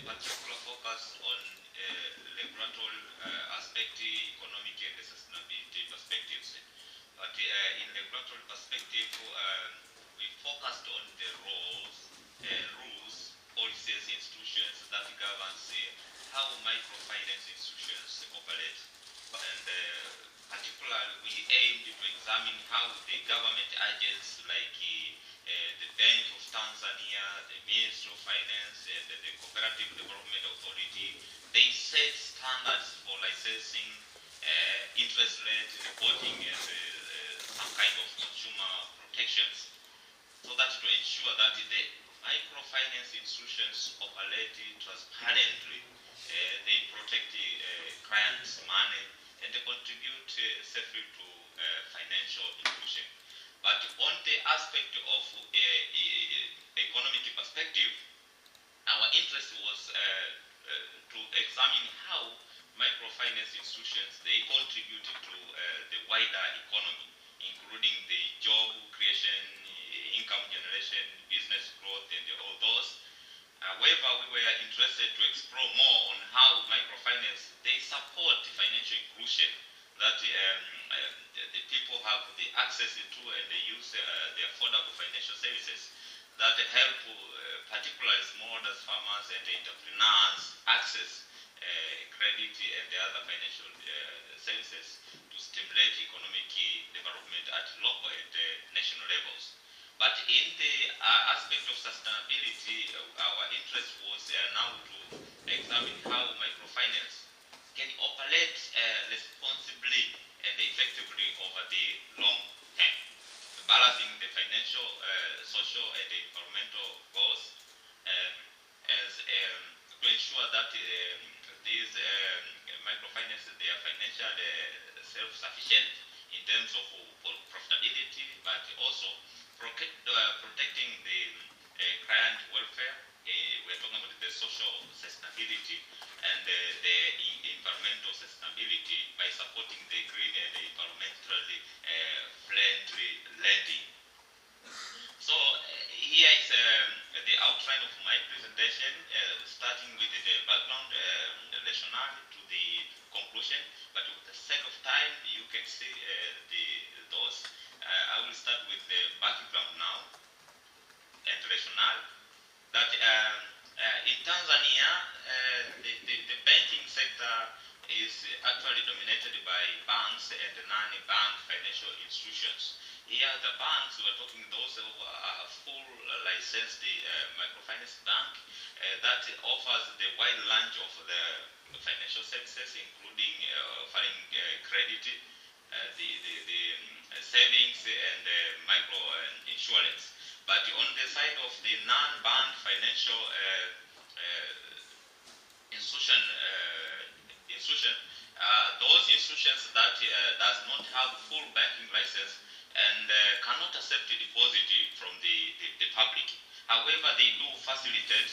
particular focus on regulatory aspect, economic and sustainability perspectives. But in regulatory perspective, we focused on the rules, policies, institutions that governs how microfinance institutions operate. And particularly, we aimed to examine how the government agents like the Bank of Tanzania, the Ministry of Finance, and the Cooperative Development Authority, they set standards for licensing, interest rate reporting, and some kind of consumer protections, so that to ensure that the microfinance institutions operate transparently, they protect clients' money, and they contribute safely to financial inclusion. But on the aspect of economic perspective, our interest was to examine how microfinance institutions, they contribute to the wider economy, including the job creation, income generation, business growth, and all those. However, we were interested to explore more on how microfinance, they support financial inclusion, that the people have the access to and they use the affordable financial services that help particularly smallholders, farmers, and entrepreneurs access credit and the other financial services to stimulate economic development at local and national levels. But in the aspect of sustainability, our interest was now to examine how microfinance can operate responsibly and effectively over the long term, balancing the financial, social, and environmental goals, as to ensure that these microfinance, they are financially self-sufficient in terms of profitability, but also protecting the client welfare. We're talking about the social sustainability and the environmental sustainability by supporting the green and the environmentally friendly lending. So here is the outline of my presentation, starting with the background rationale to the conclusion. But with the sake of time, you can see those. I will start with the background now and rationale. That in Tanzania, the banking sector is actually dominated by banks and non-bank financial institutions. Here, the banks, we're talking those who are full licensed microfinance bank that offers the wide range of the financial services, including offering credit, the savings, and micro insurance. But on the side of the non-bank financial institution, those institutions that does not have full banking license and cannot accept a deposit from the public. However, they do facilitate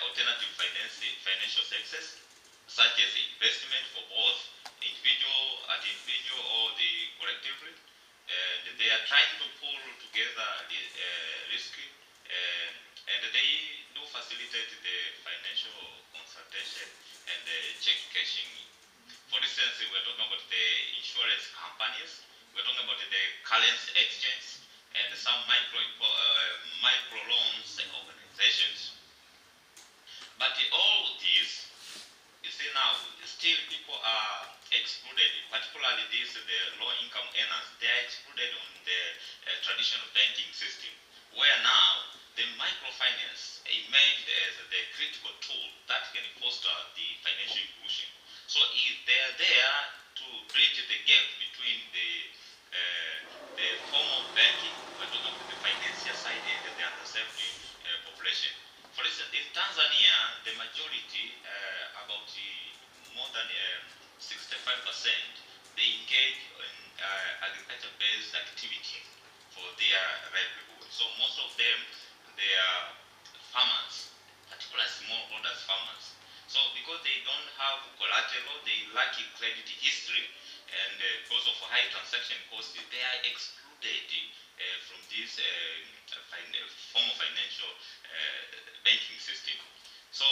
alternative financial services, such as investment for both individual or the collectively. And they are trying to pull together risk, and they do facilitate the financial consultation and check cashing. For instance, we're talking about the insurance companies, we're talking about the currency exchange, and some micro loans organizations. But all these, you see now, still people are excluded, particularly these, the low-income earners, they are excluded on the traditional banking system, where now the microfinance emerged as the critical tool that can foster the financial inclusion. So they are there to bridge the gap between the formal banking, we're talking about the financial side, and the underserved population. For instance, in Tanzania, the majority, about more than 65%, they engage in agriculture-based activity for their livelihood. So most of them, they are farmers, particularly smallholders farmers. So because they don't have collateral, they lack credit history, and because of high transaction costs, they are excluded from this formal financial banking system. So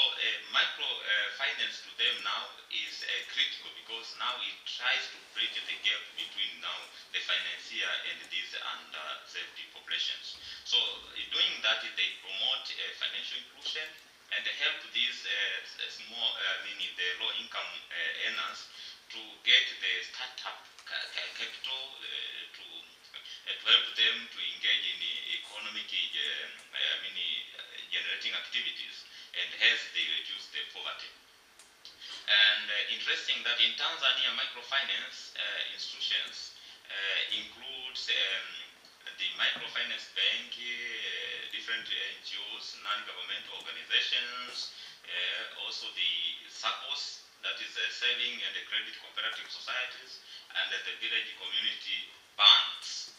microfinance to them now is critical, because now it tries to bridge the gap between now the financier and these underserved populations. So in doing that, they promote financial inclusion and help these small, the low-income earners to get the startup capital to help them to engage in economic, generating activities, and hence they reduce the poverty. And interesting that in Tanzania, microfinance institutions includes the microfinance bank, different NGOs, non-governmental organizations, also the SACCOs, that is saving and credit cooperative societies, and the village community banks.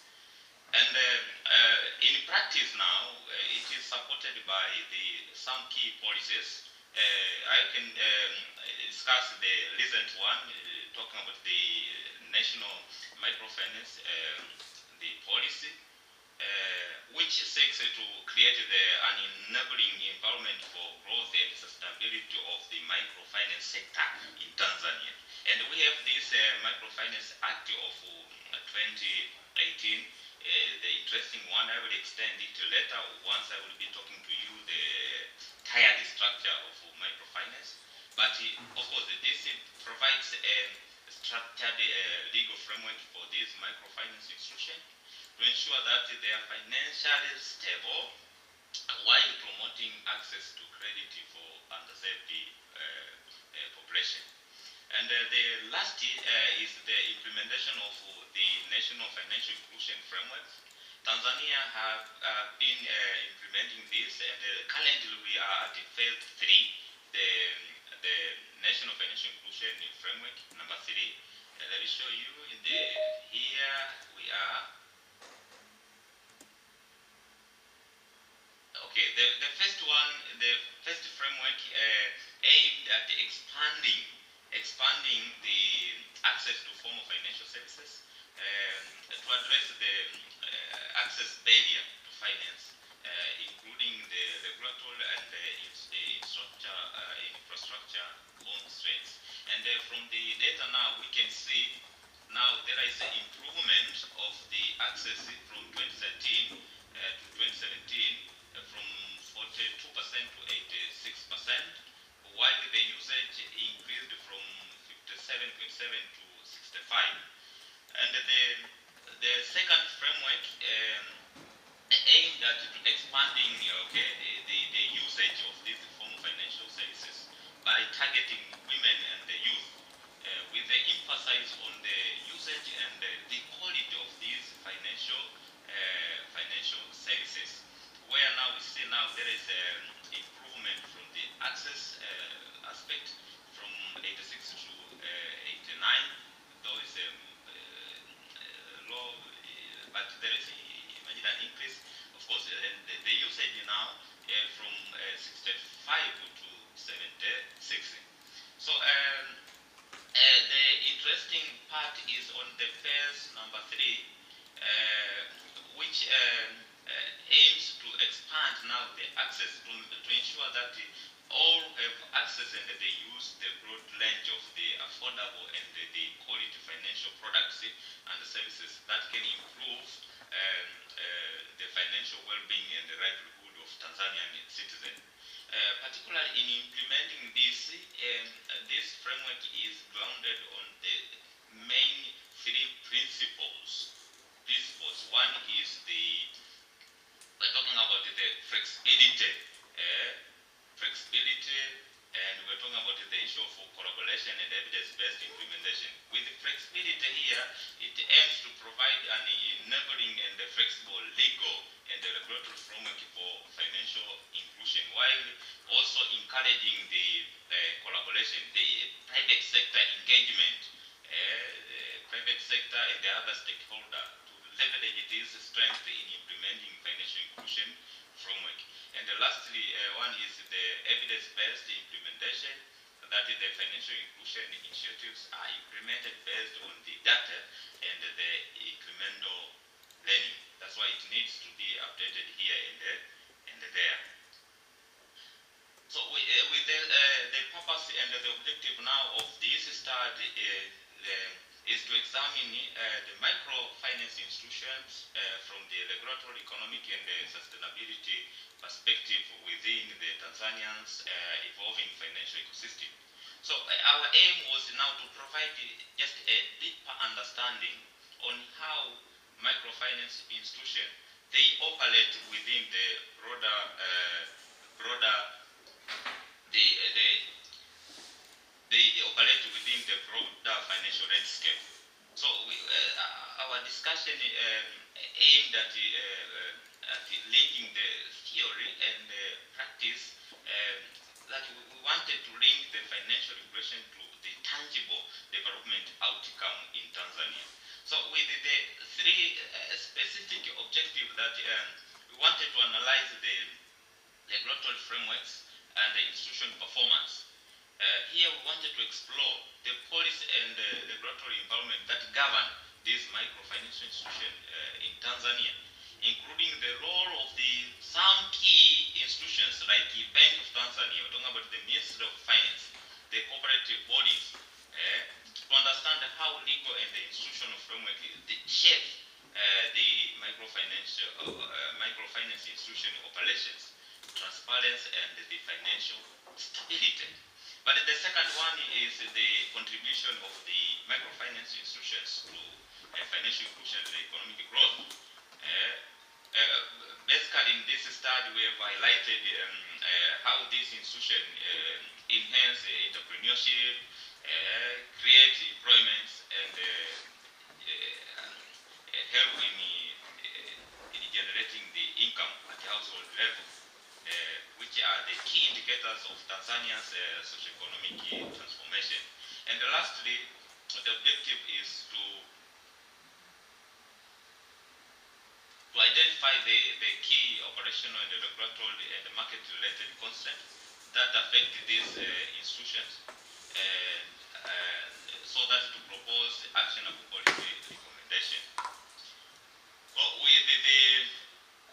And in practice now, it is supported by some key policies. I can discuss the recent one, talking about the National Microfinance, the policy, which seeks to create an enabling environment for growth and sustainability of the microfinance sector in Tanzania. And we have this Microfinance Act of 2018. The interesting one, I will extend it later once I will be talking to you the tiered structure of microfinance. But of course, this provides a structured legal framework for this microfinance institution to ensure that they are financially stable while promoting access to credit for underserved population. And the last is the implementation of the National Financial Inclusion Framework. Tanzania have been implementing this, and currently we are at phase 3, the National Financial Inclusion Framework number 3. Let me show you. Here we are. Okay, the first one, the first framework aimed at expanding the access to formal financial services to address the access barrier to finance, including the regulatory and the infrastructure constraints. And from the data now, we can see now there is an improvement of the access from 2013 to 2017 from 42% to 86%, while the usage increased from 57.7 to 65. And the second framework aimed at expanding the usage of these formal financial services by targeting women and the youth, with the emphasis on the usage and the quality of these financial services, where now we see now there is improvement from the access aspect from 86 to 89, though it's low, but there is imagine an increase, of course, and the usage now from 65 to 76. So the interesting part is on the phase number 3, which aims to expand now the access to ensure that all have access and they use the broad range of the affordable and the quality financial products and services that can improve the financial well-being and the livelihood of Tanzanian citizens. Particularly in implementing this, this framework is grounded on the main 3 principles. One is we're talking about the flexibility, and we're talking about the issue of collaboration and evidence-based implementation. With the flexibility here, it aims to provide an enabling and flexible legal and regulatory framework for financial inclusion, while also encouraging the collaboration, the private sector engagement, private sector and the other stakeholder to leverage this strength in implementing financial inclusion framework. And lastly, one is the evidence-based implementation, that is the financial inclusion initiatives are implemented based on the data and the incremental learning. That's why it needs to be updated here and there. So with the purpose and the objective now of this study is to examine the microfinance institutions from the regulatory, economic, and sustainability perspective within the Tanzanian's evolving financial ecosystem. So our aim was now to provide just a deeper understanding on how microfinance institutions they operate within the broader they operate within the broader financial landscape. So our discussion aimed at linking the theory and practice, that we wanted to link the financial regulation to the tangible development outcome in Tanzania. So with the three specific objectives that we wanted to analyze the regulatory frameworks and the institution performance. Here we wanted to explore the policy and regulatory environment that govern these microfinance institutions in Tanzania, including the role of some key institutions like the Bank of Tanzania. We're talking about the Ministry of Finance, the cooperative bodies, to understand how legal and the institutional framework shape the microfinance institution operations, transparency, and the financial stability. But the second one is the contribution of the microfinance institutions to financial inclusion and economic growth. Basically, in this study, we have highlighted how these institutions enhance entrepreneurship, create employment, and help in generating the income at the household level, which are the key indicators of Tanzania's socio-economic transformation. And lastly, the objective is to identify the key operational and regulatory and market-related constraints that affect these institutions, so that to propose actionable policy recommendation. With the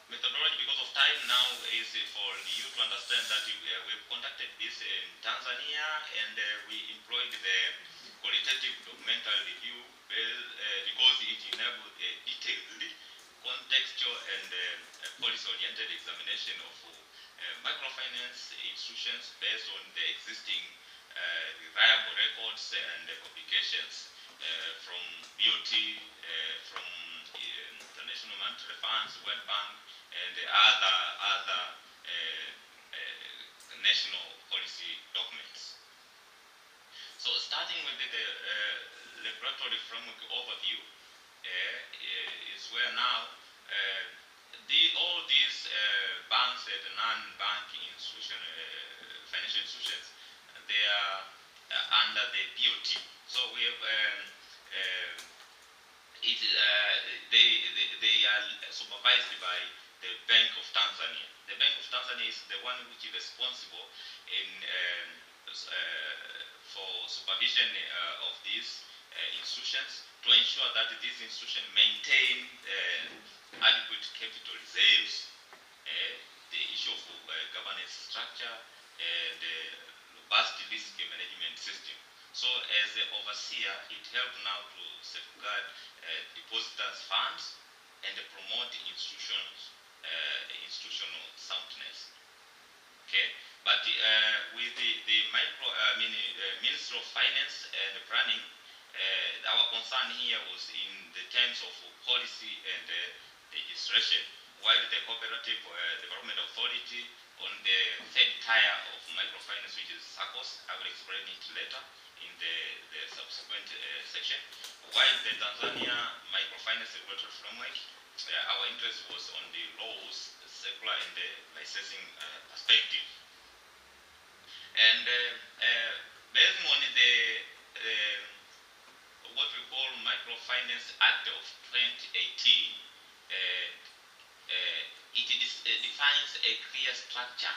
methodology, because of time now, is for you to understand that we've conducted this in Tanzania, and we employed the qualitative documental review because it enabled a detailed, contextual, and policy-oriented examination of microfinance institutions based on the existing reliable records and publications from BOT, from International Monetary Funds, World Bank, and other national policy documents. So starting with the regulatory framework overview, is where now all these banks and non-banking financial institutions, they are under the BOT. So we have they are supervised by the Bank of Tanzania. The Bank of Tanzania is the one which is responsible for supervision of these institutions, to ensure that these institutions maintain adequate capital reserves, the issue of governance structure, and the robust risk management system. So as the overseer, it helps now to safeguard depositors' funds and promote institutional soundness. Okay, but with the Ministry of Finance and Planning, our concern here was in the terms of policy and legislation, while the Cooperative Development Authority on the third tier of microfinance, which is SACCOS, I will explain it later in the subsequent section, while the Tanzania Microfinance Regulatory Framework, our interest was on the laws, the secular and the licensing perspective. And based on the what we call Microfinance Act of 2018, it defines a clear structure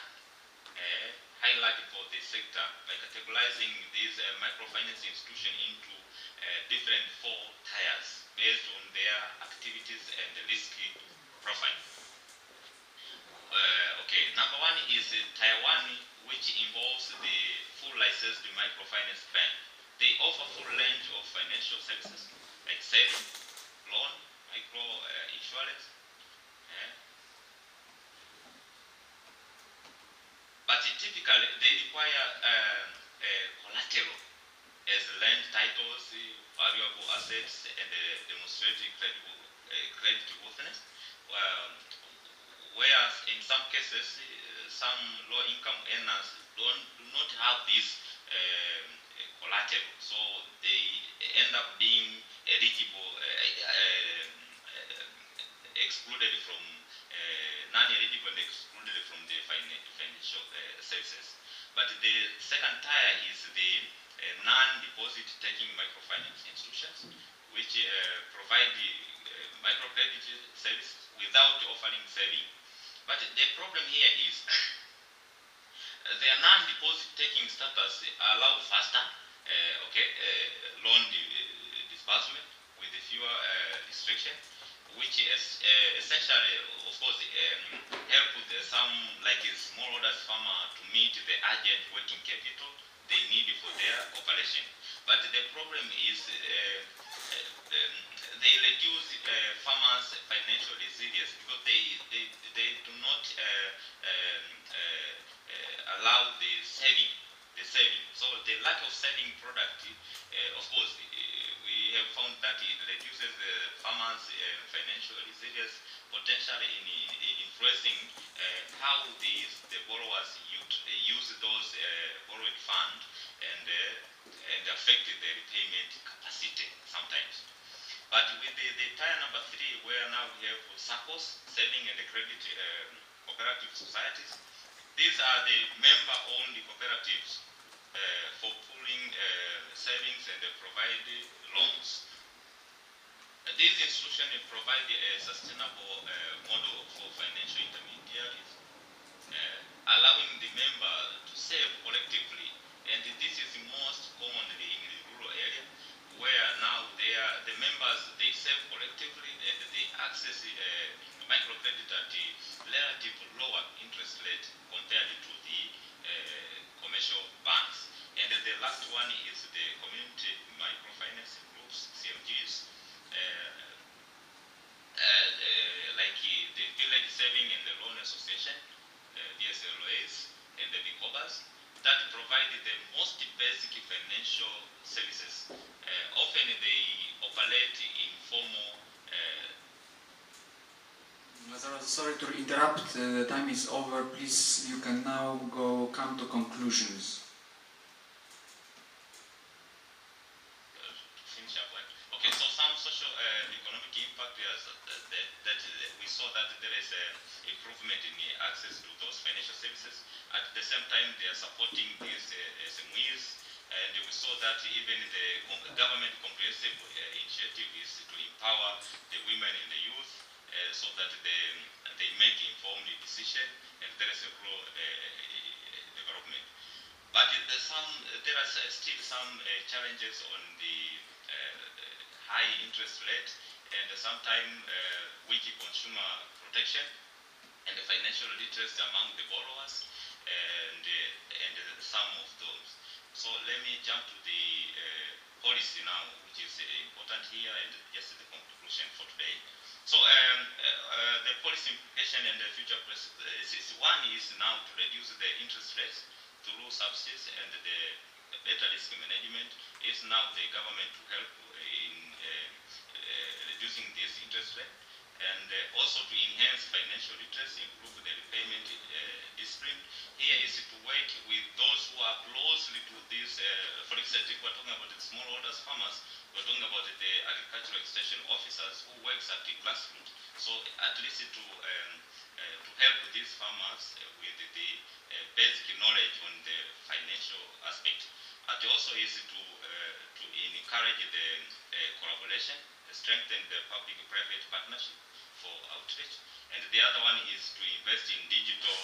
highlighted for the sector by categorizing these microfinance institutions into different 4 tiers based on their activities and the risk profile. Okay, number 1 is tier 1, which involves the full life licensed microfinance bank. They offer full range of financial services like saving, loan, micro insurance. But typically they require collateral as land titles, valuable assets, and demonstrate creditworthiness. Whereas in some cases, some low-income earners do not have this collateral, so they end up being eligible, excluded from non-eligible, excluded from the financial services. But the second tier is the non-deposit taking microfinance institutions, which provide microcredit service without offering saving. But the problem here is their non-deposit taking status allow faster loan disbursement with fewer restriction, which is essentially, of course, help with some like smallholder farmer to meet the urgent working capital they need for their operation. But the problem is they reduce farmers' financial resilience because they do not allow the saving. So the lack of saving product, of course, we have found that it reduces the farmers' financial resilience, potentially in influencing how the borrowers use those borrowed funds and affect the repayment capacity sometimes. But with the tier number 3, where now we have SACCOs, saving and credit cooperative societies, these are the member-owned cooperatives for pooling savings and provide loans. These institutions provide a sustainable model for financial intermediaries, allowing the member to save collectively. And this is most commonly in the rural area, where now the members, they save collectively and they access microcredit at a relatively lower interest rate compared to the commercial banks. And the last one is the community microfinance groups, CMGs, like the Village Saving and the Loan Association, VSLOAs, and the BICOBAs, that provide the most basic financial services. Often they operate in formal. Sorry to interrupt, the time is over. Please, you can now come to conclusions. Okay, so some social economic impact is that we saw that there is improvement in the access to those financial services. At the same time, they are supporting these SMEs, and we saw that even the government comprehensive initiative is to empower the women and the youth so that they make informed decision, and there is a rural development. But there are still some challenges on the high interest rate and sometimes weak consumer protection and the financial literacy among the borrowers and some of those. So let me jump to the policy now, which is important here, and just the conclusion for today. So the policy implication and the future one is now to reduce the interest rates through subsidies and the better risk management. Is now the government to help in reducing this interest rate, and also to enhance financial literacy, improve the repayment discipline. Here is to work with those who are closely to this. For instance, if we're talking about the smallholders farmers, we're talking about the agricultural extension officers who works at the grassroots. So at least to help these farmers with the basic knowledge on the financial aspect. And also is to encourage the collaboration, strengthen the public-private partnership for outreach. And the other one is to invest in digital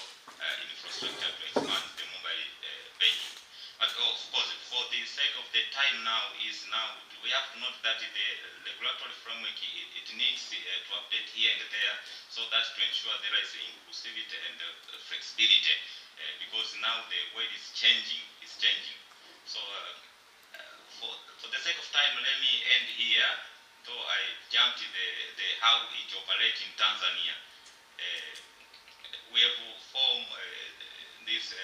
infrastructure to expand the mobile banking. But of course, for the sake of the time now, we have to note that the regulatory framework, it needs to update here and there, so that to ensure there is inclusivity and flexibility, because now the world is changing. For the sake of time, let me end here. Though I jumped the how it operates in Tanzania. We have formed these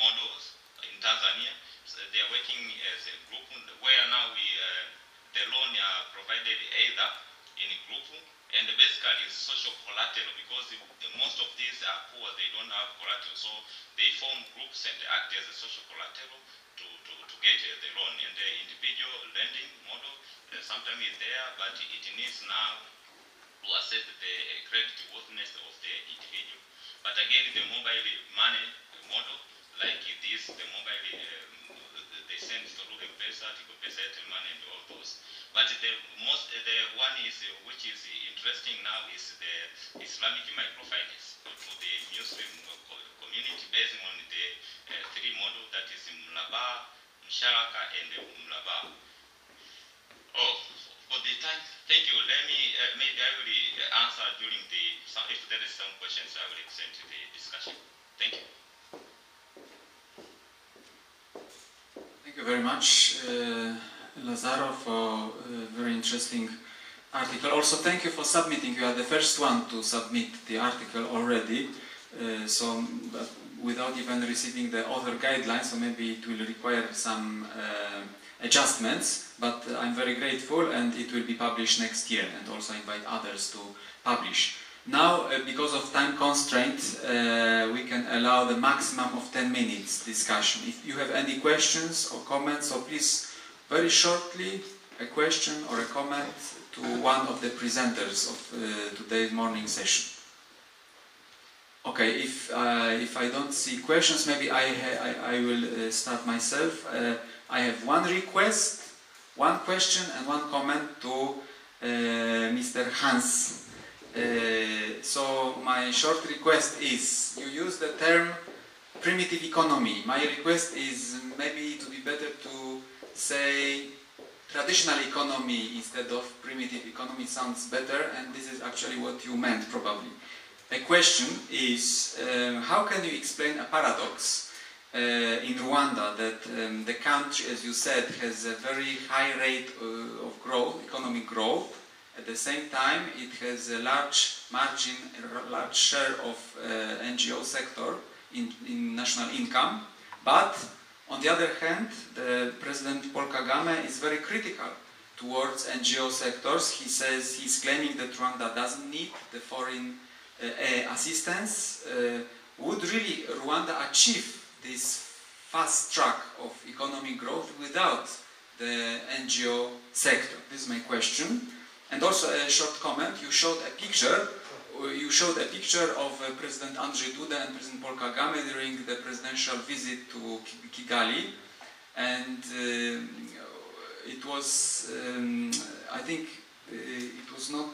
models in Tanzania. So they are working as a group where now the loan are provided either in a group and basically it's social collateral because most of these are poor, they don't have collateral. So they form groups and act as a social collateral to get the loan. And the individual lending model sometimes is there, but it needs now to assess the credit worthiness of the individual. But again, the mobile money model, like this, the mobile, they send through the pesa, money and all those. But the one is, which is interesting now is the Islamic microfinance to the Muslim community based on the three models, that is Mlaba, Msharaka, and Mlaba. Oh, for the time, thank you. Let me, maybe I will answer during the, if there is some questions, I will extend to the discussion. Thank you. Thank you very much, Lazaro, for a very interesting article. Also, thank you for submitting. You are the first one to submit the article already, without even receiving the other guidelines, so maybe it will require some adjustments, but I'm very grateful, and it will be published next year, and also invite others to publish. Now, because of time constraint, we can allow the maximum of 10 minutes discussion. If you have any questions or comments, so please, very shortly, a question or a comment to one of the presenters of today's morning session. Okay, if I don't see questions, maybe I will start myself. I have one request, one question and one comment to Mr. Hans. So my short request is, you use the term primitive economy. My request is maybe it would be better to say traditional economy instead of primitive economy. Sounds better, and this is actually what you meant probably. A question is, how can you explain a paradox in Rwanda that the country, as you said, has a very high rate of growth, economic growth. At the same time, it has a large margin, a large share of NGO sector in national income. But on the other hand, the President Paul Kagame is very critical towards NGO sectors. He says he's claiming that Rwanda doesn't need the foreign assistance. Would really Rwanda achieve this fast track of economic growth without the NGO sector? This is my question. And also a short comment. You showed a picture. Of President Andrzej Duda and President Paul Kagame during the presidential visit to Kigali, and it was, I think, it was not.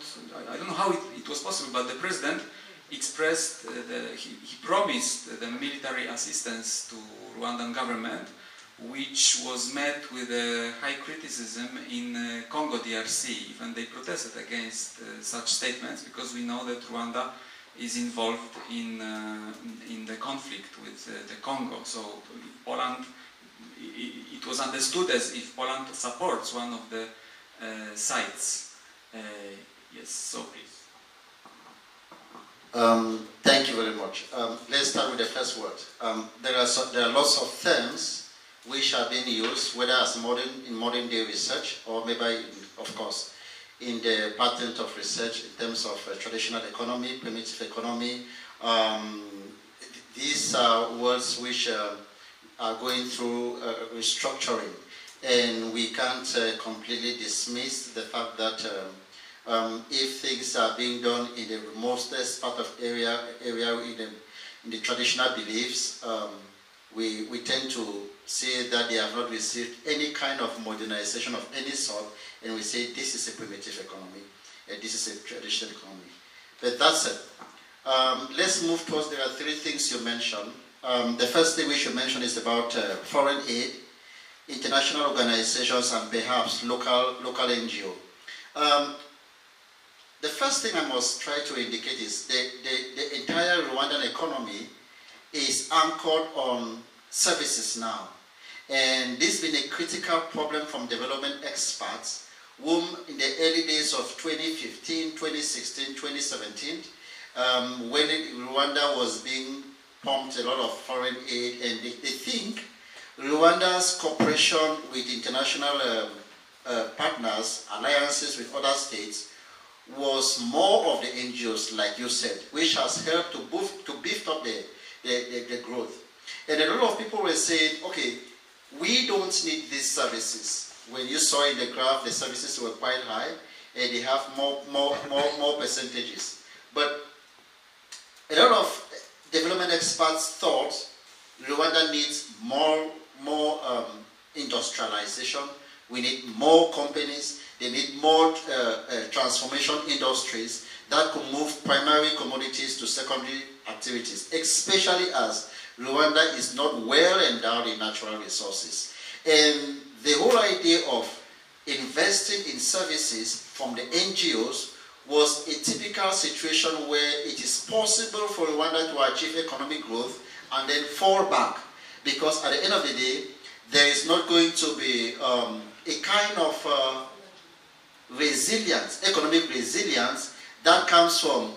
I don't know how it was possible, but the president expressed he promised the military assistance to Rwandan government, which was met with a high criticism in Congo DRC. Even they protested against such statements, because we know that Rwanda is involved in the conflict with the Congo. So Poland, it was understood as if Poland supports one of the sides. Yes, so please. Thank you very much. Let's start with the first word. There are lots of terms which are being used, whether as in modern day research, or maybe, of course, in the pattern of research in terms of traditional economy, primitive economy. These are words which are going through restructuring, and we can't completely dismiss the fact that if things are being done in the remotest part of area in the traditional beliefs, we tend to say that they have not received any kind of modernization of any sort, and we say this is a primitive economy, and this is a traditional economy. But that's it. Let's move towards, there are three things you mentioned. The first thing we should mention is about foreign aid, international organizations, and perhaps local NGO. The first thing I must try to indicate is the entire Rwandan economy is anchored on services now. And this has been a critical problem from development experts, whom in the early days of 2015, 2016, 2017, when Rwanda was being pumped a lot of foreign aid, and they think Rwanda's cooperation with international partners, alliances with other states, was more of the NGOs, like you said, which has helped to beef up the growth. And a lot of people were saying, okay, we don't need these services. When you saw in the graph, the services were quite high, and they have more percentages. But a lot of development experts thought Rwanda needs more industrialization. We need more companies. They need more transformation industries that could move primary commodities to secondary activities, especially as Rwanda is not well endowed in natural resources. And the whole idea of investing in services from the NGOs was a typical situation where it is possible for Rwanda to achieve economic growth and then fall back, because at the end of the day, there is not going to be a kind of resilience, economic resilience, that comes from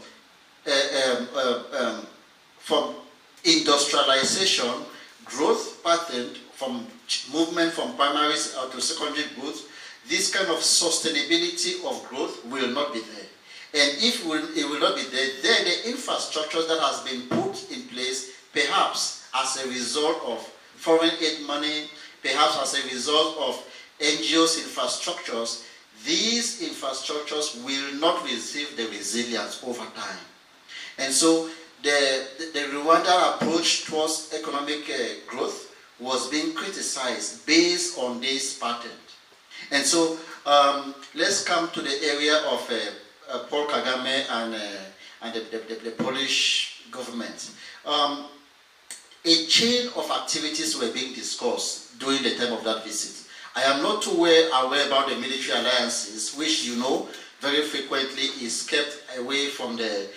industrialization, growth pattern, from movement from primary to secondary growth. This kind of sustainability of growth will not be there. And if it will not be there, then the infrastructure that has been put in place, perhaps as a result of foreign aid money, perhaps as a result of NGOs infrastructures, these infrastructures will not receive the resilience over time. And so the Rwanda approach towards economic growth was being criticized based on this pattern. And so let's come to the area of Paul Kagame and the Polish government. A chain of activities were being discussed during the time of that visit. I am not too well aware about the military alliances, which you know very frequently is kept away from the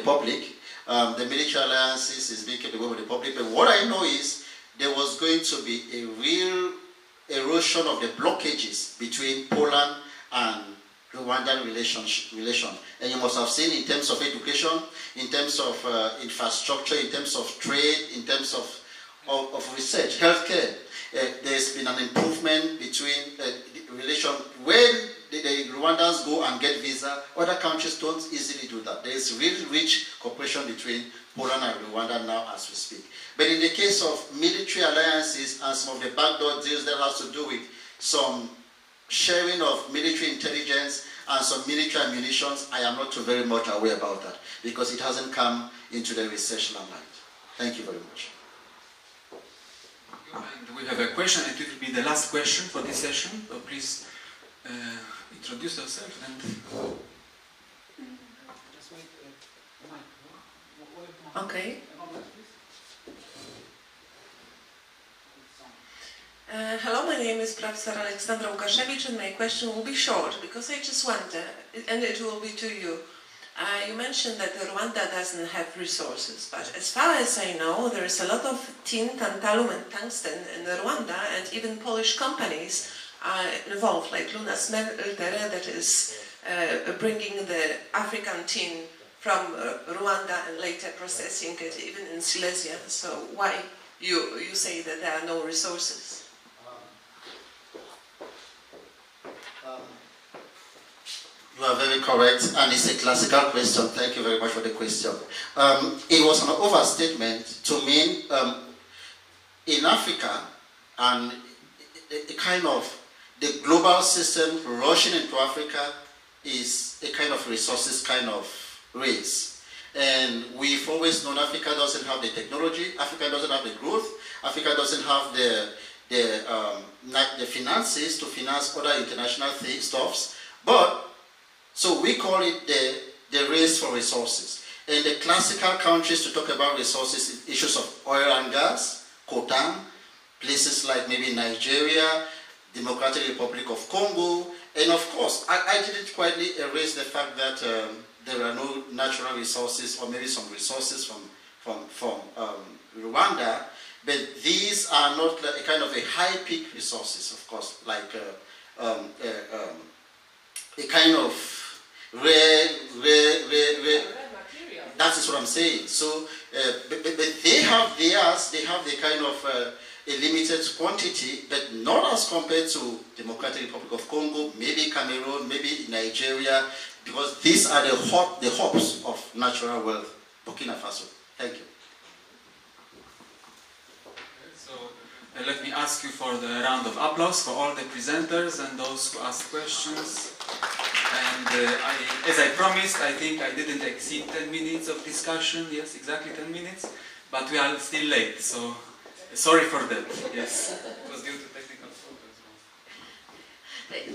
public. The military alliances is being kept away from the public. But what I know is there was going to be a real erosion of the blockages between Poland and Rwandan relation. And you must have seen in terms of education, in terms of infrastructure, in terms of trade, in terms of research, healthcare. There's been an improvement between relation. When the Rwandans go and get visa, other countries don't easily do that. There is really rich cooperation between Poland and Rwanda now as we speak. But in the case of military alliances and some of the backdoor deals that has to do with some sharing of military intelligence and some military ammunitions, I am not too very much aware about that because it hasn't come into the research limelight. Thank you very much. And we have a question, and it will be the last question for this session. So please introduce yourself and. Okay. Hello, my name is Professor Aleksandra Łukaszewicz, and my question will be short because I just wonder, and it will be to you. You mentioned that Rwanda doesn't have resources, but as far as I know, there is a lot of tin, tantalum, and tungsten in Rwanda, and even Polish companies are involved, like Luna Smeltere, that is bringing the African tin from Rwanda and later processing it even in Silesia. So why you say that there are no resources? You are very correct, and it's a classical question. Thank you very much for the question. It was an overstatement to mean in Africa, and a kind of the global system rushing into Africa is a kind of resources kind of race. And we've always known Africa doesn't have the technology, Africa doesn't have the growth, Africa doesn't have the finances to finance other international stuffs, but so we call it the race for resources. And the classical countries to talk about resources, issues of oil and gas, Khotan, places like maybe Nigeria, Democratic Republic of Congo, and of course, I didn't quite erase the fact that there are no natural resources or maybe some resources from Rwanda, But these are not like a kind of a high peak resources, of course, like a kind of rare. That is what I'm saying. So, but they have theirs. They have the kind of a limited quantity, but not as compared to Democratic Republic of Congo, maybe Cameroon, maybe Nigeria, because these are the hubs of natural wealth. Burkina Faso. Thank you. So let me ask you for the round of applause for all the presenters and those who asked questions. And as I promised, I think I didn't exceed 10 minutes of discussion. Yes, exactly 10 minutes. But we are still late, so sorry for that. Yes, it was due to technical problems.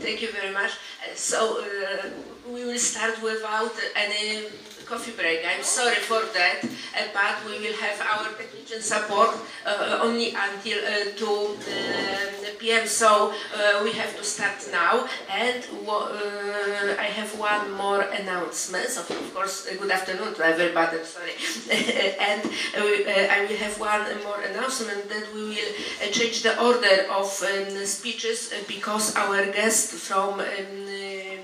Thank you very much. So we will start without any coffee break. I'm sorry for that, but we will have our technician support only until 2 p.m. So we have to start now. And I have one more announcement. So of course, good afternoon to everybody. Sorry. And I will have one more announcement that we will change the order of speeches because our guest from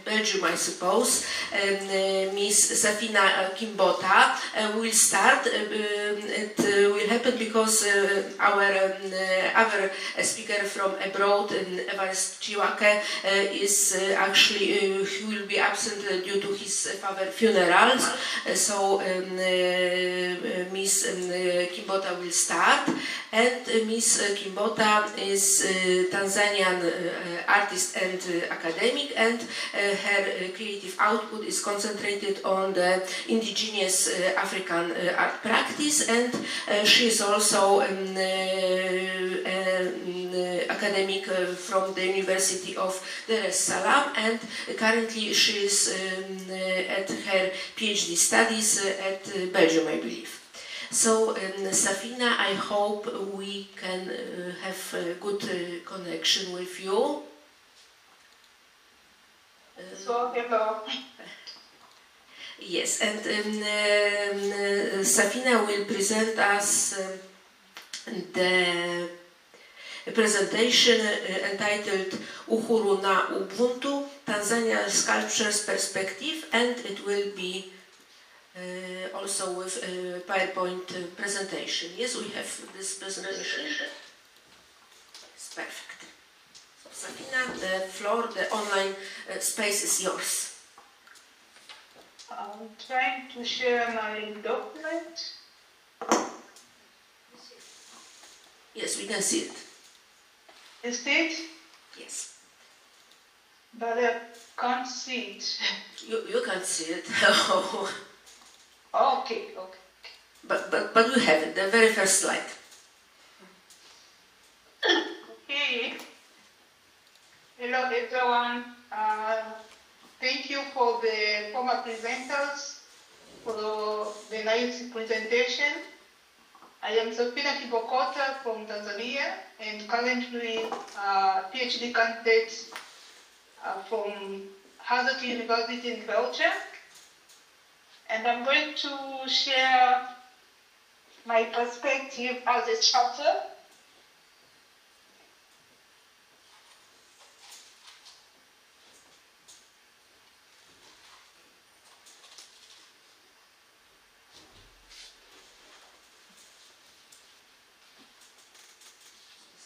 Belgium, I suppose, Miss Safina Kimbota, will start. It will happen because our other speaker from abroad, Evariste Chiwake, is actually he will be absent due to his father's funerals. So Miss Kimbota will start, and Miss Kimbota is Tanzanian artist and academic, and her creative output is concentrated on the indigenous African art practice, and she is also an academic from the University of Dar es Salaam, and currently she is at her PhD studies at Belgium, I believe. So, Safina, I hope we can have a good connection with you. So, hello. Yes, and Safina will present us the presentation entitled Uhuru na Ubuntu, Tanzania Sculpture's Perspective, and it will be also with a PowerPoint presentation. Yes, we have this presentation. It's perfect. So, Safina, the floor, the online space is yours. I'm trying to share my document. Yes, we can see it. You see it? Yes. But I can't see it. You can't see it. Okay. But we have it, the very first slide. Okay. Hello everyone. Thank you for the former presenters for the nice presentation. I am Safina Kibokota from Tanzania and currently a PhD candidate from Hazard University in Belgium. And I'm going to share my perspective as a chapter.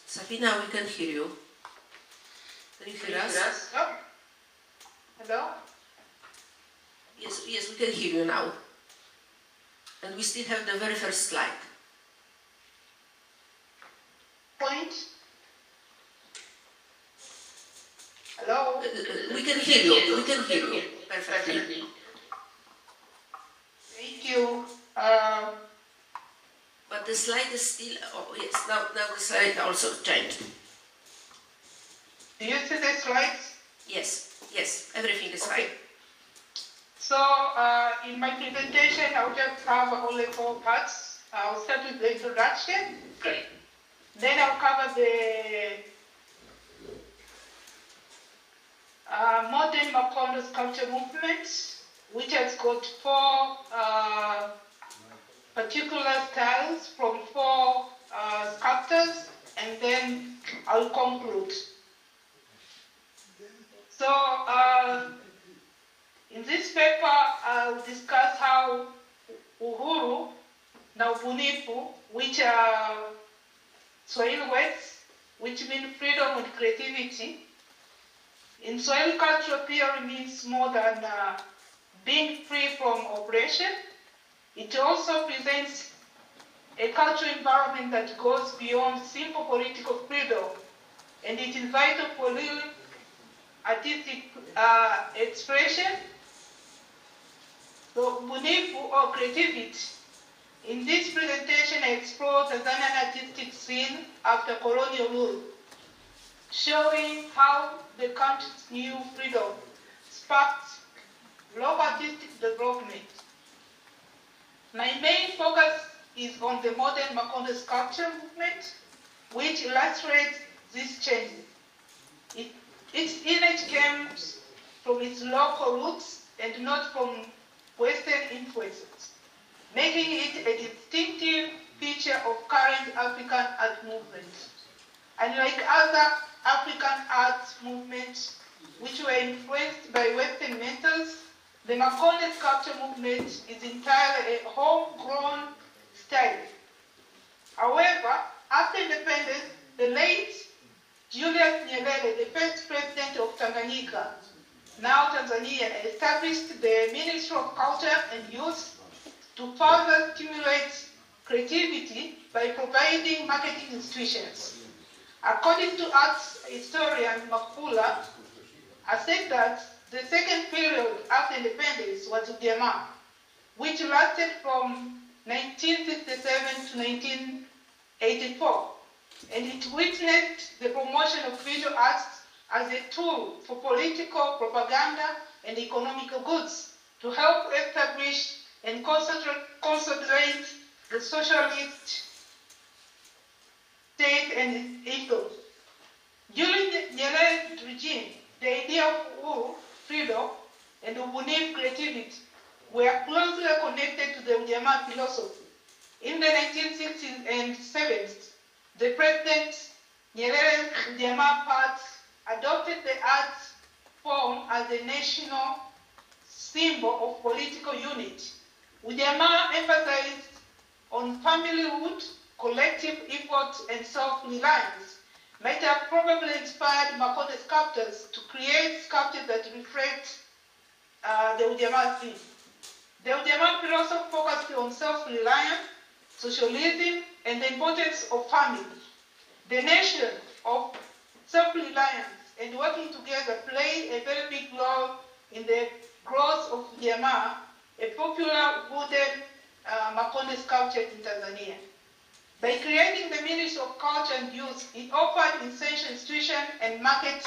Safina, we can hear you. Can you hear us? Hello? Yes, we can hear you now. And we still have the very first slide. Point. Hello? We can hear you. We can hear you perfectly. Thank you. But the slide is still. Oh yes, now the slide also changed. Do you see the slides? Yes, everything is Okay. fine. So, in my presentation, I'll just cover only 4 parts. I'll start with the introduction. Then I'll cover the modern Macondo sculpture movement, which has got 4 particular styles from 4 sculptors, and then I'll conclude. So in this paper, I'll discuss how uhuru na ubunifu, which are Swahili words, which mean freedom and creativity. In Swahili cultural theory means more than being free from oppression. It also presents a cultural environment that goes beyond simple political freedom, and it is vital for real artistic expression. So, ubunifu or creativity. In this presentation, I explore the Tanzanian artistic scene after colonial rule, showing how the country's new freedom sparked global artistic development. My main focus is on the modern Makonde sculpture movement, which illustrates these changes. Its image comes from its local roots and not from Western influences, making it a distinctive feature of current African art movement. Unlike other African art movements which were influenced by Western methods, the Makonde sculpture movement is entirely a homegrown style. However, after independence, the late Julius Nyerere, the first president of Tanganyika, now Tanzania, established the Ministry of Culture and Youth to further stimulate creativity by providing marketing institutions. According to arts historian Makula, I said that the second period after independence was Ujamaa, which lasted from 1967 to 1984, and it witnessed the promotion of visual arts as a tool for political propaganda and economical goods to help establish and consolidate the socialist state and its ethos. During the Nyerere regime, the idea of uhuru, freedom, and ubunifu creativity were closely connected to the Ujamaa philosophy. In the 1960s and 70s, the President Nyerere Ujamaa Party adopted the art form as a national symbol of political unity. Ujamaa emphasized on familyhood, collective effort, and self-reliance, might have probably inspired Makonde sculptors to create sculptures that reflect the Ujamaa theme. The Ujamaa philosophy focused on self-reliance, socialism, and the importance of family. The nation of self-reliance and working together played a very big role in the growth of Ujamaa, a popular wooden Makonde sculpture in Tanzania. By creating the Ministry of Culture and Youth, it offered essential institution and market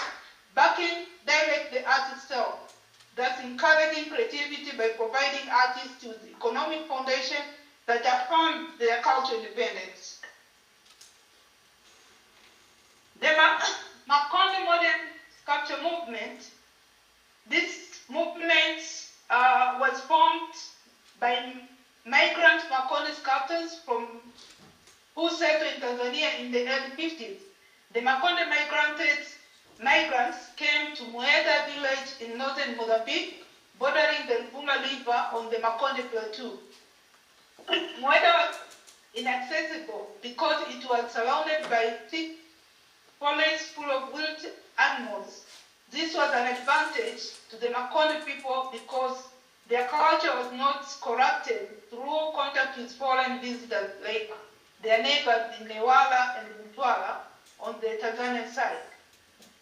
backing direct the art itself, thus encouraging creativity by providing artists with economic foundation that affirm their cultural independence. The Makonde modern sculpture movement, this movement was formed by migrant Makonde sculptors who settled in Tanzania in the early 50s. The Makonde migrants came to Mueda village in northern Mozambique, bordering the Ruvuma River on the Makonde Plateau. Mueda was inaccessible because it was surrounded by thick forests full of wild animals. This was an advantage to the Makonde people because their culture was not corrupted through contact with foreign visitors like their neighbors in Newala and Mtwara on the Tanzanian side.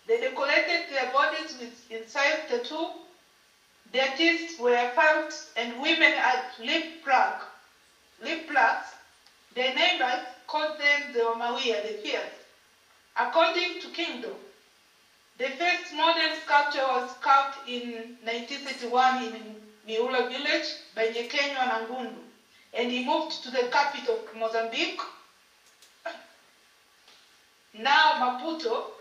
They decorated their bodies with incised tattoo. Their teeth were felt, and women had lip plugs. Their neighbors called them the Omawia, the fierce. According to Kingdom, the first modern sculpture was carved in 1931 in Miula village by Nyekenywa Nangundu, and he moved to the capital of Mozambique, now Maputo.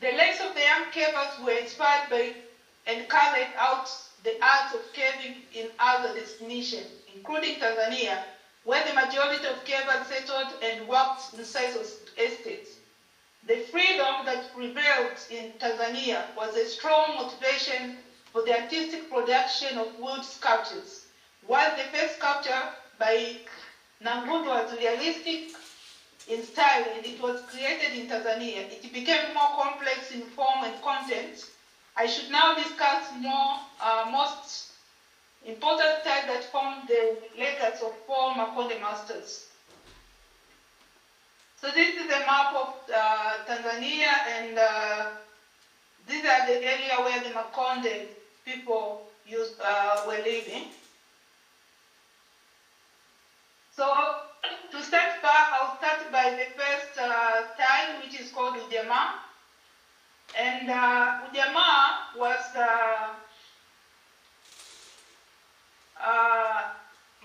The legs of the young cavers were inspired by and carried out the art of caving in other destinations, including Tanzania, where the majority of Kevans settled and worked inside of estates. The freedom that prevailed in Tanzania was a strong motivation for the artistic production of wood sculptures. While the first sculpture by Nangundu was realistic in style and it was created in Tanzania, it became more complex in form and content. I should now discuss most important styles that formed the legacy of 4 Makonde masters. So this is a map of Tanzania, and these are the area where the Makonde people were living. So to start back, I'll start by the first style, which is called Ujamaa. And Ujamaa was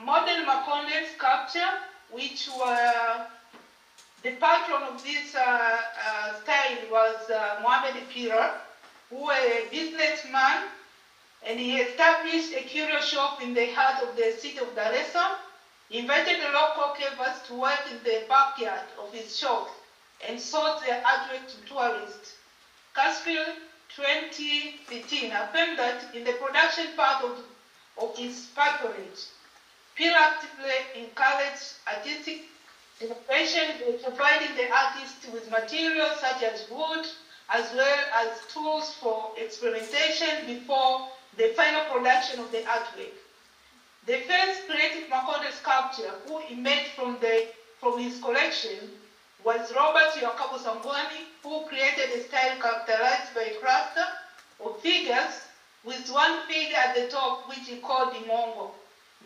modern Makonde sculpture, which were the patron of this style was Mohamed Pira, who was a businessman, and he established a curio shop in the heart of the city of Dar es Salaam. He invited the local cavers to work in the backyard of his shop and sold their artwork to tourists. Caspian 2015 affirmed that in the production part of his patronage, Pira actively encouraged artistic innovation, providing the artist with materials such as wood, as well as tools for experimentation before the final production of the artwork. The first creative Makonde sculpture who emerged from his collection was Robert Yakubu Sangwani, who created a style characterized by a cluster of figures with one figure at the top, which he called Imongo,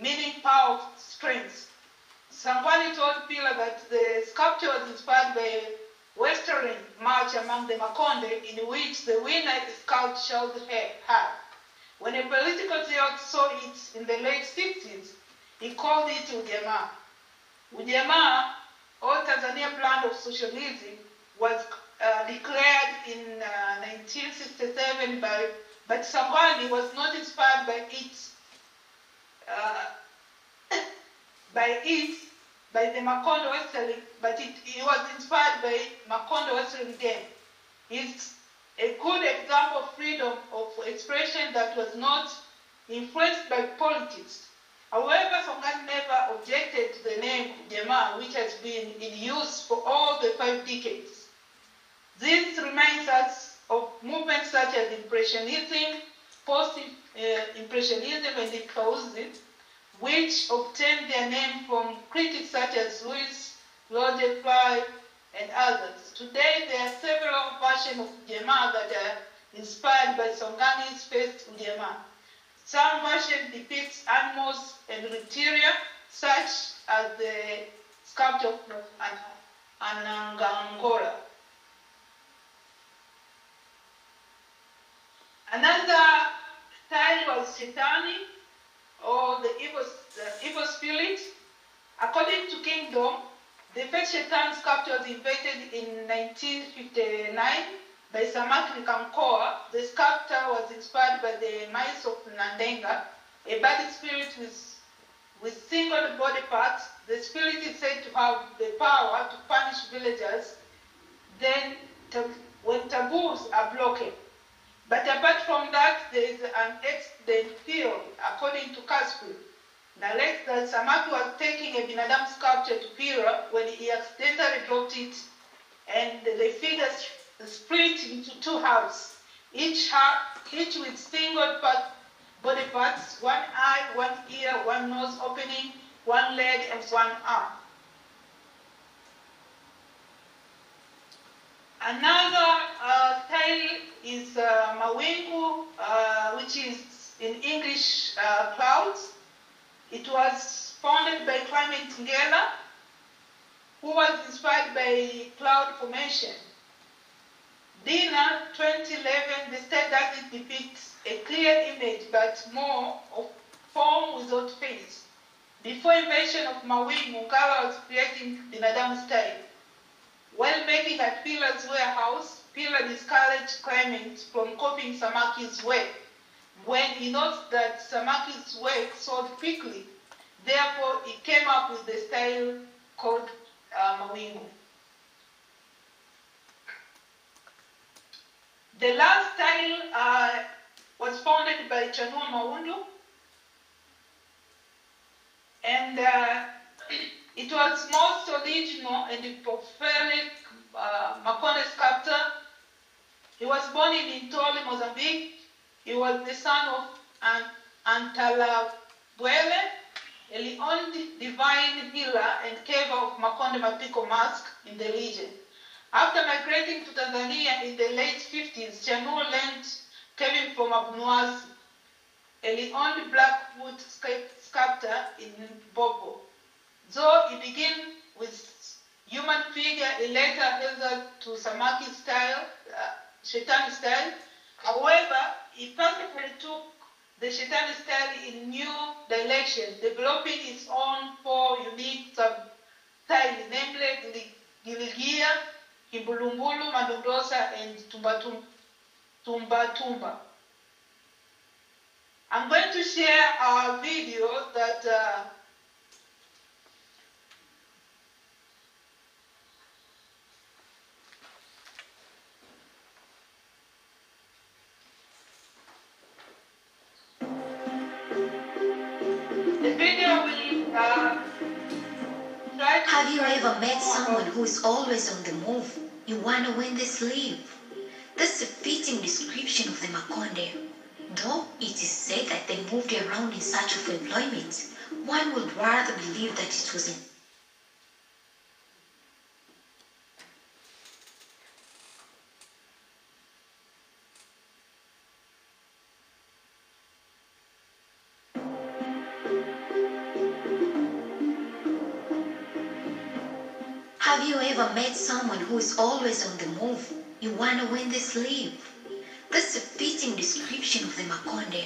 meaning power of strength. Sangwani told Pila that the sculpture was inspired by a Western march among the Makonde, in which the winner is sculpted shoulder high. When a political zealot saw it in the late 60s, he called it Ujamaa. Ujamaa, or Tanzania plan of socialism, was declared in 1967 but Sangwani was not inspired by the Makonde Western, but he was inspired by Makonde Western game. It's a good example of freedom of expression that was not influenced by politics. However, Sangwani never objected to the name Ujamaa, which has been in use for all the 5 decades. This reminds us of movements such as Impressionism, Post-Impressionism, and Fauvism, which obtained their name from critics such as Louis Roger Fry and others. Today, there are several versions of Ujamaa that are inspired by Sangwani's first Ujamaa. Some versions depict animals and reptilia, such as the sculpture of Anangangora. Another style was Shetani, or the evil spirit. According to Kingdom, the first Shetani sculpture was invented in 1959 by Samaki Kamkoa. The sculptor was inspired by the mice of Nandenga, a bad spirit with single body parts. The spirit is said to have the power to punish villagers when taboos are broken. But apart from that, there is an excellent theory, according to Caspian, narrates that Samaki was taking a Binadamu sculpture to Pira when he accidentally dropped it, and the figures split into 2 halves, each with single body parts, 1 eye, 1 ear, 1 nose opening, 1 leg, and 1 arm. Another style is Mawingu, which is in English clouds. It was founded by Clement Ngela, who was inspired by cloud formation. Dina 2011, the style doesn't depict a clear image, but more of form without face. Before invention of Mawingu, Ngala was creating Binadamu style. While making at Pila's warehouse, Pila discouraged Clement from copying Samaki's work. When he noticed that Samaki's work sold quickly, Therefore, he came up with the style called Mawingu. The last style was founded by Chanua Maundu, and it was most original and prophetic Makonde sculptor. He was born in Intoli, Mozambique. He was the son of Antalabuele, the only divine healer and caver of Makonde Mapiko Mosque in the region. After migrating to Tanzania in the late 50s, Chanua learned caving from Abnuasi, the only Blackwood sculptor in Bobo. Though he began with human figure, he later evolved to Samaki style, Shetani style. However, he perfectly took the Shetani style in new directions, developing its own four unique sub-styles, namely Giligia, Kimbulumbulu, Mandondosa, and Tumba. I'm going to share our video that the video will try to... Have you ever met someone who is always on the move? You wonder when they sleep? That's a fitting description of the Makonde. Though it is said that they moved around in search of employment, one would rather believe that it was in Have you ever met someone who is always on the move? You wonder when they sleep? That's a fitting description of the Makonde.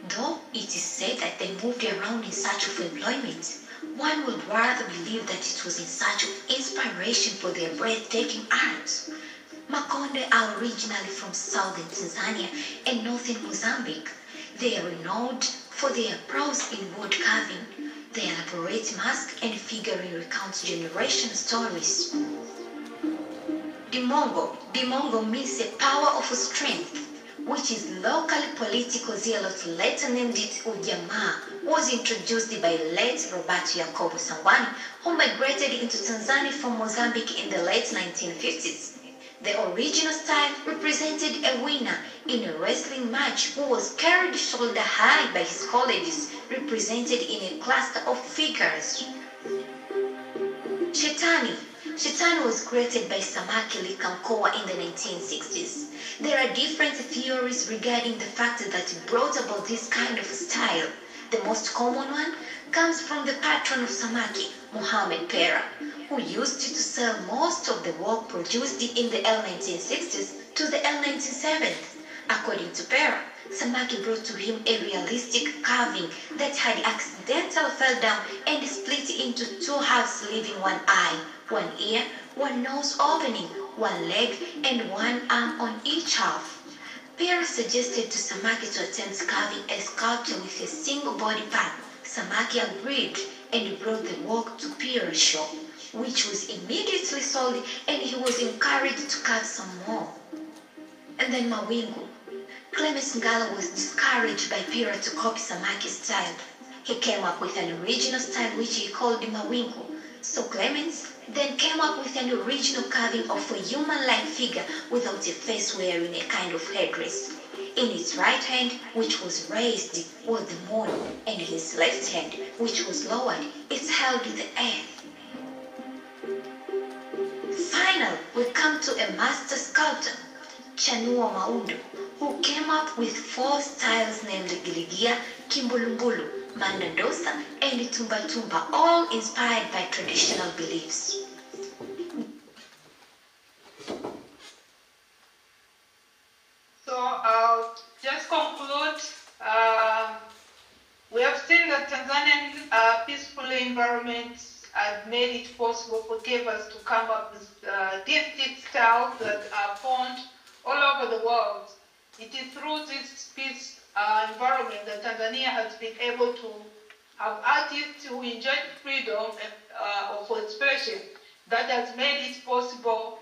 Though it is said that they moved around in search of employment, one would rather believe that it was in search of inspiration for their breathtaking art. Makonde are originally from southern Tanzania and northern Mozambique. They are renowned for their prowess in wood carving. Their elaborate mask and figurine recounts generation stories. Dimongo means a power of strength, which is locally political zealot later named it Ujamaa, was introduced by late Roberto Jacobo Sangwani, who migrated into Tanzania from Mozambique in the late 1950s. The original style represented a winner in a wrestling match who was carried shoulder high by his colleagues, represented in a cluster of figures. Shetani was created by Samaki Likamkoa in the 1960s. There are different theories regarding the fact that it brought about this kind of style. The most common one comes from the patron of Samaki, Mohamed Pera, who used to sell most of the work produced in the early 1960s to the early 1970s. According to Pera, Samaki brought to him a realistic carving that had accidentally fell down and split into two halves, leaving one eye, one ear, one nose opening, one leg, and one arm on each half. Pera suggested to Samaki to attempt carving a sculpture with a single body part. Samaki agreed and brought the work to Pera's shop, which was immediately sold, and he was encouraged to carve some more. And then Mawingu. Clemens Ngala was discouraged by Pera to copy Samaki's style. He came up with an original style which he called Mawingu. So Clemens then came up with an original carving of a human-like figure without a face, wearing a kind of headdress. In his right hand, which was raised, was the moon, and his left hand, which was lowered, it held the earth. Finally, we come to a master sculptor, Chanua Maundu, who came up with four styles named Giligia, Kimbulumbulu, Mandandosa, and Tumba, all inspired by traditional beliefs. So I'll just conclude. We have seen that Tanzanian peaceful environments have made it possible for cavers to come up with distinct styles that are found all over the world. It is through this peace environment that Tanzania has been able to of artists who enjoyed freedom of expression that has made it possible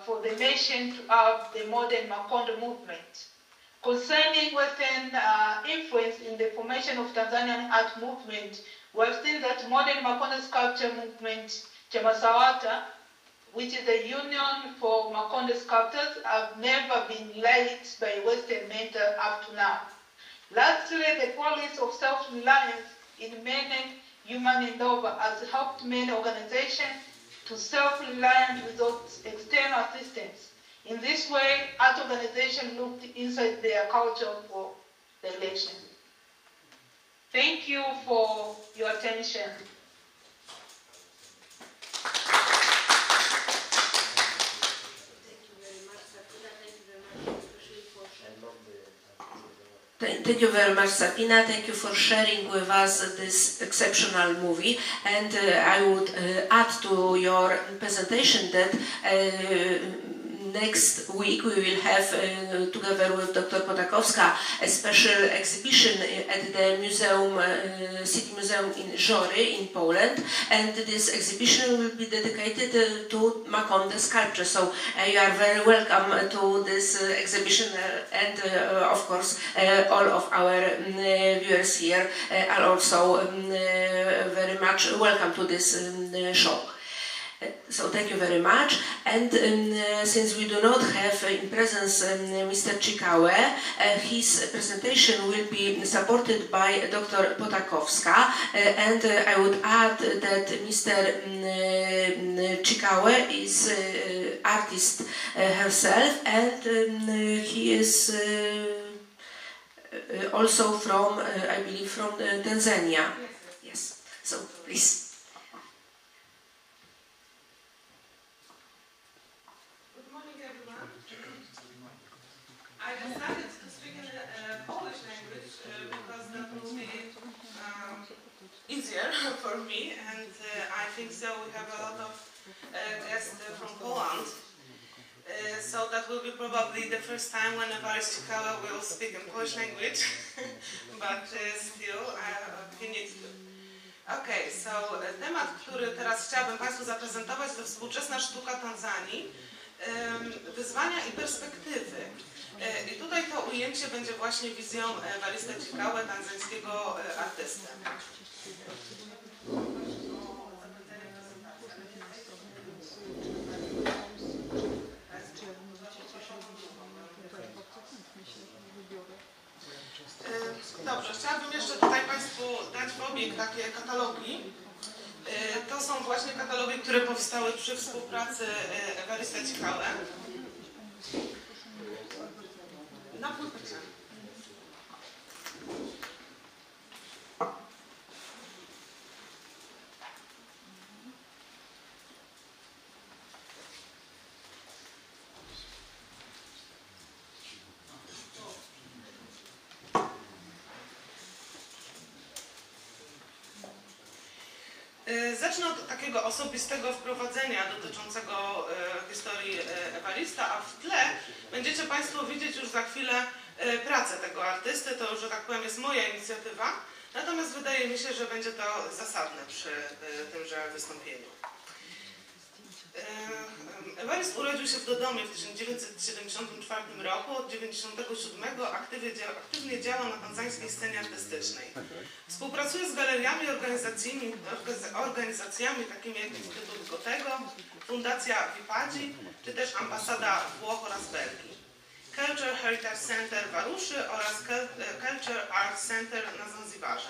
for the nation to have the modern Macondo movement. Concerning Western influence in the formation of Tanzanian art movement, we have seen that modern Macondo sculpture movement, Chamasawata, which is a union for Macondo sculptors, have never been liked by Western mentor up to now. Lastly, the policy of self-reliance in many human endeavor has helped many organizations to self-reliant without external assistance. In this way, art organizations looked inside their culture for direction. Thank you for your attention. Thank you very much, Sabina. Thank you for sharing with us this exceptional movie. And I would add to your presentation that next week we will have, together with Dr. Potakowska, a special exhibition at the museum, City Museum in Żory in Poland. And this exhibition will be dedicated to Macondo sculpture. So you are very welcome to this exhibition, and of course all of our viewers here are also very much welcome to this show. So thank you very much. And since we do not have in presence Mr. Chikawe, his presentation will be supported by Dr. Potakowska. And I would add that Mr. Chikawe is artist herself, and he is also from, I believe, from Tanzania. Yes. So please. I decided to speak in Polish language because that will be easier for me, and I think so. We have a lot of guests from Poland, so that will be probably the first time when Evarist Chikawe will speak in Polish language, but still he needs to. Okay, so temat, który teraz chciałabym Państwu zaprezentować, to współczesna sztuka Tanzanii, wyzwania i perspektywy. I tutaj to ujęcie będzie właśnie wizją Evarista Chikawe, tanzańskiego artysty. Dobrze, chciałabym jeszcze tutaj Państwu dać w obieg takie katalogi. To są właśnie katalogi, które powstały przy współpracy Evarista Chikawe. Na płycie. Zacznę od takiego osobistego wprowadzenia dotyczącego historii Evarista, a w tle będziecie Państwo widzieć już za chwilę pracę tego artysty. To już, że tak powiem, jest moja inicjatywa, natomiast wydaje mi się, że będzie to zasadne przy tymże wystąpieniu. Evarist urodził się w Dodomie w 1974 roku. Od 1997 aktywnie działa na tanzańskiej scenie artystycznej. Współpracuje z galeriami i organizacjami takimi jak Instytut Gothego, Fundacja Vipadzi, czy też Ambasada Włoch oraz Belgii, Culture Heritage Center w Aruszy oraz Culture Arts Center na Zanzibarze.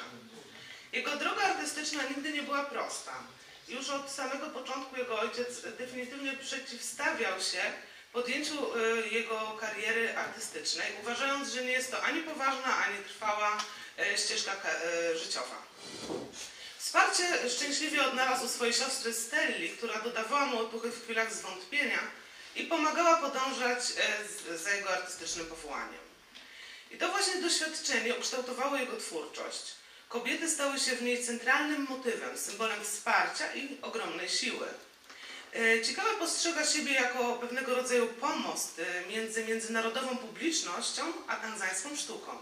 Jego droga artystyczna nigdy nie była prosta. Już od samego początku jego ojciec definitywnie przeciwstawiał się podjęciu jego kariery artystycznej, uważając, że nie jest to ani poważna, ani trwała ścieżka życiowa. Wsparcie szczęśliwie odnalazł u swojej siostry Stelli, która dodawała mu otuchy w chwilach zwątpienia i pomagała podążać za jego artystycznym powołaniem. I to właśnie doświadczenie ukształtowało jego twórczość. Kobiety stały się w niej centralnym motywem, symbolem wsparcia i ogromnej siły. Chikawe postrzega siebie jako pewnego rodzaju pomost między międzynarodową publicznością a tanzańską sztuką.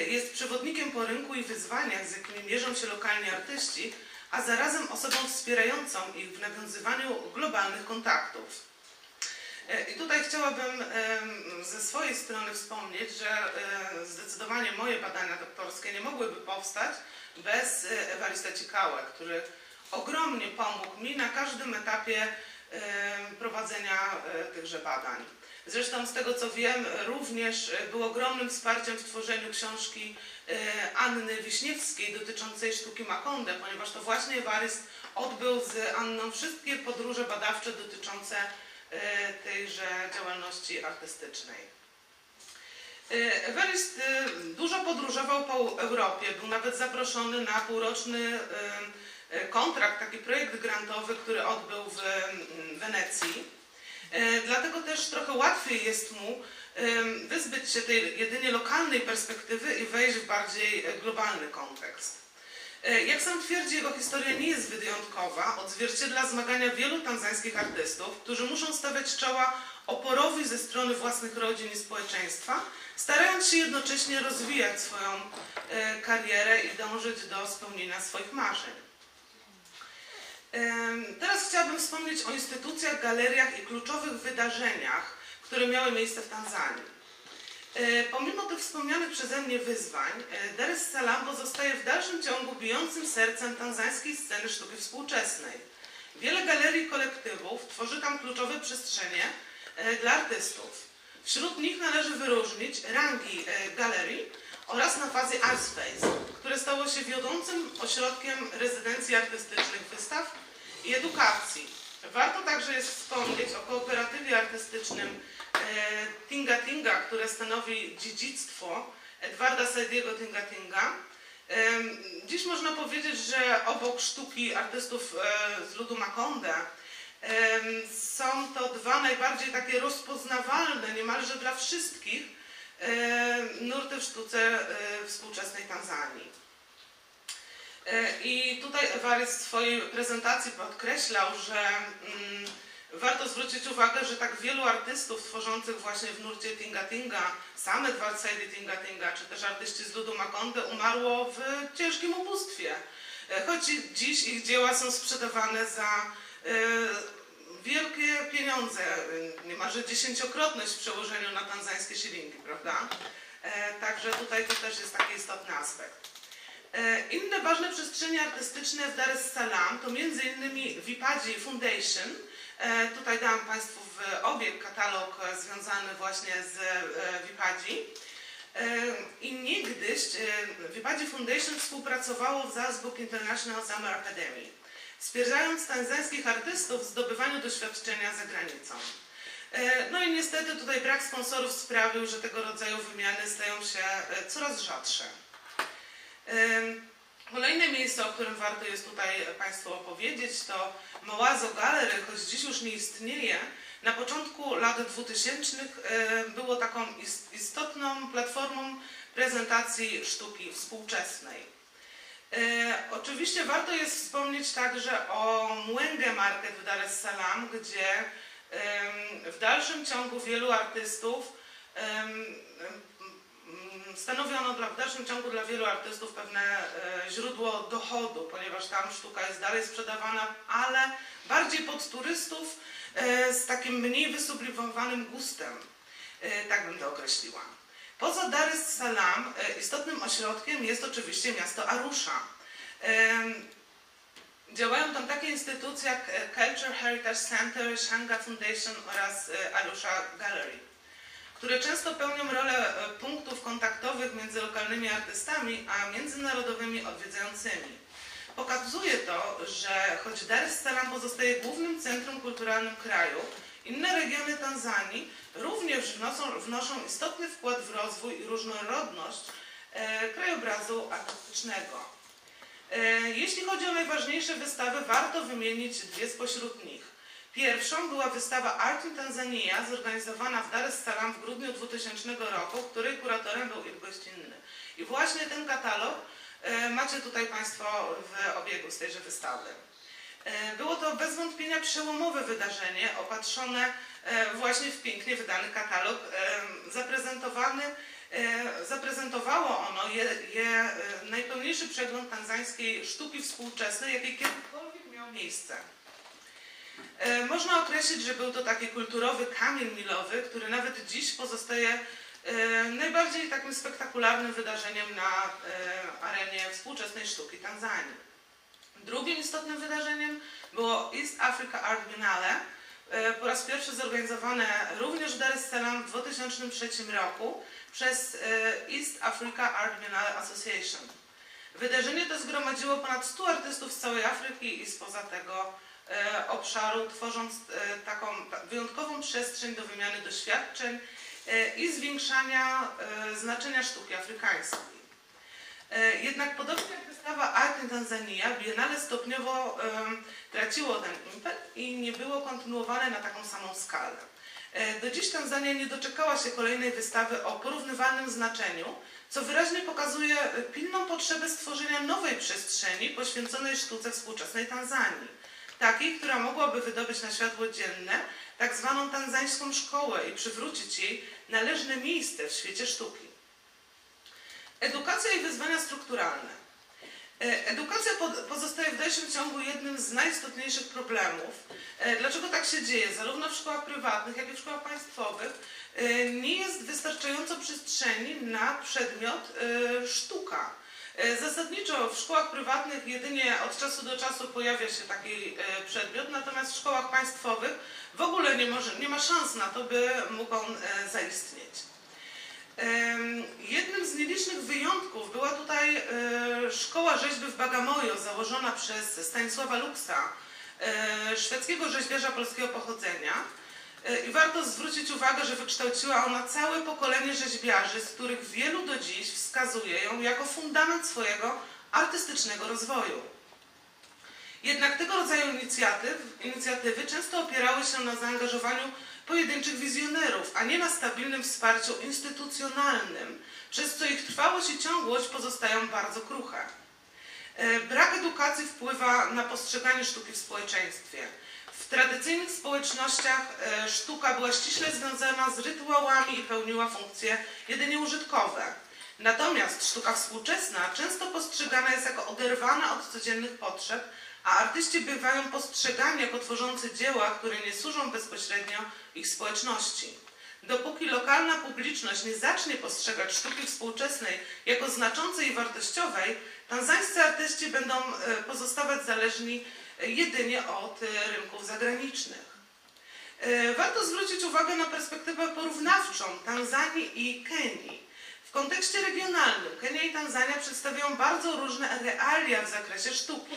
jest przewodnikiem po rynku i wyzwaniach, z jakimi mierzą się lokalni artyści, a zarazem osobą wspierającą ich w nawiązywaniu globalnych kontaktów. I tutaj chciałabym ze swojej strony wspomnieć, że zdecydowanie moje badania doktorskie nie mogłyby powstać bez Ewarista Cikałę, który ogromnie pomógł mi na każdym etapie prowadzenia tychże badań. Zresztą z tego co wiem, również był ogromnym wsparciem w tworzeniu książki Anny Wiśniewskiej dotyczącej sztuki Makonde, ponieważ to właśnie Ewaryst odbył z Anną wszystkie podróże badawcze dotyczące tejże działalności artystycznej. Ewaryst dużo podróżował po Europie, był nawet zaproszony na półroczny kontrakt, taki projekt grantowy, który odbył w Wenecji. Dlatego też trochę łatwiej jest mu wyzbyć się tej jedynie lokalnej perspektywy i wejść w bardziej globalny kontekst. Jak sam twierdzi, jego historia nie jest wyjątkowa, odzwierciedla zmagania wielu tanzańskich artystów, którzy muszą stawiać czoła oporowi ze strony własnych rodzin i społeczeństwa, starając się jednocześnie rozwijać swoją karierę i dążyć do spełnienia swoich marzeń. Teraz chciałabym wspomnieć o instytucjach, galeriach i kluczowych wydarzeniach, które miały miejsce w Tanzanii. Pomimo tych wspomnianych przeze mnie wyzwań, Dar es Salaam pozostaje w dalszym ciągu bijącym sercem tanzańskiej sceny sztuki współczesnej. Wiele galerii i kolektywów tworzy tam kluczowe przestrzenie dla artystów. Wśród nich należy wyróżnić Rangi Gallery oraz Nafazji Art Space, które stało się wiodącym ośrodkiem rezydencji artystycznych, wystaw i edukacji. Warto także jest wspomnieć o kooperatywie artystycznym Tinga Tinga, które stanowi dziedzictwo Edwarda Saidiego Tinga Tinga. Dziś można powiedzieć, że obok sztuki artystów z ludu Makonde są to dwa najbardziej takie rozpoznawalne niemalże dla wszystkich nurty w sztuce współczesnej Tanzanii. I tutaj Ewaryst w swojej prezentacji podkreślał, że warto zwrócić uwagę, że tak wielu artystów tworzących właśnie w nurcie Tinga Tinga, sam Edward Saidi Tinga Tinga, czy też artyści z ludu Makonde umarło w ciężkim ubóstwie. Choć dziś ich dzieła są sprzedawane za wielkie pieniądze, niemalże 10-krotność w przełożeniu na tanzańskie shilingi, prawda? Także tutaj to też jest taki istotny aspekt. Inne ważne przestrzenie artystyczne w Dar es Salaam to m.in. Vipaji Foundation. Tutaj dałam Państwu w obieg katalog związany właśnie z Vipaji. I niegdyś Vipaji Foundation współpracowało w Salzburg International Summer Academy, wspierając tanzańskich artystów w zdobywaniu doświadczenia za granicą. No i niestety tutaj brak sponsorów sprawił, że tego rodzaju wymiany stają się coraz rzadsze. Kolejne miejsce, o którym warto jest tutaj Państwu opowiedzieć, to Mawazo Gallery, choć dziś już nie istnieje. Na początku lat 2000 było taką istotną platformą prezentacji sztuki współczesnej. Oczywiście warto jest wspomnieć także o Mwenge Market w Dar es Salaam, gdzie w dalszym ciągu wielu artystów stanowiono w dalszym ciągu dla wielu artystów pewne źródło dochodu, ponieważ tam sztuka jest dalej sprzedawana, ale bardziej pod turystów z takim mniej wysublimowanym gustem, tak bym to określiła. Poza Dar es Salaam istotnym ośrodkiem jest oczywiście miasto Arusha. Działają tam takie instytucje jak Cultural Heritage Center, Shanga Foundation oraz Arusha Gallery, które często pełnią rolę punktów kontaktowych między lokalnymi artystami a międzynarodowymi odwiedzającymi. Pokazuje to, że choć Dar es Salaam pozostaje głównym centrum kulturalnym kraju, inne regiony Tanzanii również wnoszą istotny wkład w rozwój i różnorodność krajobrazu artystycznego. Jeśli chodzi o najważniejsze wystawy, warto wymienić dwie spośród nich. Pierwszą była wystawa Art in Tanzania, zorganizowana w Dar es Salaam w grudniu 2000 roku, której kuratorem był ich gość inny. I właśnie ten katalog macie tutaj Państwo w obiegu z tejże wystawy. Było to bez wątpienia przełomowe wydarzenie, opatrzone właśnie w pięknie wydany katalog zaprezentowało ono najpełniejszy przegląd tanzańskiej sztuki współczesnej, jaki kiedykolwiek miał miejsce. Można określić, że był to taki kulturowy kamień milowy, który nawet dziś pozostaje najbardziej takim spektakularnym wydarzeniem na arenie współczesnej sztuki Tanzanii. Drugim istotnym wydarzeniem było East Africa Art Biennale, po raz pierwszy zorganizowane również w Dar es Salaam w 2003 roku przez East Africa Art Biennale Association. Wydarzenie to zgromadziło ponad 100 artystów z całej Afryki i spoza tego obszaru, tworząc taką wyjątkową przestrzeń do wymiany doświadczeń i zwiększania znaczenia sztuki afrykańskiej. Jednak podobnie jak wystawa Art in Tanzania, Biennale stopniowo traciło ten impet i nie było kontynuowane na taką samą skalę. Do dziś Tanzania nie doczekała się kolejnej wystawy o porównywalnym znaczeniu, co wyraźnie pokazuje pilną potrzebę stworzenia nowej przestrzeni poświęconej sztuce współczesnej Tanzanii, takiej, która mogłaby wydobyć na światło dzienne tak zwaną tanzańską szkołę i przywrócić jej należne miejsce w świecie sztuki. Edukacja i wyzwania strukturalne. Edukacja pozostaje w dalszym ciągu jednym z najistotniejszych problemów. Dlaczego tak się dzieje? Zarówno w szkołach prywatnych, jak i w szkołach państwowych nie jest wystarczająco przestrzeni na przedmiot sztuka. Zasadniczo w szkołach prywatnych jedynie od czasu do czasu pojawia się taki przedmiot, natomiast w szkołach państwowych w ogóle nie ma szans na to, by mógł on zaistnieć. Jednym z nielicznych wyjątków była tutaj szkoła rzeźby w Bagamoyo, założona przez Stanisława Luksa, szwedzkiego rzeźbiarza polskiego pochodzenia. I warto zwrócić uwagę, że wykształciła ona całe pokolenie rzeźbiarzy, z których wielu do dziś wskazuje ją jako fundament swojego artystycznego rozwoju. Jednak tego rodzaju inicjatywy często opierały się na zaangażowaniu pojedynczych wizjonerów, a nie na stabilnym wsparciu instytucjonalnym, przez co ich trwałość i ciągłość pozostają bardzo kruche. Brak edukacji wpływa na postrzeganie sztuki w społeczeństwie. W tradycyjnych społecznościach sztuka była ściśle związana z rytuałami i pełniła funkcje jedynie użytkowe. Natomiast sztuka współczesna często postrzegana jest jako oderwana od codziennych potrzeb, a artyści bywają postrzegani jako tworzący dzieła, które nie służą bezpośrednio ich społeczności. Dopóki lokalna publiczność nie zacznie postrzegać sztuki współczesnej jako znaczącej i wartościowej, tanzańscy artyści będą pozostawać zależni jedynie od rynków zagranicznych. Warto zwrócić uwagę na perspektywę porównawczą Tanzanii i Kenii. W kontekście regionalnym Kenia i Tanzania przedstawiają bardzo różne realia w zakresie sztuki.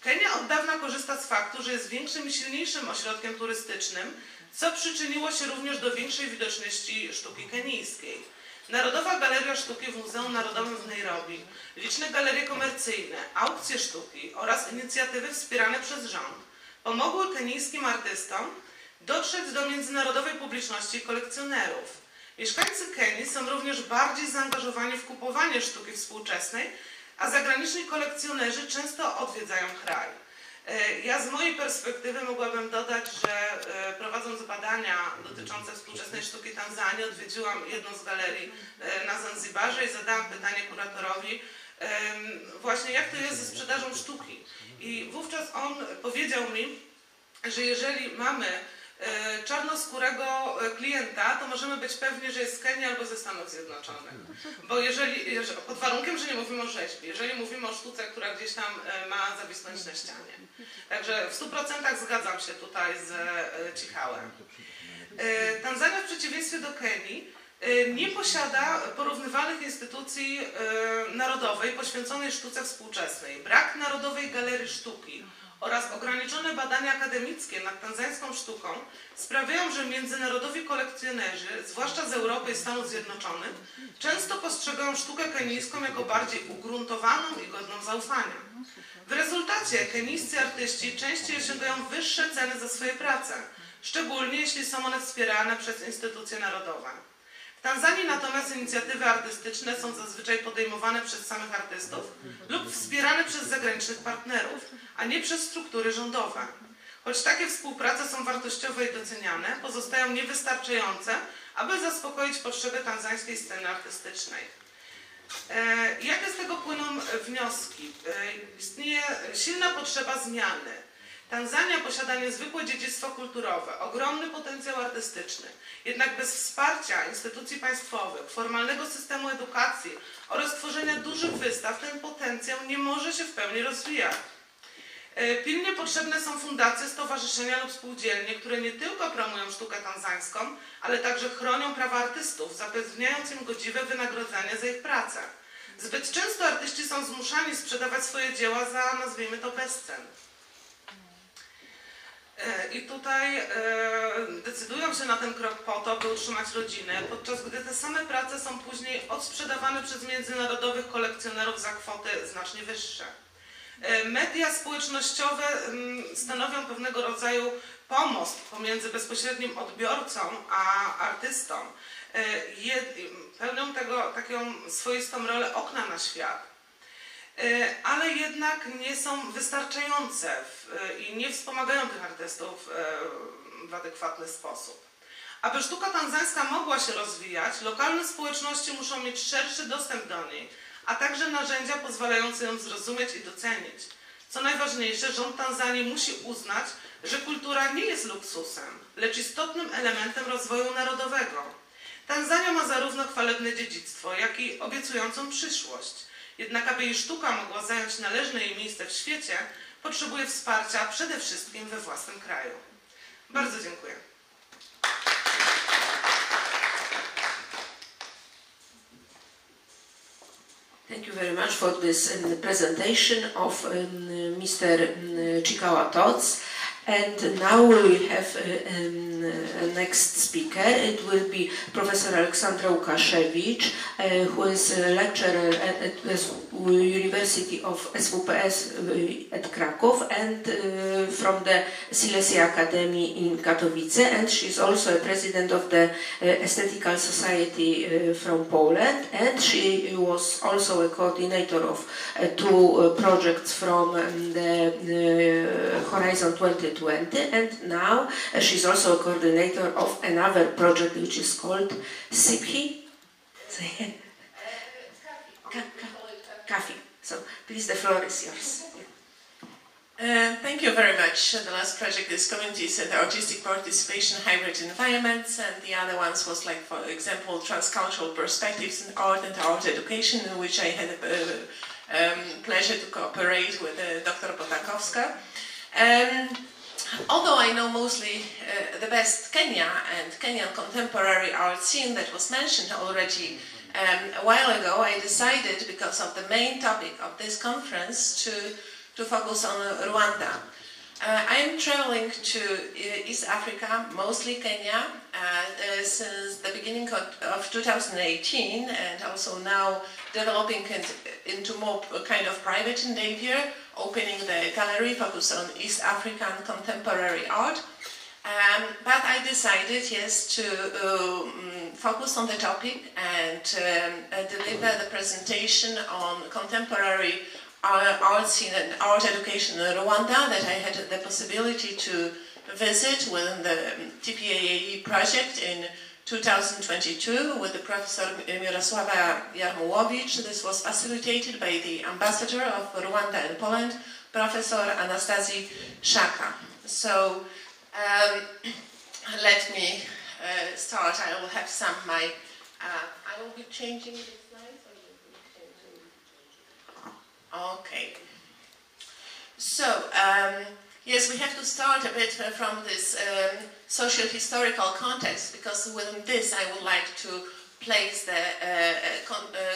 Kenia od dawna korzysta z faktu, że jest większym i silniejszym ośrodkiem turystycznym, co przyczyniło się również do większej widoczności sztuki kenijskiej. Narodowa Galeria Sztuki w Muzeum Narodowym w Nairobi, liczne galerie komercyjne, aukcje sztuki oraz inicjatywy wspierane przez rząd pomogły kenijskim artystom dotrzeć do międzynarodowej publiczności i kolekcjonerów. Mieszkańcy Kenii są również bardziej zaangażowani w kupowanie sztuki współczesnej, a zagraniczni kolekcjonerzy często odwiedzają kraj. Ja z mojej perspektywy mogłabym dodać, że prowadząc badania dotyczące współczesnej sztuki Tanzanii, odwiedziłam jedną z galerii na Zanzibarze i zadałam pytanie kuratorowi właśnie jak to jest ze sprzedażą sztuki. I wówczas on powiedział mi, że jeżeli mamy czarnoskórego klienta, to możemy być pewni, że jest z Kenii albo ze Stanów Zjednoczonych. Bo pod warunkiem, że nie mówimy o rzeźbie, jeżeli mówimy o sztuce, która gdzieś tam ma zawisnąć na ścianie. Także w 100% zgadzam się tutaj z Cichałem. Tanzania w przeciwieństwie do Kenii nie posiada porównywalnych instytucji narodowej poświęconej sztuce współczesnej. Brak Narodowej Galerii Sztuki oraz ograniczone badania akademickie nad tanzańską sztuką sprawiają, że międzynarodowi kolekcjonerzy, zwłaszcza z Europy i Stanów Zjednoczonych, często postrzegają sztukę kenijską jako bardziej ugruntowaną i godną zaufania. W rezultacie kenijscy artyści częściej osiągają wyższe ceny za swoje prace, szczególnie jeśli są one wspierane przez instytucje narodowe. W Tanzanii natomiast inicjatywy artystyczne są zazwyczaj podejmowane przez samych artystów lub wspierane przez zagranicznych partnerów, a nie przez struktury rządowe. Choć takie współprace są wartościowe i doceniane, pozostają niewystarczające, aby zaspokoić potrzeby tanzańskiej sceny artystycznej. Jakie z tego płyną wnioski? Istnieje silna potrzeba zmiany. Tanzania posiada niezwykłe dziedzictwo kulturowe, ogromny potencjał artystyczny. Jednak bez wsparcia instytucji państwowych, formalnego systemu edukacji oraz tworzenia dużych wystaw ten potencjał nie może się w pełni rozwijać. Pilnie potrzebne są fundacje, stowarzyszenia lub spółdzielnie, które nie tylko promują sztukę tanzańską, ale także chronią prawa artystów, zapewniając im godziwe wynagrodzenie za ich pracę. Zbyt często artyści są zmuszani sprzedawać swoje dzieła za, nazwijmy to, bezcen. I tutaj decydują się na ten krok po to, by utrzymać rodzinę, podczas gdy te same prace są później odsprzedawane przez międzynarodowych kolekcjonerów za kwoty znacznie wyższe. Media społecznościowe stanowią pewnego rodzaju pomost pomiędzy bezpośrednim odbiorcą a artystą. Pełnią taką swoistą rolę okna na świat. Ale jednak nie są wystarczające i nie wspomagają tych artystów w adekwatny sposób. Aby sztuka tanzańska mogła się rozwijać, lokalne społeczności muszą mieć szerszy dostęp do niej, a także narzędzia pozwalające ją zrozumieć i docenić. Co najważniejsze, rząd Tanzanii musi uznać, że kultura nie jest luksusem, lecz istotnym elementem rozwoju narodowego. Tanzania ma zarówno chwalebne dziedzictwo, jak i obiecującą przyszłość. Jednak aby jej sztuka mogła zająć należne jej miejsce w świecie, potrzebuje wsparcia przede wszystkim we własnym kraju. Bardzo dziękuję. Thank you very much for this presentation of Mr. Chikawa Tots. And now we will have a next speaker. It will be Professor Aleksandra Łukaszewicz, who is a lecturer at the University of SWPS at Krakow and from the Silesia Academy in Katowice, and she is also a president of the Aesthetical Society from Poland, and she was also a coordinator of two projects from the Horizon 2020, and now she's also a coordinator of another project which is called SIPHI. CAFI. So please, the floor is yours. Thank you very much. The last project is Communities and Artistic Participation Hybrid Environments, and the other ones was, like, for example, Transcultural Perspectives in Art and Art Education, in which I had the pleasure to cooperate with Dr. Botakowska. Although I know mostly the best Kenya and Kenyan contemporary art scene that was mentioned already a while ago, I decided, because of the main topic of this conference, to focus on Rwanda. I am traveling to East Africa, mostly Kenya, since the beginning of 2018, and also now developing into more kind of private endeavor, opening the gallery focused on East African contemporary art. But I decided, yes, to focus on the topic and deliver the presentation on contemporary art scene and art education in Rwanda that I had the possibility to visit within the TPAAE project in 2022 with the Professor Mirosława Jarmułowicz. This was facilitated by the ambassador of Rwanda in Poland, Professor Anastasi Szaka. So let me start. I will have some I will be changing the slides. Or you will be changing? Okay. So, yes, we have to start a bit from this social historical context, because within this I would like to place the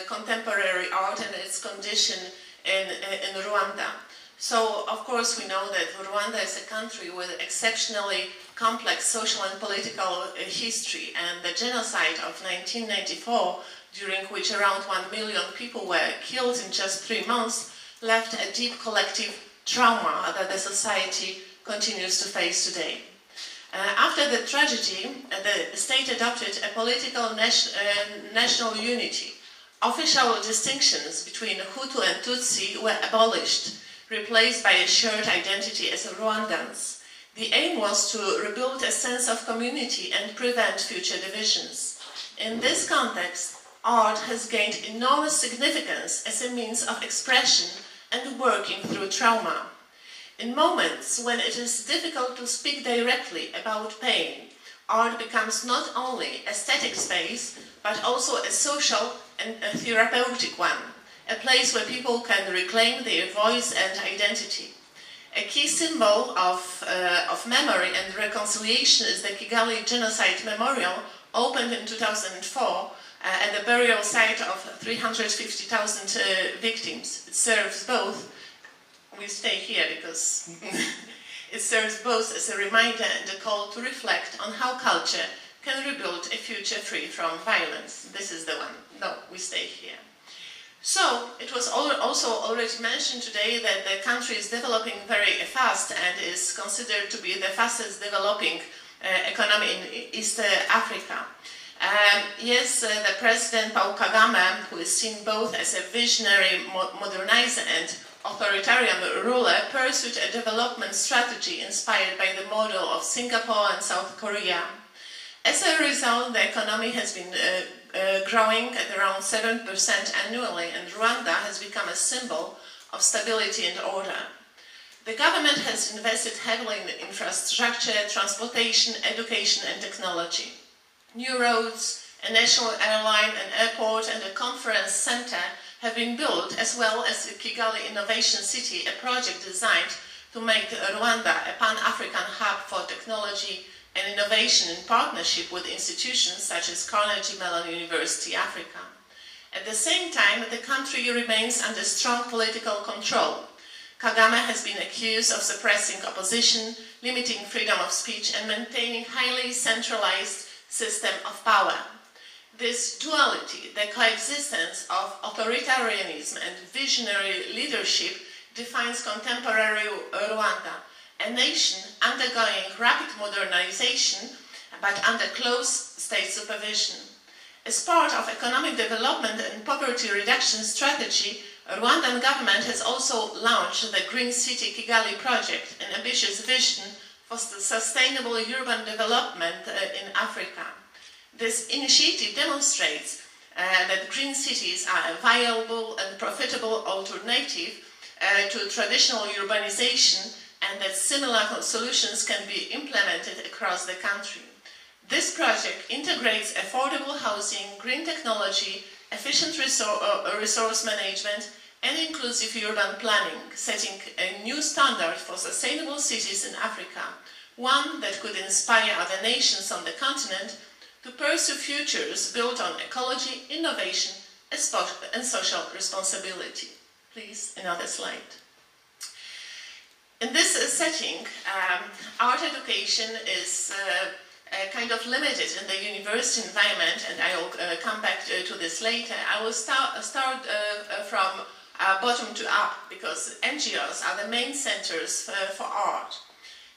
contemporary art and its condition in Rwanda. So, of course, we know that Rwanda is a country with exceptionally complex social and political history, and the genocide of 1994, during which around 1 million people were killed in just 3 months, left a deep collective trauma that the society continues to face today. After the tragedy, the state adopted a political national unity. Official distinctions between Hutu and Tutsi were abolished, replaced by a shared identity as Rwandans. The aim was to rebuild a sense of community and prevent future divisions. In this context, art has gained enormous significance as a means of expression and working through trauma. In moments when it is difficult to speak directly about pain, art becomes not only an aesthetic space, but also a social and a therapeutic one, a place where people can reclaim their voice and identity. A key symbol of memory and reconciliation is the Kigali Genocide Memorial, opened in 2004 at the burial site of 350,000 victims. It serves both, we stay here because it serves both as a reminder and a call to reflect on how culture can rebuild a future free from violence. This is the one. No, we stay here. So, it was also already mentioned today that the country is developing very fast and is considered to be the fastest developing economy in East Africa. Yes, the President Paul Kagame, who is seen both as a visionary modernizer and authoritarian ruler, pursued a development strategy inspired by the model of Singapore and South Korea. As a result, the economy has been growing at around 7% annually, and Rwanda has become a symbol of stability and order. The government has invested heavily in infrastructure, transportation, education and technology. New roads, a national airline, an airport and a conference center have been built, as well as the Kigali Innovation City, a project designed to make Rwanda a Pan-African hub for technology and innovation in partnership with institutions such as Carnegie Mellon University Africa. At the same time, the country remains under strong political control. Kagame has been accused of suppressing opposition, limiting freedom of speech and maintaining highly centralized system of power. This duality, the coexistence of authoritarianism and visionary leadership, defines contemporary Rwanda, a nation undergoing rapid modernization but under close state supervision. As part of economic development and poverty reduction strategy, Rwandan government has also launched the Green City Kigali project, an ambitious vision for sustainable urban development in Africa. This initiative demonstrates that green cities are a viable and profitable alternative to traditional urbanization, and that similar solutions can be implemented across the country. This project integrates affordable housing, green technology, efficient resource management, and inclusive urban planning, setting a new standard for sustainable cities in Africa, one that could inspire other nations on the continent to pursue futures built on ecology, innovation, and social responsibility. Please, another slide. In this setting, art education is kind of limited in the university environment, and I will come back to this later. I will start from bottom to up, because NGOs are the main centers for art.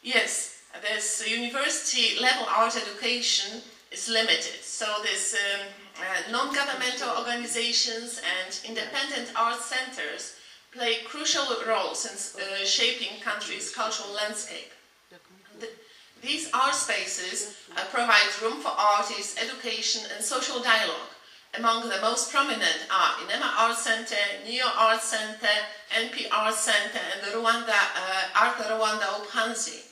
Yes, this university-level art education is limited, so this non-governmental organizations and independent art centers play crucial roles in shaping country's cultural landscape. These art spaces provide room for artists, education and social dialogue. Among the most prominent are Inema Art Center, Neo Art Center, NP Art Center and the Art Rwanda Upanzi.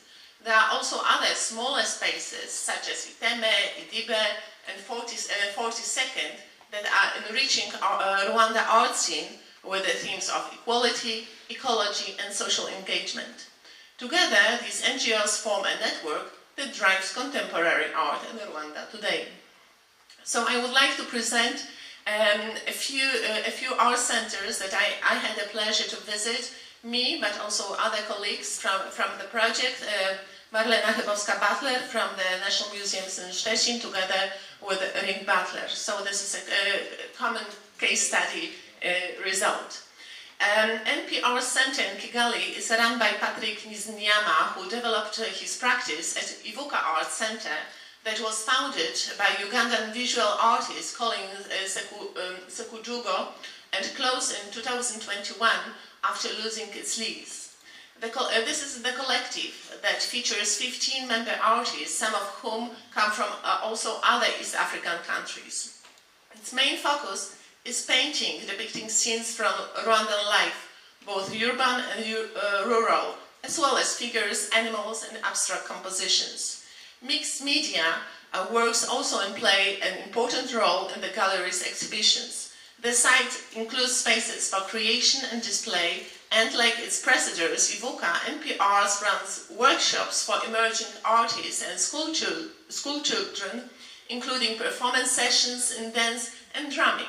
There are also other smaller spaces such as Iteme, Idibe and 42nd that are enriching Rwanda art scene with the themes of equality, ecology and social engagement. Together, these NGOs form a network that drives contemporary art in Rwanda today. So I would like to present a few art centers that I had the pleasure to visit, me, but also other colleagues from the project, Marlena Chybowska-Butler from the National Museums in Szczecin, together with Ring Butler. So this is a common case study result. NPR Center in Kigali is run by Patrick Niznyama, who developed his practice at Ivuka Art Center that was founded by Ugandan visual artist Colin Sekujugo and closed in 2021 after losing its lease. This is the collective that features 15 member artists, some of whom come from also other East African countries. Its main focus is painting depicting scenes from Rwandan life, both urban and rural, as well as figures, animals, and abstract compositions. Mixed media works also play an important role in the gallery's exhibitions. The site includes spaces for creation and display, and like its predecessors, Ivuka, NPR runs workshops for emerging artists and school children, including performance sessions in dance and drumming.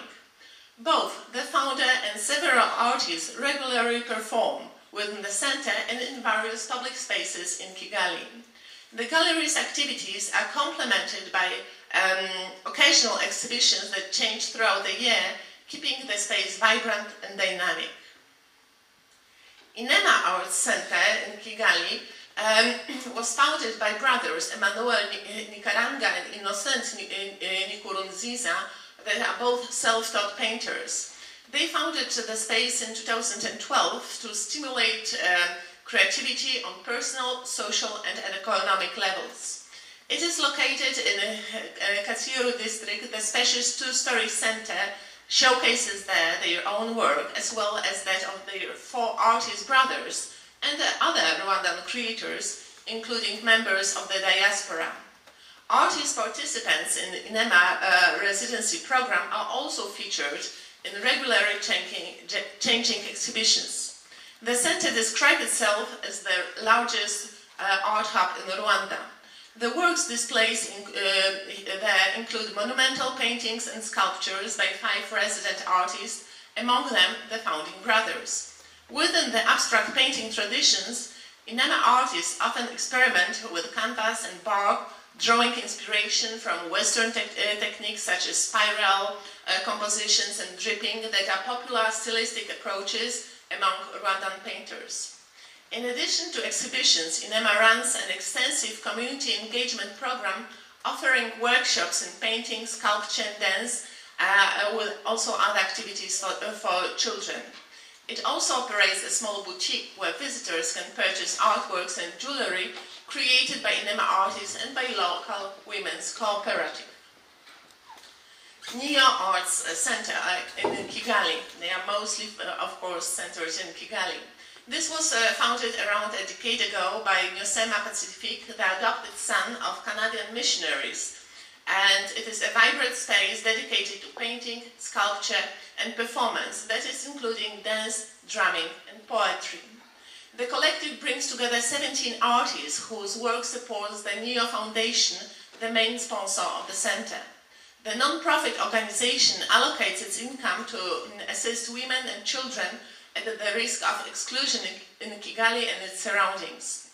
Both the founder and several artists regularly perform within the center and in various public spaces in Kigali. The gallery's activities are complemented by occasional exhibitions that change throughout the year, keeping the space vibrant and dynamic. Inema Arts Center in Kigali was founded by brothers Emmanuel Nikaranga and Innocent Nikurunziza, that are both self-taught painters. They founded the space in 2012 to stimulate creativity on personal, social, and economic levels. It is located in Katsiuru district. The spacious two-story center showcases there their own work, as well as that of their 4 artist brothers and other Rwandan creators, including members of the diaspora. Artist participants in INEMA residency program are also featured in regularly changing exhibitions. The center describes itself as the largest art hub in Rwanda. The works displayed there include monumental paintings and sculptures by 5 resident artists, among them the founding brothers. Within the abstract painting traditions, INEMA artists often experiment with canvas and bark, drawing inspiration from Western techniques such as spiral compositions and dripping that are popular stylistic approaches among Rwandan painters. In addition to exhibitions, INEMA runs an extensive community engagement program offering workshops in painting, sculpture, and dance, with also other activities for children. It also operates a small boutique where visitors can purchase artworks and jewelry created by INEMA artists and by local women's cooperative. Neo Arts Center in Kigali. They are mostly, of course, centered in Kigali. This was founded around a decade ago by Nyosema Pacific, the adopted son of Canadian missionaries. And it is a vibrant space dedicated to painting, sculpture, and performance, that is including dance, drumming, and poetry. The collective brings together 17 artists whose work supports the NEO Foundation, the main sponsor of the center. The non-profit organization allocates its income to assist women and children at the risk of exclusion in Kigali and its surroundings.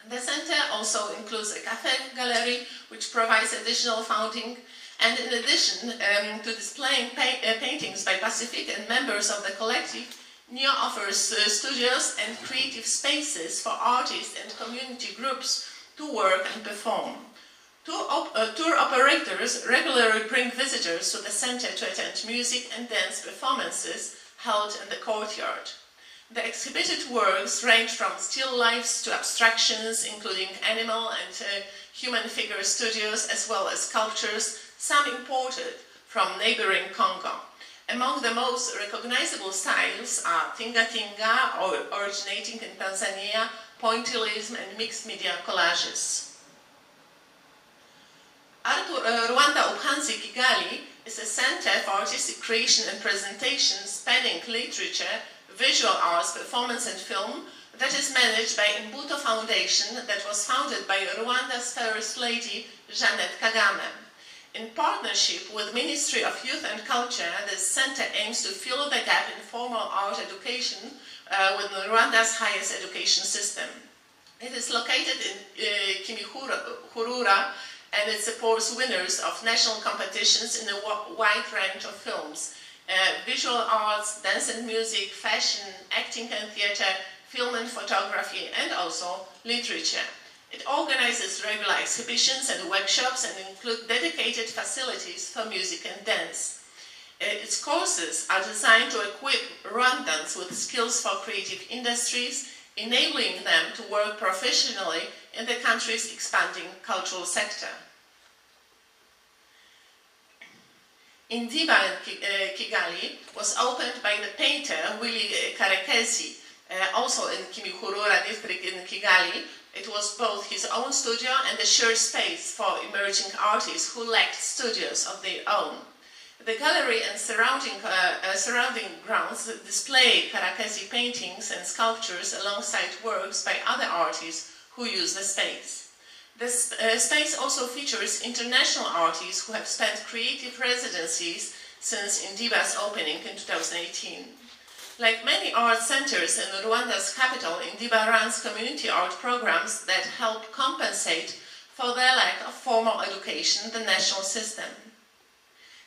The center also includes a cafe gallery, which provides additional funding, and in addition to displaying paintings by Pacific and members of the collective, NEO offers studios and creative spaces for artists and community groups to work and perform. Tour operators regularly bring visitors to the center to attend music and dance performances held in the courtyard. The exhibited works range from still lifes to abstractions, including animal and human figure studios, as well as sculptures, some imported from neighboring Congo. Among the most recognizable styles are Tinga Tinga, originating in Tanzania, pointillism, and mixed media collages. Rwanda Ubuhanzi Kigali is a center for artistic creation and presentation spanning literature, visual arts, performance, and film that is managed by Imbuto Foundation that was founded by Rwanda's First Lady, Jeannette Kagame. In partnership with Ministry of Youth and Culture, this center aims to fill the gap in formal art education with Rwanda's highest education system. It is located in Kimihurura, and it supports winners of national competitions in a wide range of films, visual arts, dance and music, fashion, acting and theater, film and photography, and also literature. It organizes regular exhibitions and workshops and includes dedicated facilities for music and dance. Its courses are designed to equip Rwandans with skills for creative industries, enabling them to work professionally in the country's expanding cultural sector. Indiba in Kigali was opened by the painter Willy Karekezi, also in Kimihurura district in Kigali. It was both his own studio and a shared space for emerging artists who lacked studios of their own. The gallery and surrounding grounds display Karekezi paintings and sculptures alongside works by other artists who use the space. The space also features international artists who have spent creative residencies since Indiba's opening in 2018. Like many art centers in Rwanda's capital, Indiba runs community art programs that help compensate for the lack of formal education in the national system.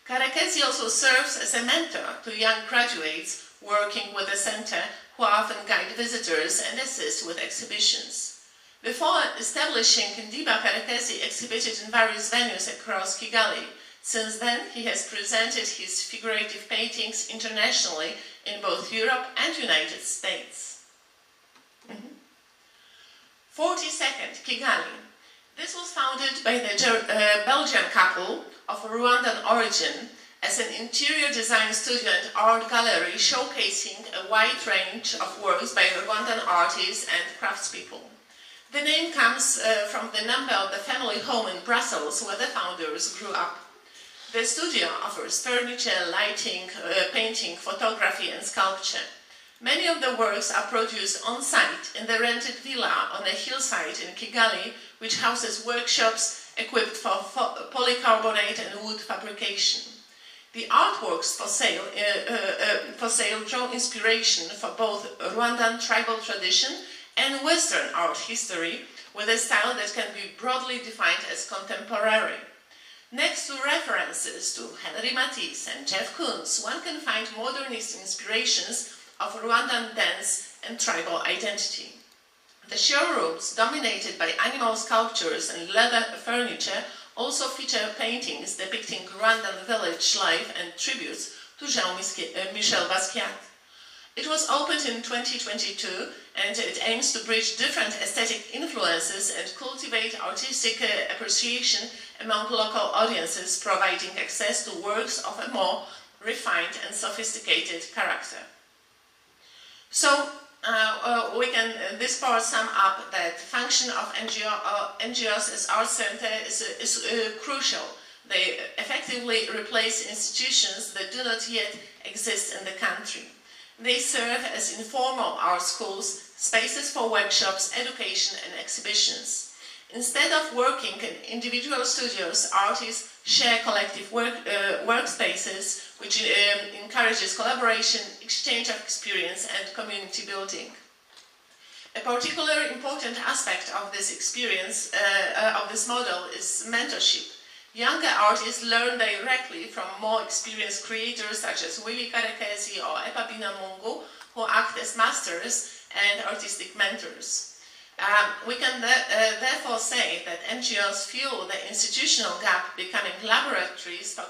Karekezi also serves as a mentor to young graduates working with the center who often guide visitors and assist with exhibitions. Before establishing Indiba, Karekezi exhibited in various venues across Kigali. Since then, he has presented his figurative paintings internationally in both Europe and United States. 42nd, Kigali. This was founded by the Belgian couple of Rwandan origin as an interior design studio and art gallery showcasing a wide range of works by Rwandan artists and craftspeople. The name comes from the number of the family home in Brussels where the founders grew up. The studio offers furniture, lighting, painting, photography and sculpture. Many of the works are produced on-site in the rented villa on a hillside in Kigali, which houses workshops equipped for polycarbonate and wood fabrication. The artworks for sale draw inspiration for both Rwandan tribal tradition and Western art history, with a style that can be broadly defined as contemporary. Next to references to Henri Matisse and Jeff Koons, one can find modernist inspirations of Rwandan dance and tribal identity. The showrooms, dominated by animal sculptures and leather furniture, also feature paintings depicting Rwandan village life and tributes to Jean-Michel Basquiat. It was opened in 2022 and it aims to bridge different aesthetic influences and cultivate artistic appreciation among local audiences, providing access to works of a more refined and sophisticated character. So, we can this part sum up that the function of NGOs as art center is crucial. They effectively replace institutions that do not yet exist in the country. They serve as informal art schools, spaces for workshops, education and exhibitions. Instead of working in individual studios, artists share collective workspaces, which encourages collaboration, exchange of experience and community building. A particularly important aspect of this experience, of this model, is mentorship. Younger artists learn directly from more experienced creators such as Willy Karekezi or Epa Binamungu, who act as masters and artistic mentors. We can therefore say that NGOs fill the institutional gap, becoming laboratories for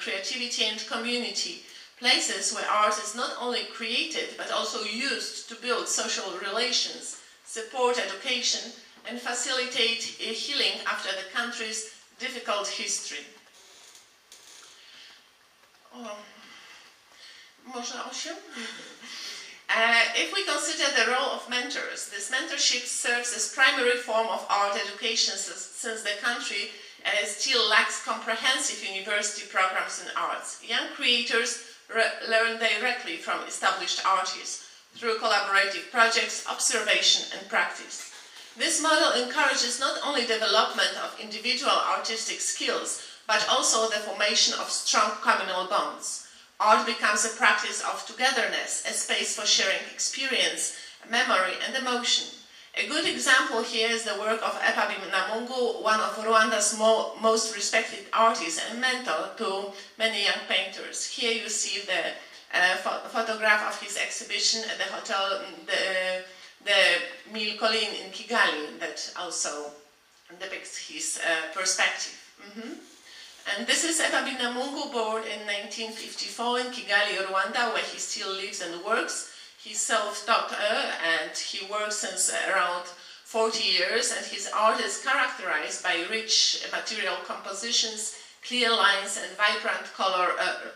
creativity and community, places where art is not only created but also used to build social relations, support education and facilitate healing after the country's difficult history. If we consider the role of mentors, this mentorship serves as primary form of art education since the country still lacks comprehensive university programs in arts. Young creators learn directly from established artists through collaborative projects, observation and practice. This model encourages not only development of individual artistic skills, but also the formation of strong communal bonds. Art becomes a practice of togetherness, a space for sharing experience, memory and emotion. A good example here is the work of Epa Binamungu, one of Rwanda's most respected artists and mentor to many young painters. Here you see the photograph of his exhibition at the hotel, the Mille Collines in Kigali, that also depicts his perspective. And this is Epa Binamungu, born in 1954 in Kigali, Rwanda, where he still lives and works. He's self-taught and he works since around 40 years, and his art is characterized by rich material compositions, clear lines and vibrant color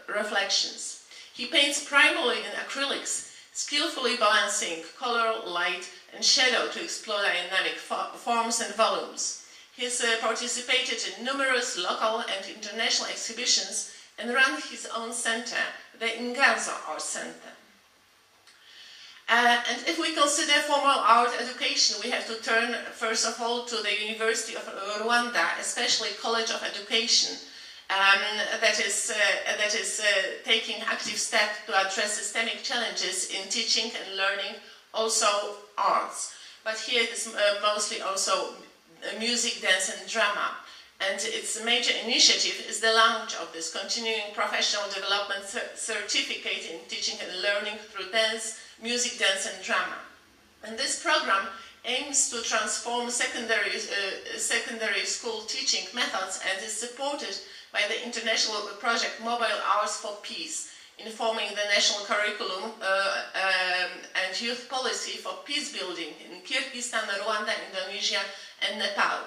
reflections. He paints primarily in acrylics, skillfully balancing color, light and shadow to explore dynamic forms and volumes. He has participated in numerous local and international exhibitions and ran his own center, the Inganzo Art Center. And if we consider formal art education, we have to turn first of all to the University of Rwanda, especially College of Education, that is taking active steps to address systemic challenges in teaching and learning, also arts. But here it is mostly also music, dance and drama. And its major initiative is the launch of this continuing professional development certificate in teaching and learning through dance, music, dance and drama. And this program aims to transform secondary school teaching methods and is supported by the international project Mobile Arts for Peace, informing the national curriculum and youth policy for peace building in Kyrgyzstan, Rwanda, Indonesia and Nepal.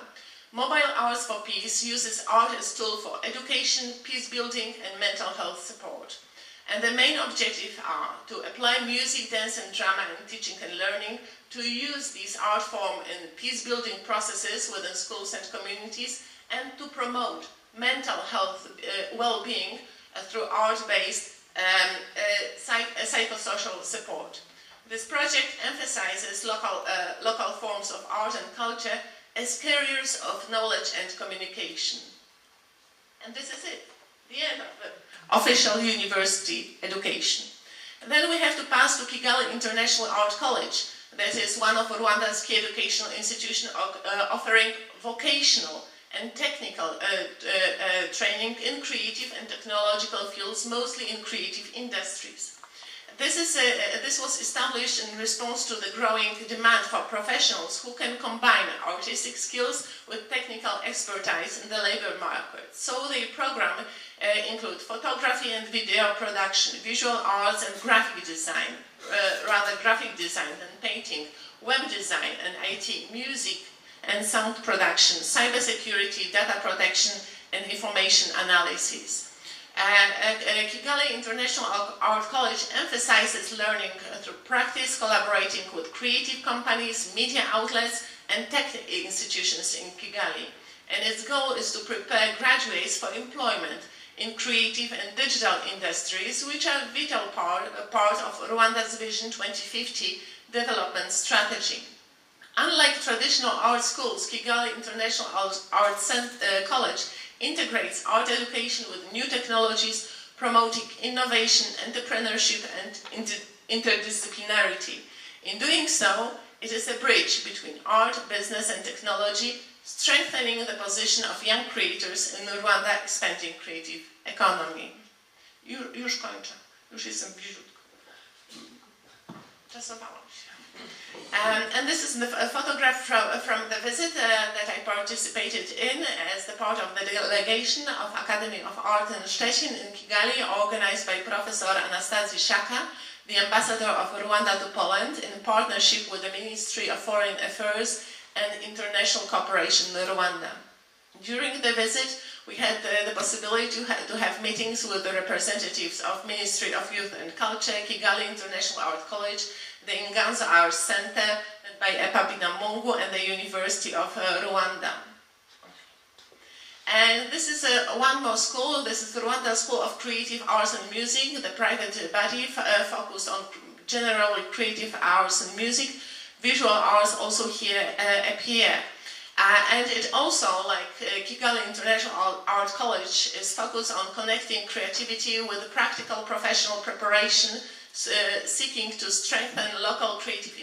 Mobile Arts for Peace uses art as a tool for education, peace building and mental health support. And the main objectives are to apply music, dance and drama in teaching and learning, to use this art form in peace building processes within schools and communities, and to promote mental health well-being through art-based psychosocial support. This project emphasizes local forms of art and culture as carriers of knowledge and communication. And this is it, the end of the official university education. And then we have to pass to Kigali International Art College. That is one of Rwanda's key educational institutions offering vocational and technical training in creative and technological fields, mostly in creative industries. This was established in response to the growing demand for professionals who can combine artistic skills with technical expertise in the labor market. So the program includes photography and video production, visual arts and graphic design, graphic design and painting, web design and IT, music and sound production, cybersecurity, data protection and information analysis. Kigali International Art College emphasizes learning through practice, collaborating with creative companies, media outlets and tech institutions in Kigali. And its goal is to prepare graduates for employment in creative and digital industries, which are a vital part of Rwanda's Vision 2050 development strategy. Unlike traditional art schools, Kigali International Art College integrates art education with new technologies, promoting innovation, entrepreneurship and interdisciplinarity. In doing so, it is a bridge between art, business and technology, strengthening the position of young creators in Rwanda expanding creative economy. Już kończę. Już jestem bliziutko. Czasowałam się. And this is a photograph from the visit that I participated in as the part of the delegation of Academy of Art in Szczecin in Kigali, organized by Professor Anastasi Shaka, the ambassador of Rwanda to Poland, in partnership with the Ministry of Foreign Affairs and International Cooperation in Rwanda. During the visit, we had the possibility to have meetings with the representatives of Ministry of Youth and Culture, Kigali International Art College, the Inganzo Art Center, led by Epa Binamungu, and the University of Rwanda. And this is one more school. This is the Rwanda School of Creative Arts and Music, the private body focused on generally creative arts and music. Visual arts also here appear. And it also, like Kigali International Art College, is focused on connecting creativity with practical professional preparation, seeking to strengthen local creative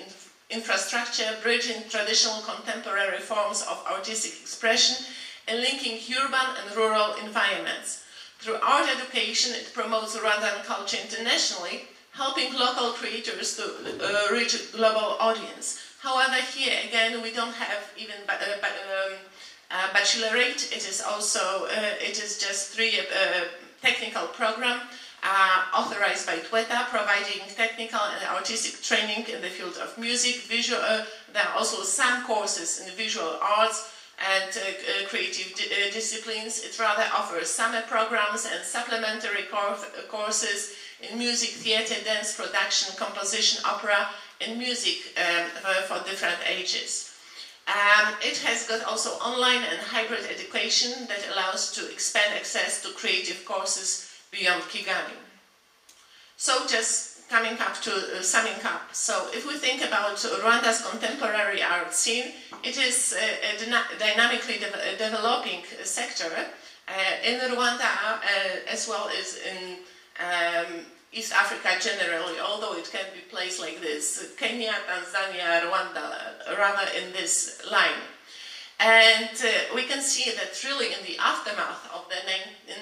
infrastructure, bridging traditional contemporary forms of artistic expression, and linking urban and rural environments. Through art education, it promotes Rwandan culture internationally, helping local creators to reach a global audience. However, here again, we don't have even baccalaureate. It is also it is just 3 technical program. authorized by TWETA, providing technical and artistic training in the field of music, visual. There are also some courses in visual arts and creative disciplines. It rather offers summer programs and supplementary courses in music, theater, dance, production, composition, opera, and music for different ages. It has got also online and hybrid education that allows to expand access to creative courses beyond Kigali. So just coming up to summing up. So if we think about Rwanda's contemporary art scene, it is a dynamically developing sector in Rwanda as well as in East Africa generally, although it can be placed like this: Kenya, Tanzania, Rwanda, rather in this line. And we can see that really in the aftermath of the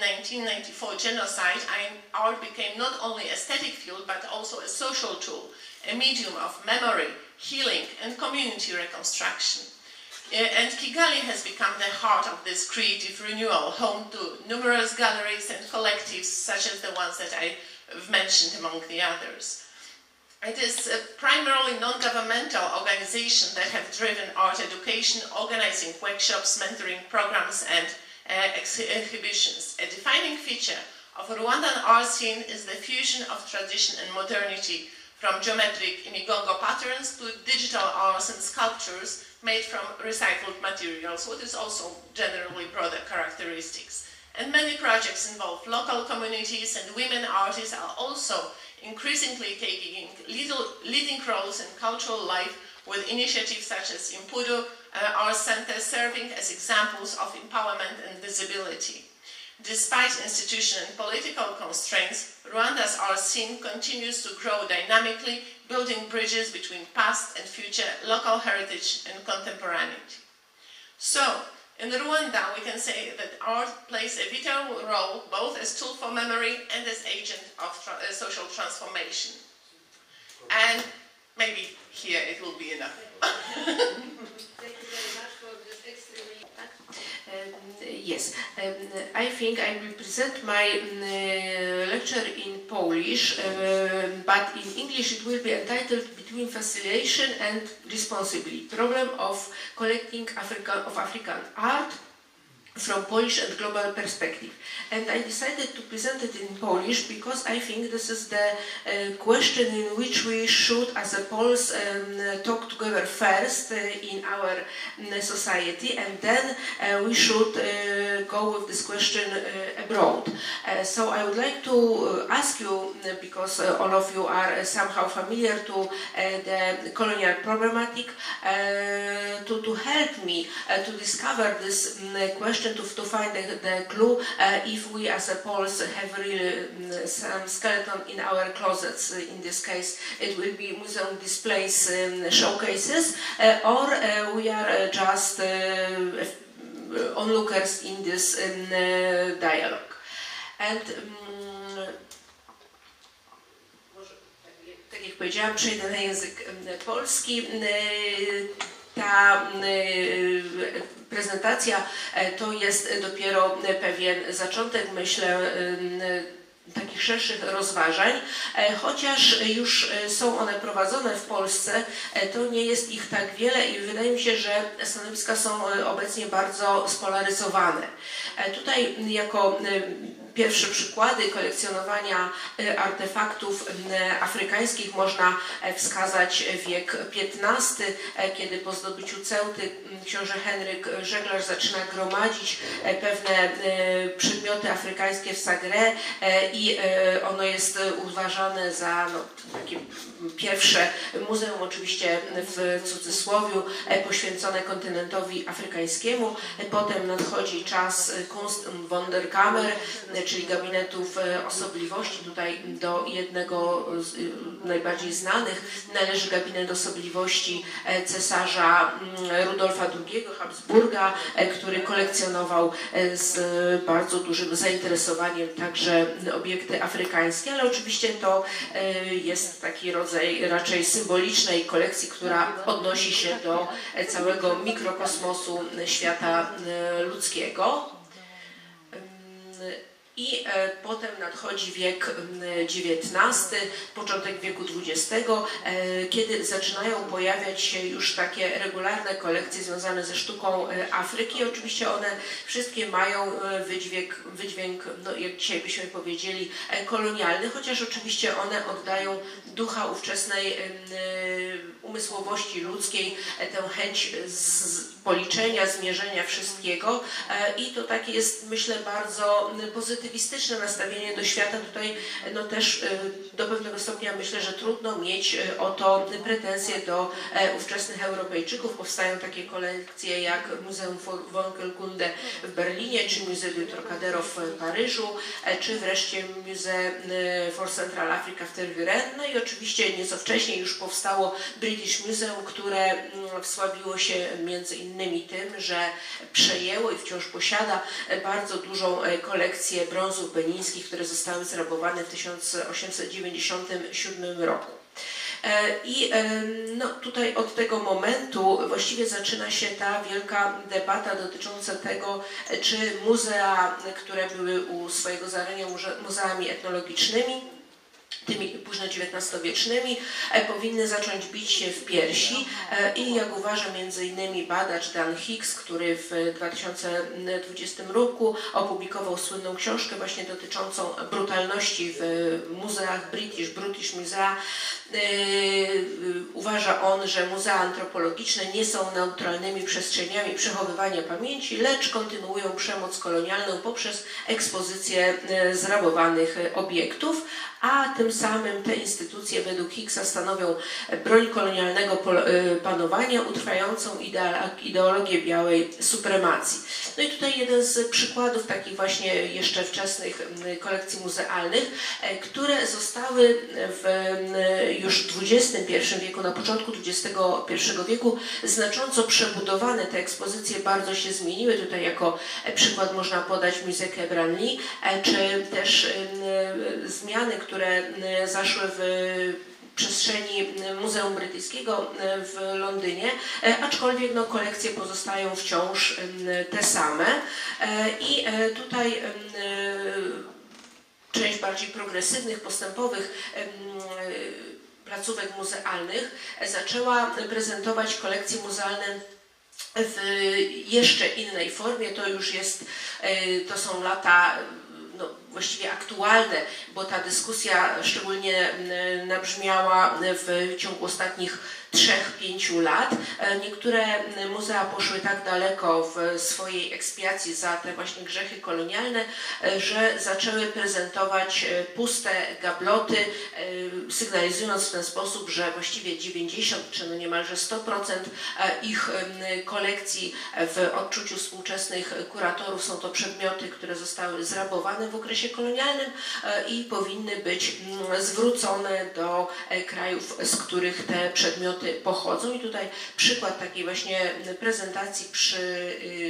1994 genocide, art became not only aesthetic field, but also a social tool, a medium of memory, healing, and community reconstruction. And Kigali has become the heart of this creative renewal, home to numerous galleries and collectives, such as the ones that I've mentioned among the others. It is a primarily non-governmental organization that have driven art education, organizing workshops, mentoring programs, and exhibitions. A defining feature of Rwandan art scene is the fusion of tradition and modernity, from geometric Imigongo patterns to digital arts and sculptures made from recycled materials, what is also generally broader characteristics. And many projects involve local communities, and women artists are also increasingly taking leading roles in cultural life, with initiatives such as Impudu Art Center serving as examples of empowerment and visibility. Despite institutional and political constraints, Rwanda's art scene continues to grow dynamically, building bridges between past and future, local heritage and contemporaneity. So, in Rwanda, we can say that art plays a vital role both as tool for memory and as agent of social transformation. And maybe here it will be enough. Thank you very much for this extremely... Yes, I think I will present my lecture in Polish, but in English it will be entitled Between Facilitation and Responsibility, Problem of Collecting African Art from Polish and Global Perspective. And I decided to present it in Polish because I think this is the question in which we should, as a Poles, talk together first in our society, and then we should go with this question abroad. So I would like to ask you, because all of you are somehow familiar to the colonial problematic, to help me to discover this question, to find the clue if we as a Poles have really some skeleton in our closets. In this case it will be museum displays, showcases, or we are just onlookers in this dialogue. And tak jak powiedziałam, przejdę na język polski. Ta prezentacja to jest dopiero pewien zaczątek, myślę, takich szerszych rozważań, chociaż już są one prowadzone w Polsce, to nie jest ich tak wiele i wydaje mi się, że stanowiska są obecnie bardzo spolaryzowane. Tutaj jako pierwsze przykłady kolekcjonowania artefaktów afrykańskich można wskazać wiek XV, kiedy po zdobyciu Ceuty książę Henryk Żeglarz zaczyna gromadzić pewne przedmioty afrykańskie w Sagré i ono jest uważane za takie pierwsze muzeum, oczywiście w cudzysłowiu, poświęcone kontynentowi afrykańskiemu. Potem nadchodzi czas Kunstwunderkammer, czyli gabinetów osobliwości. Tutaj do jednego z najbardziej znanych należy gabinet osobliwości cesarza Rudolfa II Habsburga, który kolekcjonował z bardzo dużym zainteresowaniem także obiekty afrykańskie, ale oczywiście to jest taki rodzaj raczej symbolicznej kolekcji, która odnosi się do całego mikrokosmosu świata ludzkiego. I potem nadchodzi wiek XIX, początek wieku XX, kiedy zaczynają pojawiać się już takie regularne kolekcje związane ze sztuką Afryki. Oczywiście one wszystkie mają wydźwięk, no jak dzisiaj byśmy powiedzieli, kolonialny, chociaż oczywiście one oddają ducha ówczesnej umysłowości ludzkiej, tę chęć policzenia, zmierzenia wszystkiego i to takie jest, myślę, bardzo pozytywistyczne nastawienie do świata. Tutaj no też do pewnego stopnia myślę, że trudno mieć o to pretensje do ówczesnych Europejczyków. Powstają takie kolekcje jak Muzeum Vonkelkunde w Berlinie, czy Musée du Trocadero w Paryżu, czy wreszcie Musée for Central Africa w Tervuren. No i oczywiście nieco wcześniej już powstało British Museum, które wsławiło się między innymi tym, że przejęło i wciąż posiada bardzo dużą kolekcję brązów benińskich, które zostały zrabowane w 1897 roku. I no, tutaj od tego momentu właściwie zaczyna się ta wielka debata dotycząca tego, czy muzea, które były u swojego zarania muzeami etnologicznymi, tymi późno-XIX-wiecznymi, powinny zacząć bić się w piersi i jak uważa między innymi badacz Dan Hicks, który w 2020 roku opublikował słynną książkę właśnie dotyczącą brutalności w muzeach British Museum. Uważa on, że muzea antropologiczne nie są neutralnymi przestrzeniami przechowywania pamięci, lecz kontynuują przemoc kolonialną poprzez ekspozycję zrabowanych obiektów, a tym samym te instytucje według Hicksa stanowią broń kolonialnego panowania utrwalającą ideologię białej supremacji. No i tutaj jeden z przykładów takich właśnie jeszcze wczesnych kolekcji muzealnych, które zostały już w XXI wieku, na początku XXI wieku znacząco przebudowane. Te ekspozycje bardzo się zmieniły. Tutaj jako przykład można podać Musée Quai Branly, czy też zmiany, które zaszły w przestrzeni Muzeum Brytyjskiego w Londynie, aczkolwiek no, kolekcje pozostają wciąż te same. I tutaj część bardziej progresywnych, postępowych placówek muzealnych zaczęła prezentować kolekcje muzealne w jeszcze innej formie. To już jest, to są lata no, właściwie aktualne, bo ta dyskusja szczególnie nabrzmiała w ciągu ostatnich 3-5 lat. Niektóre muzea poszły tak daleko w swojej ekspiacji za te właśnie grzechy kolonialne, że zaczęły prezentować puste gabloty, sygnalizując w ten sposób, że właściwie 90 czy no niemalże 100% ich kolekcji w odczuciu współczesnych kuratorów są to przedmioty, które zostały zrabowane w okresie kolonialnym i powinny być zwrócone do krajów, z których te przedmioty pochodzą. I tutaj przykład takiej właśnie prezentacji,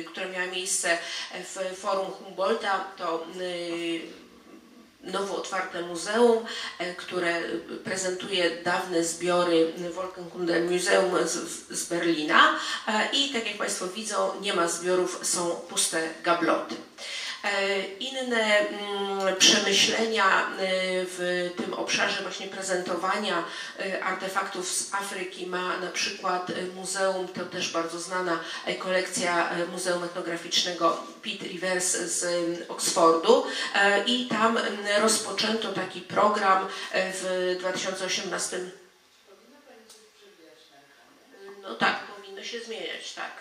która miała miejsce w Forum Humboldta, to nowo otwarte muzeum, które prezentuje dawne zbiory Volkenkunde Museum z Berlina i tak jak Państwo widzą, nie ma zbiorów, są puste gabloty. Inne przemyślenia w tym obszarze właśnie prezentowania artefaktów z Afryki ma na przykład muzeum, to też bardzo znana kolekcja Muzeum Etnograficznego Pitt Rivers z Oksfordu i tam rozpoczęto taki program w 2018. No tak, powinno się zmieniać, tak,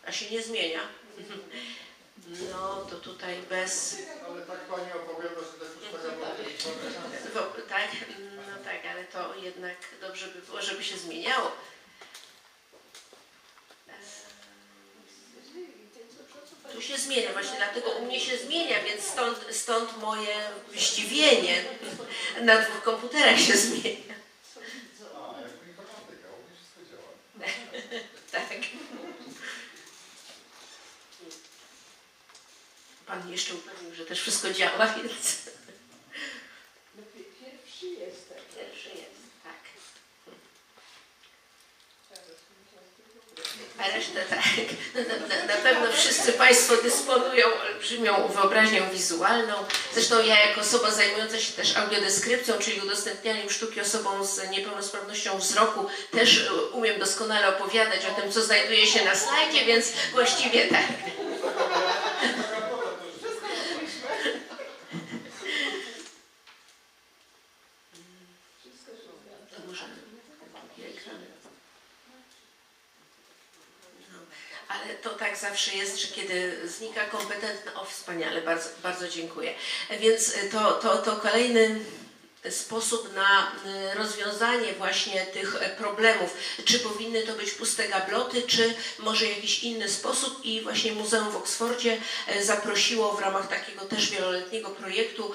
a się nie zmienia. No to tutaj bez... Ale tak Pani opowiada, że te puste Tak, no tak, ale to jednak dobrze by było, żeby się zmieniało. Tu się zmienia, właśnie dlatego u mnie się zmienia, więc stąd moje zdziwienie. Na 2 komputerach się zmienia. A, jak informatyka, u mnie wszystko działa. Tak. Pan jeszcze upewnił, że też wszystko działa, więc... No, pierwszy jest, tak. Pierwszy jest, tak. A resztę tak. Na pewno wszyscy Państwo dysponują olbrzymią wyobraźnią wizualną. Zresztą ja jako osoba zajmująca się też audiodeskrypcją, czyli udostępnianiem sztuki osobom z niepełnosprawnością wzroku, też umiem doskonale opowiadać o tym, co znajduje się na slajdzie, więc właściwie tak. Ale to tak zawsze jest, że kiedy znika kompetentny, o wspaniale, bardzo, bardzo dziękuję. Więc to kolejny sposób na rozwiązanie właśnie tych problemów. Czy powinny to być puste gabloty, czy może jakiś inny sposób, i właśnie Muzeum w Oksfordzie zaprosiło w ramach takiego też wieloletniego projektu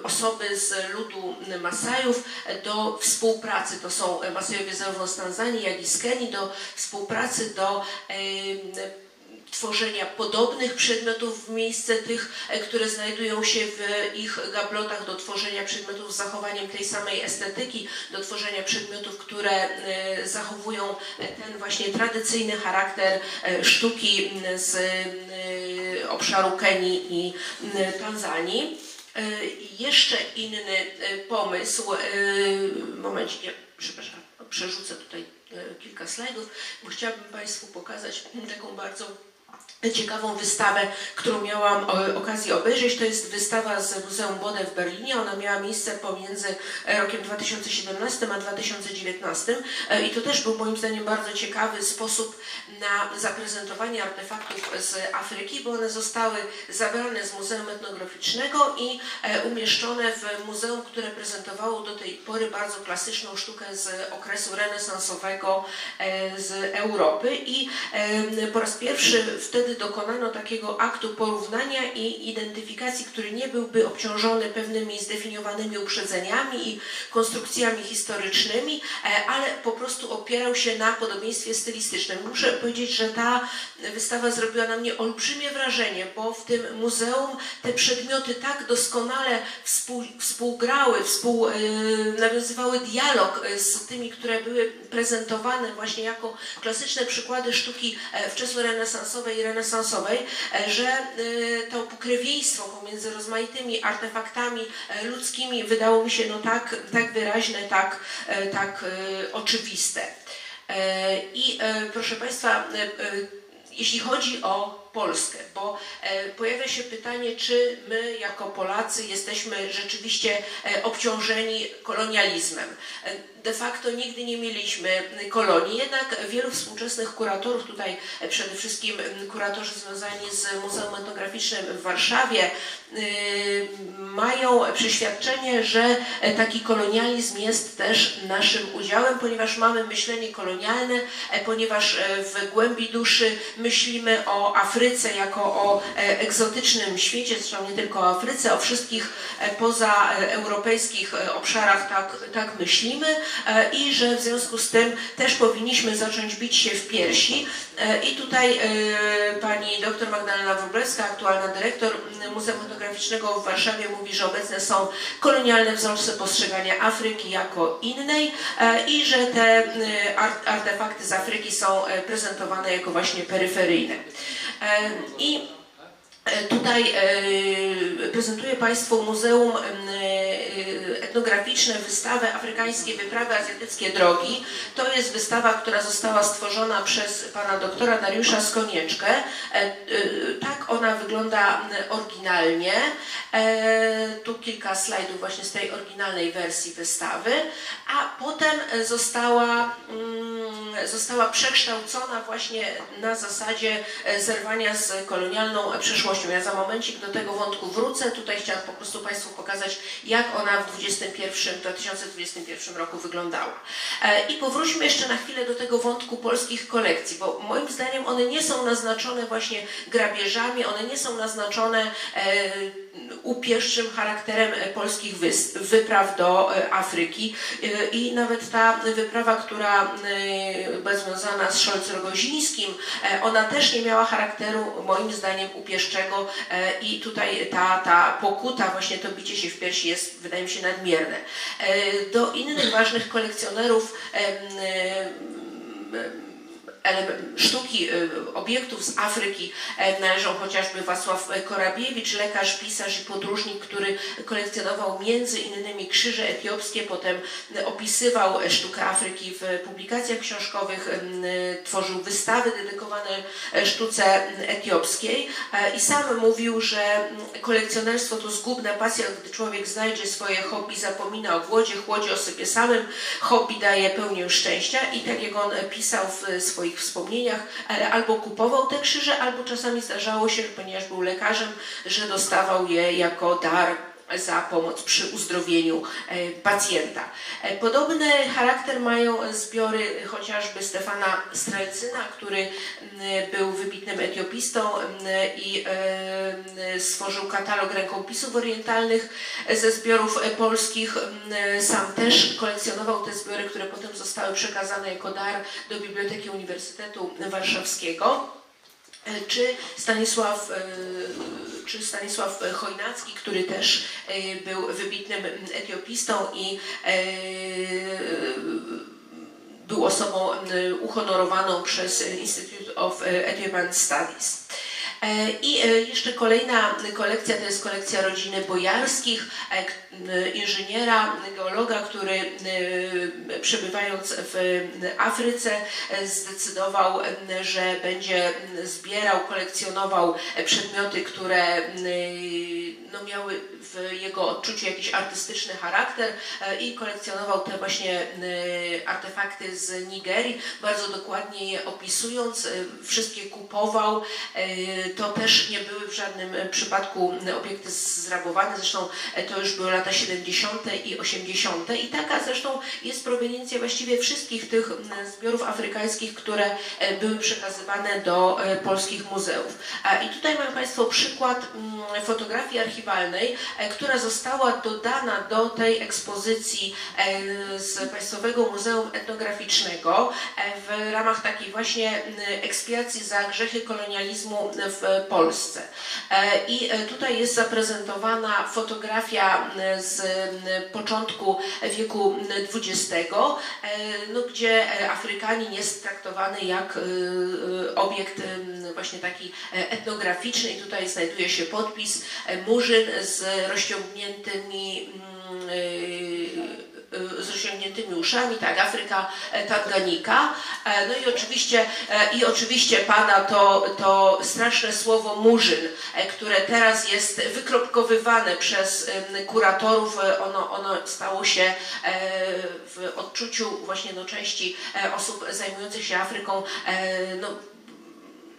osoby z ludu Masajów do współpracy. To są Masajowie zarówno z Tanzanii, jak i z Kenii, do współpracy, do tworzenia podobnych przedmiotów w miejsce tych, które znajdują się w ich gablotach, do tworzenia przedmiotów z zachowaniem tej samej estetyki, do tworzenia przedmiotów, które zachowują ten właśnie tradycyjny charakter sztuki z obszaru Kenii i Tanzanii. Jeszcze inny pomysł, momencik, przepraszam, przerzucę tutaj kilka slajdów, bo chciałabym Państwu pokazać taką bardzo ciekawą wystawę, którą miałam okazję obejrzeć. To jest wystawa z Muzeum Bode w Berlinie. Ona miała miejsce pomiędzy rokiem 2017 a 2019 i to też był moim zdaniem bardzo ciekawy sposób na zaprezentowanie artefaktów z Afryki, bo one zostały zabrane z Muzeum Etnograficznego i umieszczone w muzeum, które prezentowało do tej pory bardzo klasyczną sztukę z okresu renesansowego z Europy, i po raz pierwszy wtedy dokonano takiego aktu porównania i identyfikacji, który nie byłby obciążony pewnymi zdefiniowanymi uprzedzeniami i konstrukcjami historycznymi, ale po prostu opierał się na podobieństwie stylistycznym. Muszę powiedzieć, że ta wystawa zrobiła na mnie olbrzymie wrażenie, bo w tym muzeum te przedmioty tak doskonale współgrały, nawiązywały dialog z tymi, które były prezentowane właśnie jako klasyczne przykłady sztuki wczesnorenesansowej i renesansowej, że to pokrewieństwo pomiędzy rozmaitymi artefaktami ludzkimi wydało mi się tak wyraźne, tak oczywiste. I proszę Państwa, jeśli chodzi o Polskę, bo pojawia się pytanie, czy my jako Polacy jesteśmy rzeczywiście obciążeni kolonializmem. De facto nigdy nie mieliśmy kolonii, jednak wielu współczesnych kuratorów, tutaj przede wszystkim kuratorzy związani z Muzeum Etnograficznym w Warszawie, mają przeświadczenie, że taki kolonializm jest też naszym udziałem, ponieważ mamy myślenie kolonialne, ponieważ w głębi duszy myślimy o Afryce jako o egzotycznym świecie, zresztą nie tylko o Afryce, o wszystkich pozaeuropejskich obszarach tak myślimy, i że w związku z tym też powinniśmy zacząć bić się w piersi. I tutaj pani dr Magdalena Wróblewska, aktualna dyrektor Muzeum Etnograficznego w Warszawie, mówi, że obecne są kolonialne wzorce postrzegania Afryki jako innej i że te artefakty z Afryki są prezentowane jako właśnie peryferyjne. I tutaj prezentuję Państwu Muzeum Etnograficzne wystawę Afrykańskie Wyprawy Azjatyckie Drogi. To jest wystawa, która została stworzona przez pana doktora Dariusza Skonieczkę. Tak ona wygląda oryginalnie. Tu kilka slajdów właśnie z tej oryginalnej wersji wystawy, a potem została przekształcona właśnie na zasadzie zerwania z kolonialną przeszłością. Ja za momencik do tego wątku wrócę. Tutaj chciałam po prostu Państwu pokazać, jak ona w 2021 roku wyglądała. I powróćmy jeszcze na chwilę do tego wątku polskich kolekcji, bo moim zdaniem one nie są naznaczone właśnie grabieżami, one nie są naznaczone upieszczym charakterem polskich wypraw do Afryki, i nawet ta wyprawa, która była związana z Szolc-Rogozińskim, ona też nie miała charakteru moim zdaniem upieszczego, i tutaj ta pokuta, właśnie to bicie się w piersi jest, wydaje mi się, nadmierne. Do innych ważnych kolekcjonerów sztuki, obiektów z Afryki należą chociażby Wacław Korabiewicz, lekarz, pisarz i podróżnik, który kolekcjonował między innymi krzyże etiopskie, potem opisywał sztukę Afryki w publikacjach książkowych, tworzył wystawy dedykowane sztuce etiopskiej i sam mówił, że kolekcjonerstwo to zgubna pasja, gdy człowiek znajdzie swoje hobby, zapomina o głodzie, chłodzie, o sobie samym, hobby daje pełnię szczęścia i tak jak on pisał w swoich wspomnieniach, albo kupował te krzyże, albo czasami zdarzało się, ponieważ był lekarzem, że dostawał je jako dar za pomoc przy uzdrowieniu pacjenta. Podobny charakter mają zbiory chociażby Stefana Strelcyna, który był wybitnym etiopistą i stworzył katalog rękopisów orientalnych ze zbiorów polskich. Sam też kolekcjonował te zbiory, które potem zostały przekazane jako dar do Biblioteki Uniwersytetu Warszawskiego. Czy Stanisław Chojnacki, który też był wybitnym etiopistą i był osobą uhonorowaną przez Institute of Ethiopian Studies. I jeszcze kolejna kolekcja to jest kolekcja rodziny Bojarskich, inżyniera, geologa, który przebywając w Afryce zdecydował, że będzie zbierał, kolekcjonował przedmioty, które no, miały w jego odczuciu jakiś artystyczny charakter i kolekcjonował te właśnie artefakty z Nigerii, bardzo dokładnie je opisując, wszystkie kupował. To też nie były w żadnym przypadku obiekty zrabowane, zresztą to już były lata 70. i 80. I taka zresztą jest proweniencja właściwie wszystkich tych zbiorów afrykańskich, które były przekazywane do polskich muzeów. I tutaj mają Państwo przykład fotografii archiwalnej, która została dodana do tej ekspozycji z Państwowego Muzeum Etnograficznego w ramach takiej właśnie ekspiacji za grzechy kolonializmu w Polsce. I tutaj jest zaprezentowana fotografia z początku wieku XX, no, gdzie Afrykanin jest traktowany jak obiekt właśnie taki etnograficzny i tutaj znajduje się podpis Murzyn z rozciągniętymi uszami, tak, Afryka Tanganika. No i oczywiście pada to straszne słowo Murzyn, które teraz jest wykropkowywane przez kuratorów. Ono stało się w odczuciu właśnie no, części osób zajmujących się Afryką no,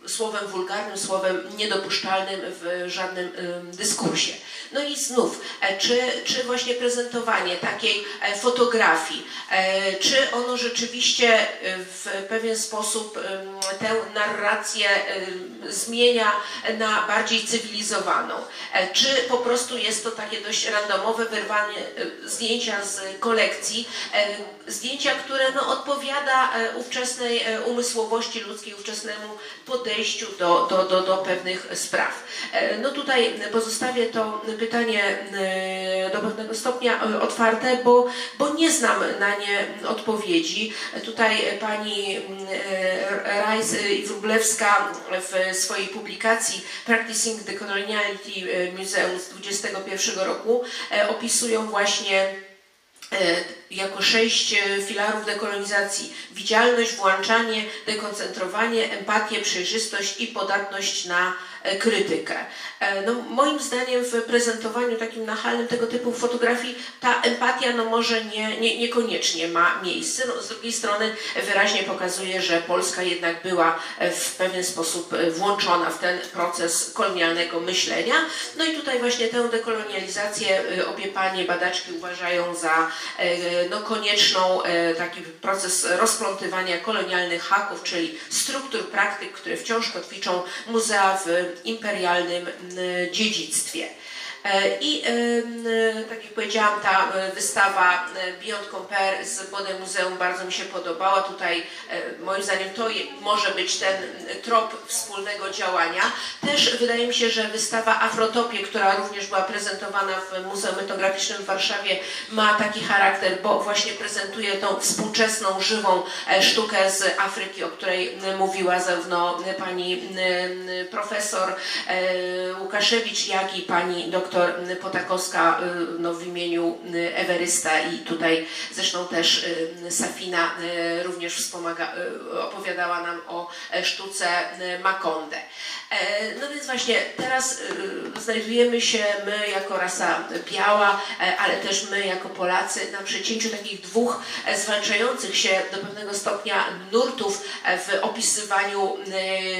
słowem wulgarnym, słowem niedopuszczalnym w żadnym dyskursie. No i znów, czy właśnie prezentowanie takiej fotografii, czy ono rzeczywiście w pewien sposób tę narrację zmienia na bardziej cywilizowaną, czy po prostu jest to takie dość randomowe wyrwanie zdjęcia z kolekcji, zdjęcia, które no, odpowiada ówczesnej umysłowości ludzkiej, ówczesnemu podejściu do pewnych spraw. No tutaj pozostawię to pytanie do pewnego stopnia otwarte, bo nie znam na nie odpowiedzi. Tutaj pani Rajs i Wróblewska w swojej publikacji Practicing Decoloniality Museum z 2021 roku opisują właśnie jako 6 filarów dekolonizacji: widzialność, włączanie, dekoncentrowanie, empatię, przejrzystość i podatność na krytykę. No, moim zdaniem w prezentowaniu takim nachalnym tego typu fotografii ta empatia no, może niekoniecznie ma miejsce. No, z drugiej strony wyraźnie pokazuje, że Polska jednak była w pewien sposób włączona w ten proces kolonialnego myślenia. No i tutaj właśnie tę dekolonializację obie panie badaczki uważają za no, konieczną, taki proces rozplątywania kolonialnych haków, czyli struktur, praktyk, które wciąż kotwiczą muzea w imperialnym dziedzictwie. I tak jak powiedziałam, ta wystawa Beyond Compare z Bode Muzeum bardzo mi się podobała. Tutaj moim zdaniem to może być ten trop wspólnego działania. Też wydaje mi się, że wystawa Afrotopie, która również była prezentowana w Muzeum Etnograficznym w Warszawie, ma taki charakter, bo właśnie prezentuje tą współczesną, żywą sztukę z Afryki, o której mówiła zarówno pani profesor Łukaszewicz, jak i pani doktor Potakowska no, w imieniu Ewerysta i tutaj zresztą też Safina również opowiadała nam o sztuce Makonde. No więc właśnie teraz znajdujemy się my jako rasa biała, ale też my jako Polacy na przecięciu takich dwóch zwalczających się do pewnego stopnia nurtów w opisywaniu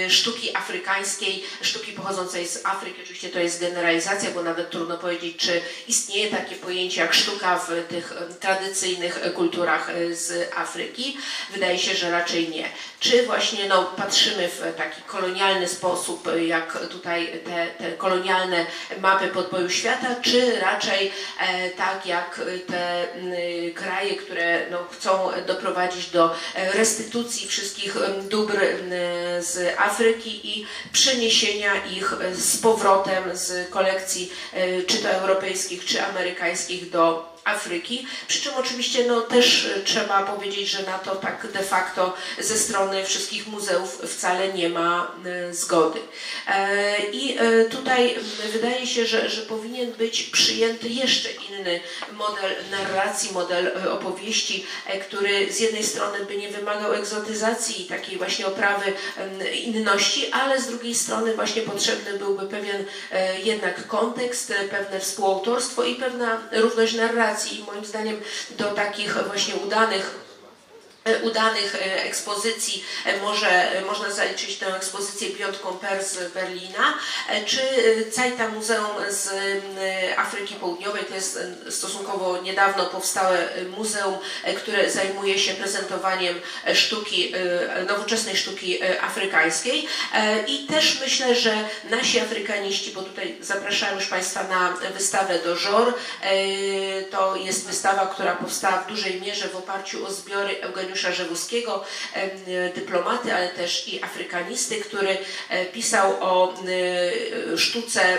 sztuki afrykańskiej, sztuki pochodzącej z Afryki. Oczywiście to jest generalizacja, bo nawet trudno powiedzieć, czy istnieje takie pojęcie jak sztuka w tych tradycyjnych kulturach z Afryki. Wydaje się, że raczej nie. Czy właśnie no, patrzymy w taki kolonialny sposób, jak tutaj te kolonialne mapy podboju świata, czy raczej tak jak te kraje, które no, chcą doprowadzić do restytucji wszystkich dóbr z Afryki i przeniesienia ich z powrotem z kolekcji czy to europejskich, czy amerykańskich do Afryki, przy czym oczywiście no, też trzeba powiedzieć, że na to tak de facto ze strony wszystkich muzeów wcale nie ma zgody. I tutaj wydaje się, że powinien być przyjęty jeszcze inny model narracji, model opowieści, który z jednej strony by nie wymagał egzotyzacji i takiej właśnie oprawy inności, ale z drugiej strony właśnie potrzebny byłby pewien jednak kontekst, pewne współautorstwo i pewna równość narracji. I moim zdaniem do takich właśnie udanych ekspozycji można zaliczyć tę ekspozycję Beyond Compare z Berlina, czy Zeita Muzeum z Afryki Południowej. To jest stosunkowo niedawno powstałe muzeum, które zajmuje się prezentowaniem sztuki, nowoczesnej sztuki afrykańskiej. I też myślę, że nasi afrykaniści, bo tutaj zapraszałem już Państwa na wystawę do Żor, to jest wystawa, która powstała w dużej mierze w oparciu o zbiory Eugeniusza Rzewuskiego, dyplomaty, ale też i afrykanisty, który pisał o sztuce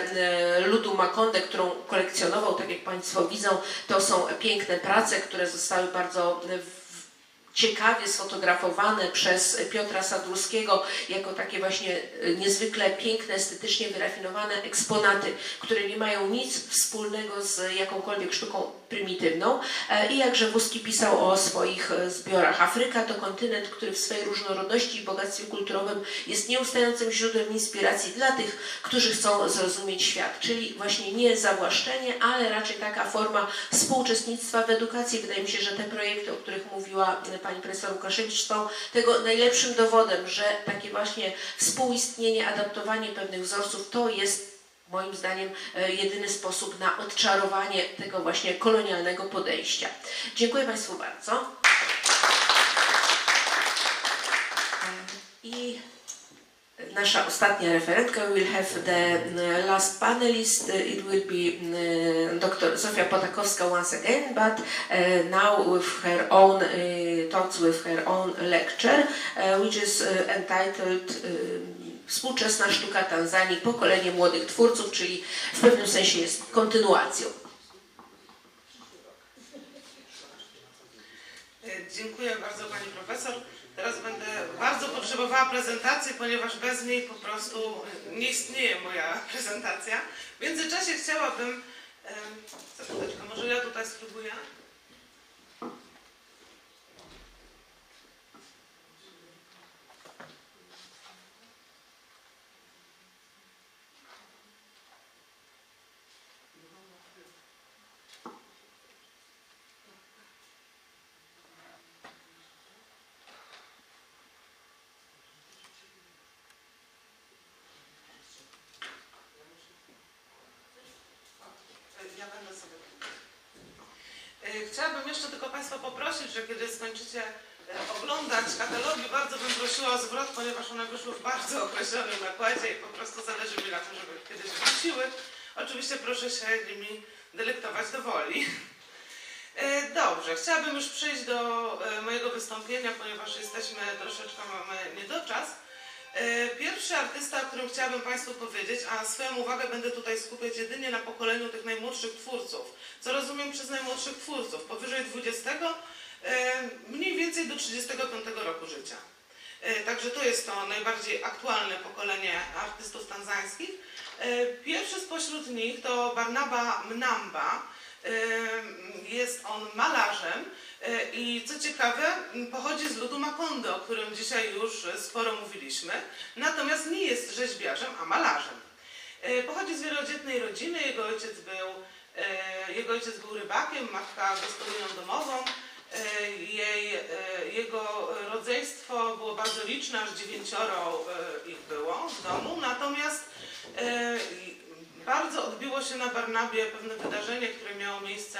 ludu Makonde, którą kolekcjonował. Tak jak Państwo widzą, to są piękne prace, które zostały bardzo ciekawie sfotografowane przez Piotra Sadurskiego jako takie właśnie niezwykle piękne, estetycznie wyrafinowane eksponaty, które nie mają nic wspólnego z jakąkolwiek sztuką prymitywną. I jak Rzewuski pisał o swoich zbiorach. Afryka to kontynent, który w swej różnorodności i bogactwie kulturowym jest nieustającym źródłem inspiracji dla tych, którzy chcą zrozumieć świat. Czyli właśnie nie zawłaszczenie, ale raczej taka forma współuczestnictwa w edukacji. Wydaje mi się, że te projekty, o których mówiła pani profesor Łukaszewicz, są tego najlepszym dowodem, że takie właśnie współistnienie, adaptowanie pewnych wzorców to jest moim zdaniem jedyny sposób na odczarowanie tego właśnie kolonialnego podejścia. Dziękuję Państwu bardzo. I nasza ostatnia referentka, we will have the last panelist. It will be Dr. Zofia Potakowska once again, but now with her own thoughts, with her own lecture, which is entitled Współczesna sztuka Tanzanii, pokolenie młodych twórców, czyli w pewnym sensie jest kontynuacją. Dziękuję bardzo Pani Profesor. Teraz będę bardzo potrzebowała prezentacji, ponieważ bez niej po prostu nie istnieje moja prezentacja. W międzyczasie chciałabym... Sekundeczkę, może ja tutaj spróbuję? Ja będę sobie... Chciałabym jeszcze tylko Państwa poprosić, że kiedy skończycie oglądać katalogi, bardzo bym prosiła o zwrot, ponieważ one wyszły w bardzo określonym nakładzie i po prostu zależy mi na tym, żeby kiedyś wróciły. Oczywiście proszę się nimi delektować do woli. Dobrze, chciałabym już przejść do mojego wystąpienia, ponieważ jesteśmy troszeczkę, mamy niedoczas. Pierwszy artysta, o którym chciałabym Państwu powiedzieć, a swoją uwagę będę tutaj skupiać jedynie na pokoleniu tych najmłodszych twórców. Co rozumiem przez najmłodszych twórców? Powyżej 20, mniej więcej do 35 roku życia. Także to jest to najbardziej aktualne pokolenie artystów tanzańskich. Pierwszy spośród nich to Barnaba Mnamba. Jest on malarzem i co ciekawe pochodzi z ludu Makonde, o którym dzisiaj już sporo mówiliśmy, natomiast nie jest rzeźbiarzem, a malarzem. Pochodzi z wielodzietnej rodziny, jego ojciec był rybakiem, matka gospodynią domową. Jego rodzeństwo było bardzo liczne, aż 9 ich było w domu, natomiast bardzo odbiło się na Barnabie pewne wydarzenie, które miało miejsce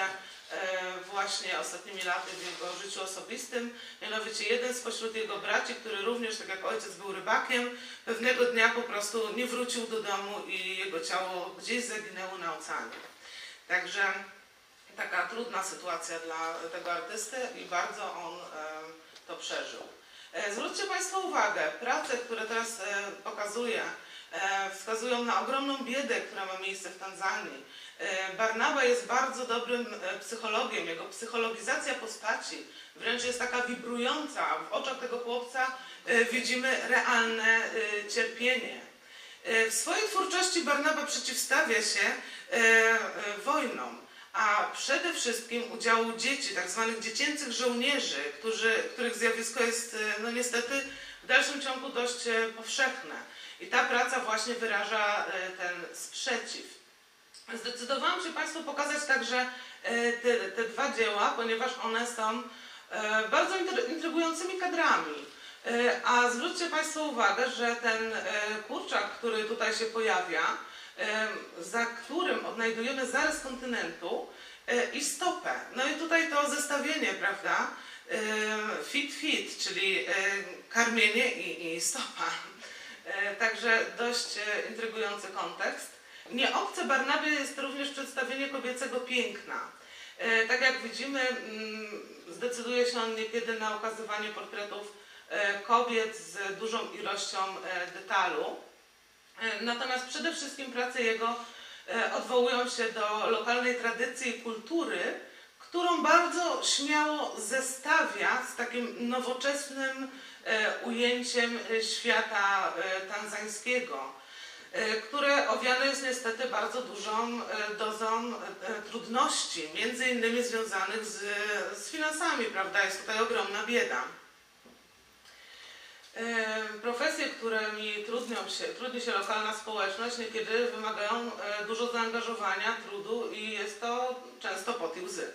właśnie ostatnimi laty w jego życiu osobistym. Mianowicie jeden spośród jego braci, który również, tak jak ojciec był rybakiem, pewnego dnia po prostu nie wrócił do domu i jego ciało gdzieś zaginęło na oceanie. Także taka trudna sytuacja dla tego artysty i bardzo on to przeżył. Zwróćcie Państwo uwagę, prace, które teraz pokazuję, wskazują na ogromną biedę, która ma miejsce w Tanzanii. Barnaba jest bardzo dobrym psychologiem, jego psychologizacja postaci wręcz jest taka wibrująca. W oczach tego chłopca widzimy realne cierpienie. W swojej twórczości Barnaba przeciwstawia się wojnom, a przede wszystkim udziału dzieci, tak zwanych dziecięcych żołnierzy, których zjawisko jest no niestety w dalszym ciągu dość powszechne. I ta praca właśnie wyraża ten sprzeciw. Zdecydowałam się Państwu pokazać także te dwa dzieła, ponieważ one są bardzo intrygującymi kadrami. A zwróćcie Państwo uwagę, że ten kurczak, który tutaj się pojawia, za którym odnajdujemy zarys kontynentu i stopę. No i tutaj to zestawienie, prawda? Fit, czyli karmienie i stopa. Także dość intrygujący kontekst. Nieobce Barnabie jest również przedstawienie kobiecego piękna. Tak jak widzimy, zdecyduje się on niekiedy na ukazywanie portretów kobiet z dużą ilością detalu. Natomiast przede wszystkim prace jego odwołują się do lokalnej tradycji i kultury, którą bardzo śmiało zestawia z takim nowoczesnym ujęciem świata tanzańskiego, które owiane jest niestety bardzo dużą dozą trudności, między innymi związanych z finansami, prawda? Jest tutaj ogromna bieda. Profesje, którymi trudni się lokalna społeczność, niekiedy wymagają dużo zaangażowania, trudu i jest to często pot i łzy.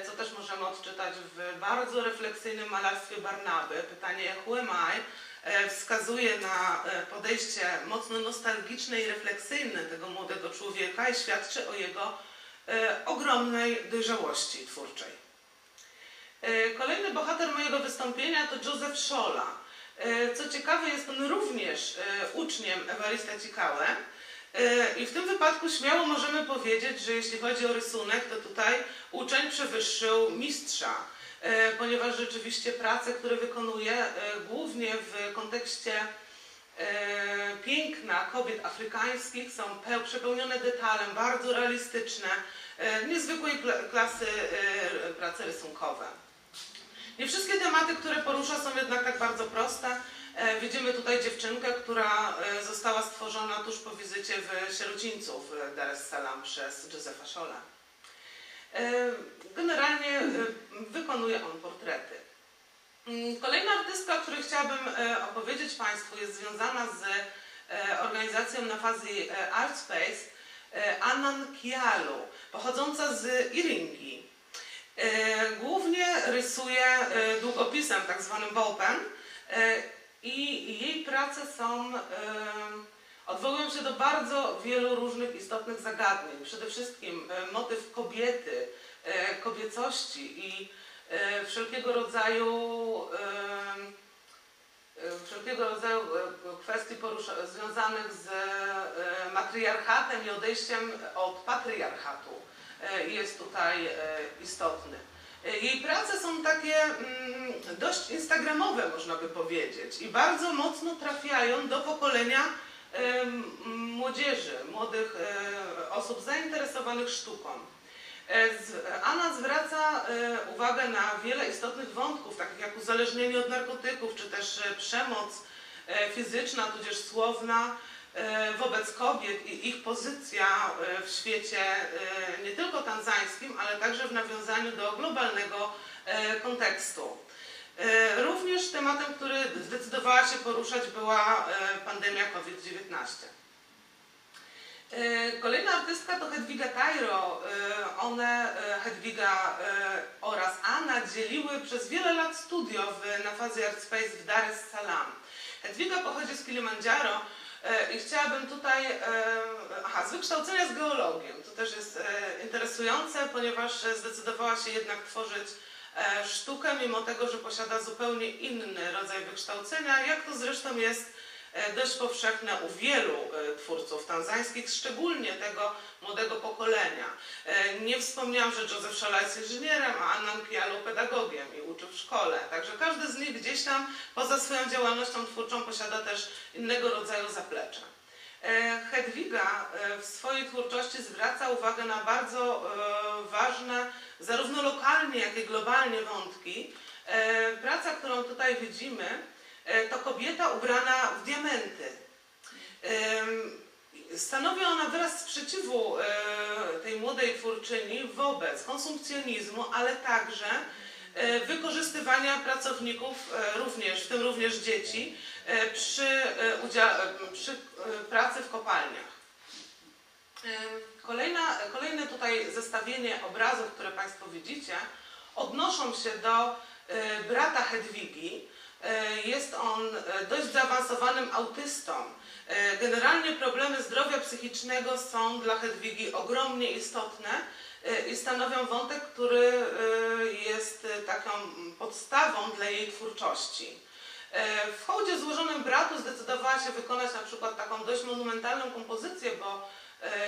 Co też możemy odczytać w bardzo refleksyjnym malarstwie Barnaby. Pytanie Who am I? Wskazuje na podejście mocno nostalgiczne i refleksyjne tego młodego człowieka i świadczy o jego ogromnej dojrzałości twórczej. Kolejny bohater mojego wystąpienia to Joseph Schola. Co ciekawe, jest on również uczniem Evarista Cikałę i w tym wypadku śmiało możemy powiedzieć, że jeśli chodzi o rysunek, to tutaj uczeń przewyższył mistrza, ponieważ rzeczywiście prace, które wykonuje głównie w kontekście piękna kobiet afrykańskich są przepełnione detalem, bardzo realistyczne, niezwykłej klasy prace rysunkowe. Nie wszystkie tematy, które porusza, są jednak tak bardzo proste. Widzimy tutaj dziewczynkę, która została stworzona tuż po wizycie w sierocińcu w Dar es Salaam przez Josepha Scholę. Generalnie wykonuje on portrety. Kolejna artystka, o której chciałabym opowiedzieć Państwu, jest związana z organizacją Nafazi Art Space, Anan Kialu, pochodząca z Iringi. Głównie rysuje długopisem, tak zwanym ballpen, i jej prace odwołują się do bardzo wielu różnych istotnych zagadnień. Przede wszystkim motyw kobiety, kobiecości i wszelkiego rodzaju wszelkiego rodzaju kwestii związanych z matriarchatem i odejściem od patriarchatu jest tutaj istotny. Jej prace są takie dość instagramowe, można by powiedzieć, i bardzo mocno trafiają do pokolenia młodzieży, młodych osób zainteresowanych sztuką. Anna zwraca uwagę na wiele istotnych wątków, takich jak uzależnienie od narkotyków, czy też przemoc fizyczna, tudzież słowna wobec kobiet i ich pozycja w świecie nie tylko tanzańskim, ale także w nawiązaniu do globalnego kontekstu. Również tematem, który zdecydowała się poruszać, była pandemia COVID-19. Kolejna artystka to Hedwiga Tajro. Hedwiga oraz Anna dzieliły przez wiele lat studio na Fazy Art Space w Dar es Salaam. Hedwiga pochodzi z Kilimandżaro i chciałabym tutaj, z wykształcenia z geologią. To też jest interesujące, ponieważ zdecydowała się jednak tworzyć sztukę, mimo tego, że posiada zupełnie inny rodzaj wykształcenia, jak to zresztą jest dość powszechne u wielu twórców tanzańskich, szczególnie tego młodego pokolenia. Nie wspomniałam, że Joseph Szola jest inżynierem, a Annan Kialu pedagogiem i uczy w szkole. Także każdy z nich gdzieś tam poza swoją działalnością twórczą posiada też innego rodzaju zaplecze. Hedwiga w swojej twórczości zwraca uwagę na bardzo ważne, zarówno lokalnie, jak i globalnie wątki. Praca, którą tutaj widzimy, to kobieta ubrana w diamenty. Stanowi ona wyraz sprzeciwu tej młodej twórczyni wobec konsumpcjonizmu, ale także wykorzystywania pracowników, w tym również dzieci, przy pracy w kopalniach. Kolejne tutaj zestawienie obrazów, które Państwo widzicie, odnoszą się do brata Hedwigi. Jest on dość zaawansowanym autystą. Generalnie problemy zdrowia psychicznego są dla Hedwigi ogromnie istotne i stanowią wątek, który jest taką podstawą dla jej twórczości. W hołdzie złożonym bratu zdecydowała się wykonać na przykład taką dość monumentalną kompozycję, bo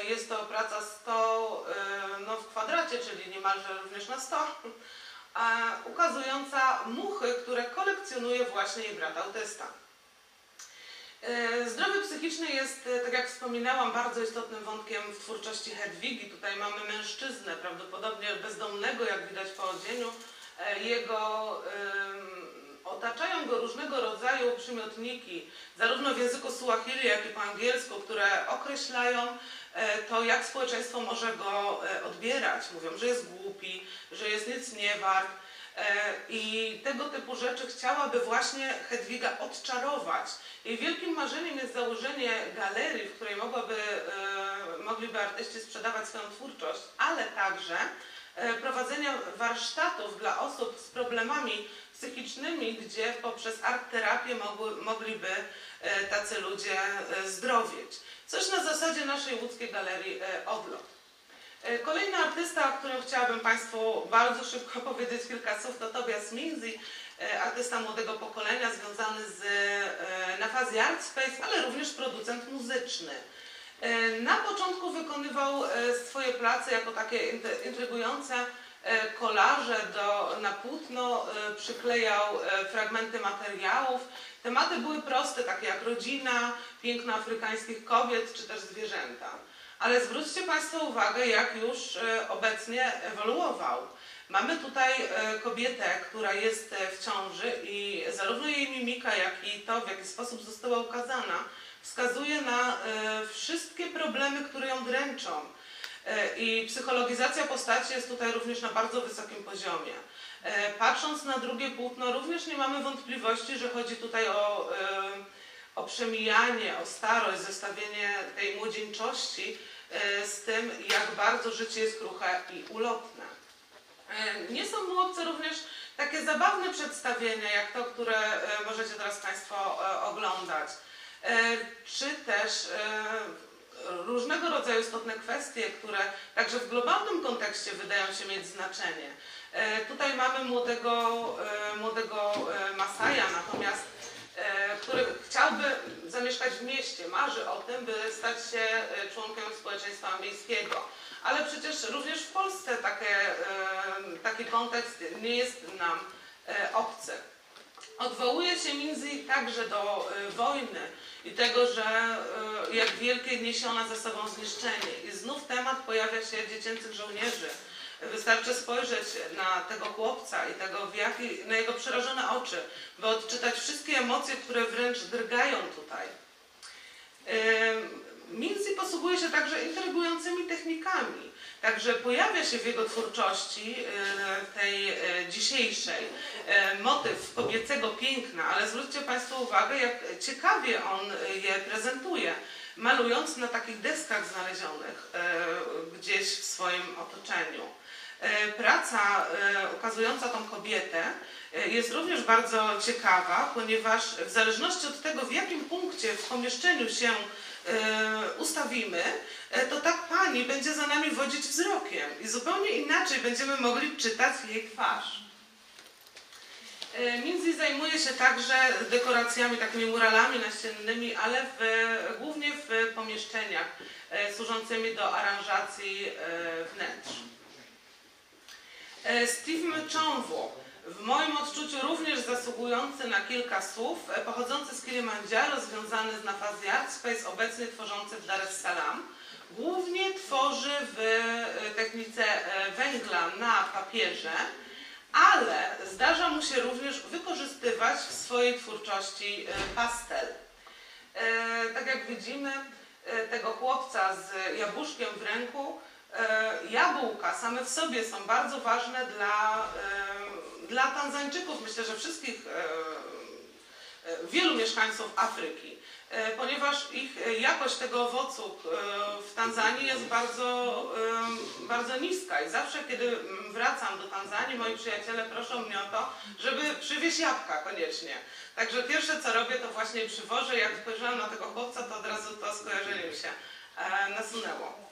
jest to praca 100 w kwadracie, czyli niemalże również na 100, ukazująca muchy, które kolekcjonuje właśnie jej brat autysta. Zdrowie psychiczne jest, tak jak wspominałam, bardzo istotnym wątkiem w twórczości Hedwigi. Tutaj mamy mężczyznę, prawdopodobnie bezdomnego, jak widać po odzieniu. Otaczają go różnego rodzaju przymiotniki, zarówno w języku suahili, jak i po angielsku, które określają to, jak społeczeństwo może go odbierać. Mówią, że jest głupi, że jest nic nie wart. I tego typu rzeczy chciałaby właśnie Hedwiga odczarować. Jej wielkim marzeniem jest założenie galerii, w której mogliby artyści sprzedawać swoją twórczość, ale także prowadzenia warsztatów dla osób z problemami psychicznymi, gdzie poprzez art-terapię mogliby tacy ludzie zdrowieć. Coś na zasadzie naszej łódzkiej galerii Odlot. Kolejny artysta, o którym chciałabym Państwu bardzo szybko powiedzieć kilka słów, to Tobias Minzi, artysta młodego pokolenia związany z Nafazi Art Space, ale również producent muzyczny. Na początku wykonywał swoje prace jako takie intrygujące kolaże na płótno, przyklejał fragmenty materiałów. Tematy były proste, takie jak rodzina, piękno afrykańskich kobiet czy też zwierzęta. Ale zwróćcie Państwo uwagę, jak już obecnie ewoluował. Mamy tutaj kobietę, która jest w ciąży i zarówno jej mimika, jak i to, w jaki sposób została ukazana, wskazuje na wszystkie problemy, które ją dręczą. I psychologizacja postaci jest tutaj również na bardzo wysokim poziomie. Patrząc na drugie płótno, również nie mamy wątpliwości, że chodzi tutaj o przemijanie, o starość, zestawienie tej młodzieńczości z tym, jak bardzo życie jest kruche i ulotne. Nie są mu obce również takie zabawne przedstawienia, jak to, które możecie teraz Państwo oglądać, czy też różnego rodzaju istotne kwestie, które także w globalnym kontekście wydają się mieć znaczenie. Tutaj mamy młodego Masaja, natomiast który chciałby zamieszkać w mieście, marzy o tym, by stać się członkiem społeczeństwa miejskiego. Ale przecież również w Polsce taki kontekst nie jest nam obcy. Odwołuje się między innymi także do wojny i tego, że jak wielkie niesie ona ze sobą zniszczenie. I znów temat pojawia się dziecięcych żołnierzy. Wystarczy spojrzeć na tego chłopca i na jego przerażone oczy, by odczytać wszystkie emocje, które wręcz drgają tutaj. Minzy posługuje się także intrygującymi technikami. Także pojawia się w jego twórczości, tej dzisiejszej, motyw kobiecego piękna, ale zwróćcie Państwo uwagę, jak ciekawie on je prezentuje, malując na takich deskach znalezionych gdzieś w swoim otoczeniu. Praca ukazująca tą kobietę jest również bardzo ciekawa, ponieważ w zależności od tego, w jakim punkcie w pomieszczeniu się ustawimy, to tak pani będzie za nami wodzić wzrokiem i zupełnie inaczej będziemy mogli czytać jej twarz. Minzy zajmuje się także dekoracjami, takimi muralami naściennymi, ale głównie w pomieszczeniach służącymi do aranżacji wnętrz. Steve Mchomvu, w moim odczuciu również zasługujący na kilka słów, pochodzący z Kilimandżaro, związany z Nafazi Art Space, obecnie tworzący w Dar es Salaam, głównie tworzy w technice węgla na papierze, ale zdarza mu się również wykorzystywać w swojej twórczości pastel. Tak jak widzimy, tego chłopca z jabłuszkiem w ręku, jabłka same w sobie są bardzo ważne dla Tanzańczyków, myślę, że wszystkich, wielu mieszkańców Afryki, ponieważ ich jakość tego owocu w Tanzanii jest bardzo niska i zawsze, kiedy wracam do Tanzanii, moi przyjaciele proszą mnie o to, żeby przywieźć jabłka koniecznie. Także pierwsze, co robię, to właśnie przywożę. Jak spojrzałam na tego chłopca, to od razu to skojarzenie mi się nasunęło.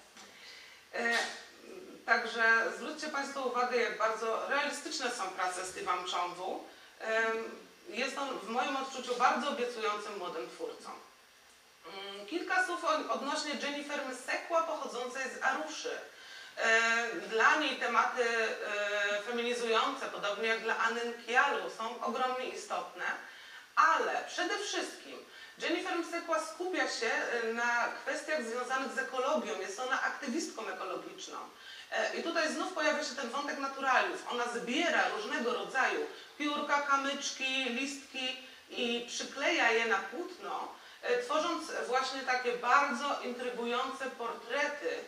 Także zwróćcie Państwo uwagę, jak bardzo realistyczne są prace Steve'a Mchomvu. Jest on w moim odczuciu bardzo obiecującym młodym twórcą. Kilka słów odnośnie Jennifer Msekwa, pochodzącej z Aruszy. Dla niej tematy feminizujące, podobnie jak dla Anny Nkialu, są ogromnie istotne, ale przede wszystkim Jennifer Msekwa skupia się na kwestiach związanych z ekologią. Jest ona aktywistką ekologiczną. I tutaj znów pojawia się ten wątek naturaliów. Ona zbiera różnego rodzaju piórka, kamyczki, listki i przykleja je na płótno, tworząc właśnie takie bardzo intrygujące portrety,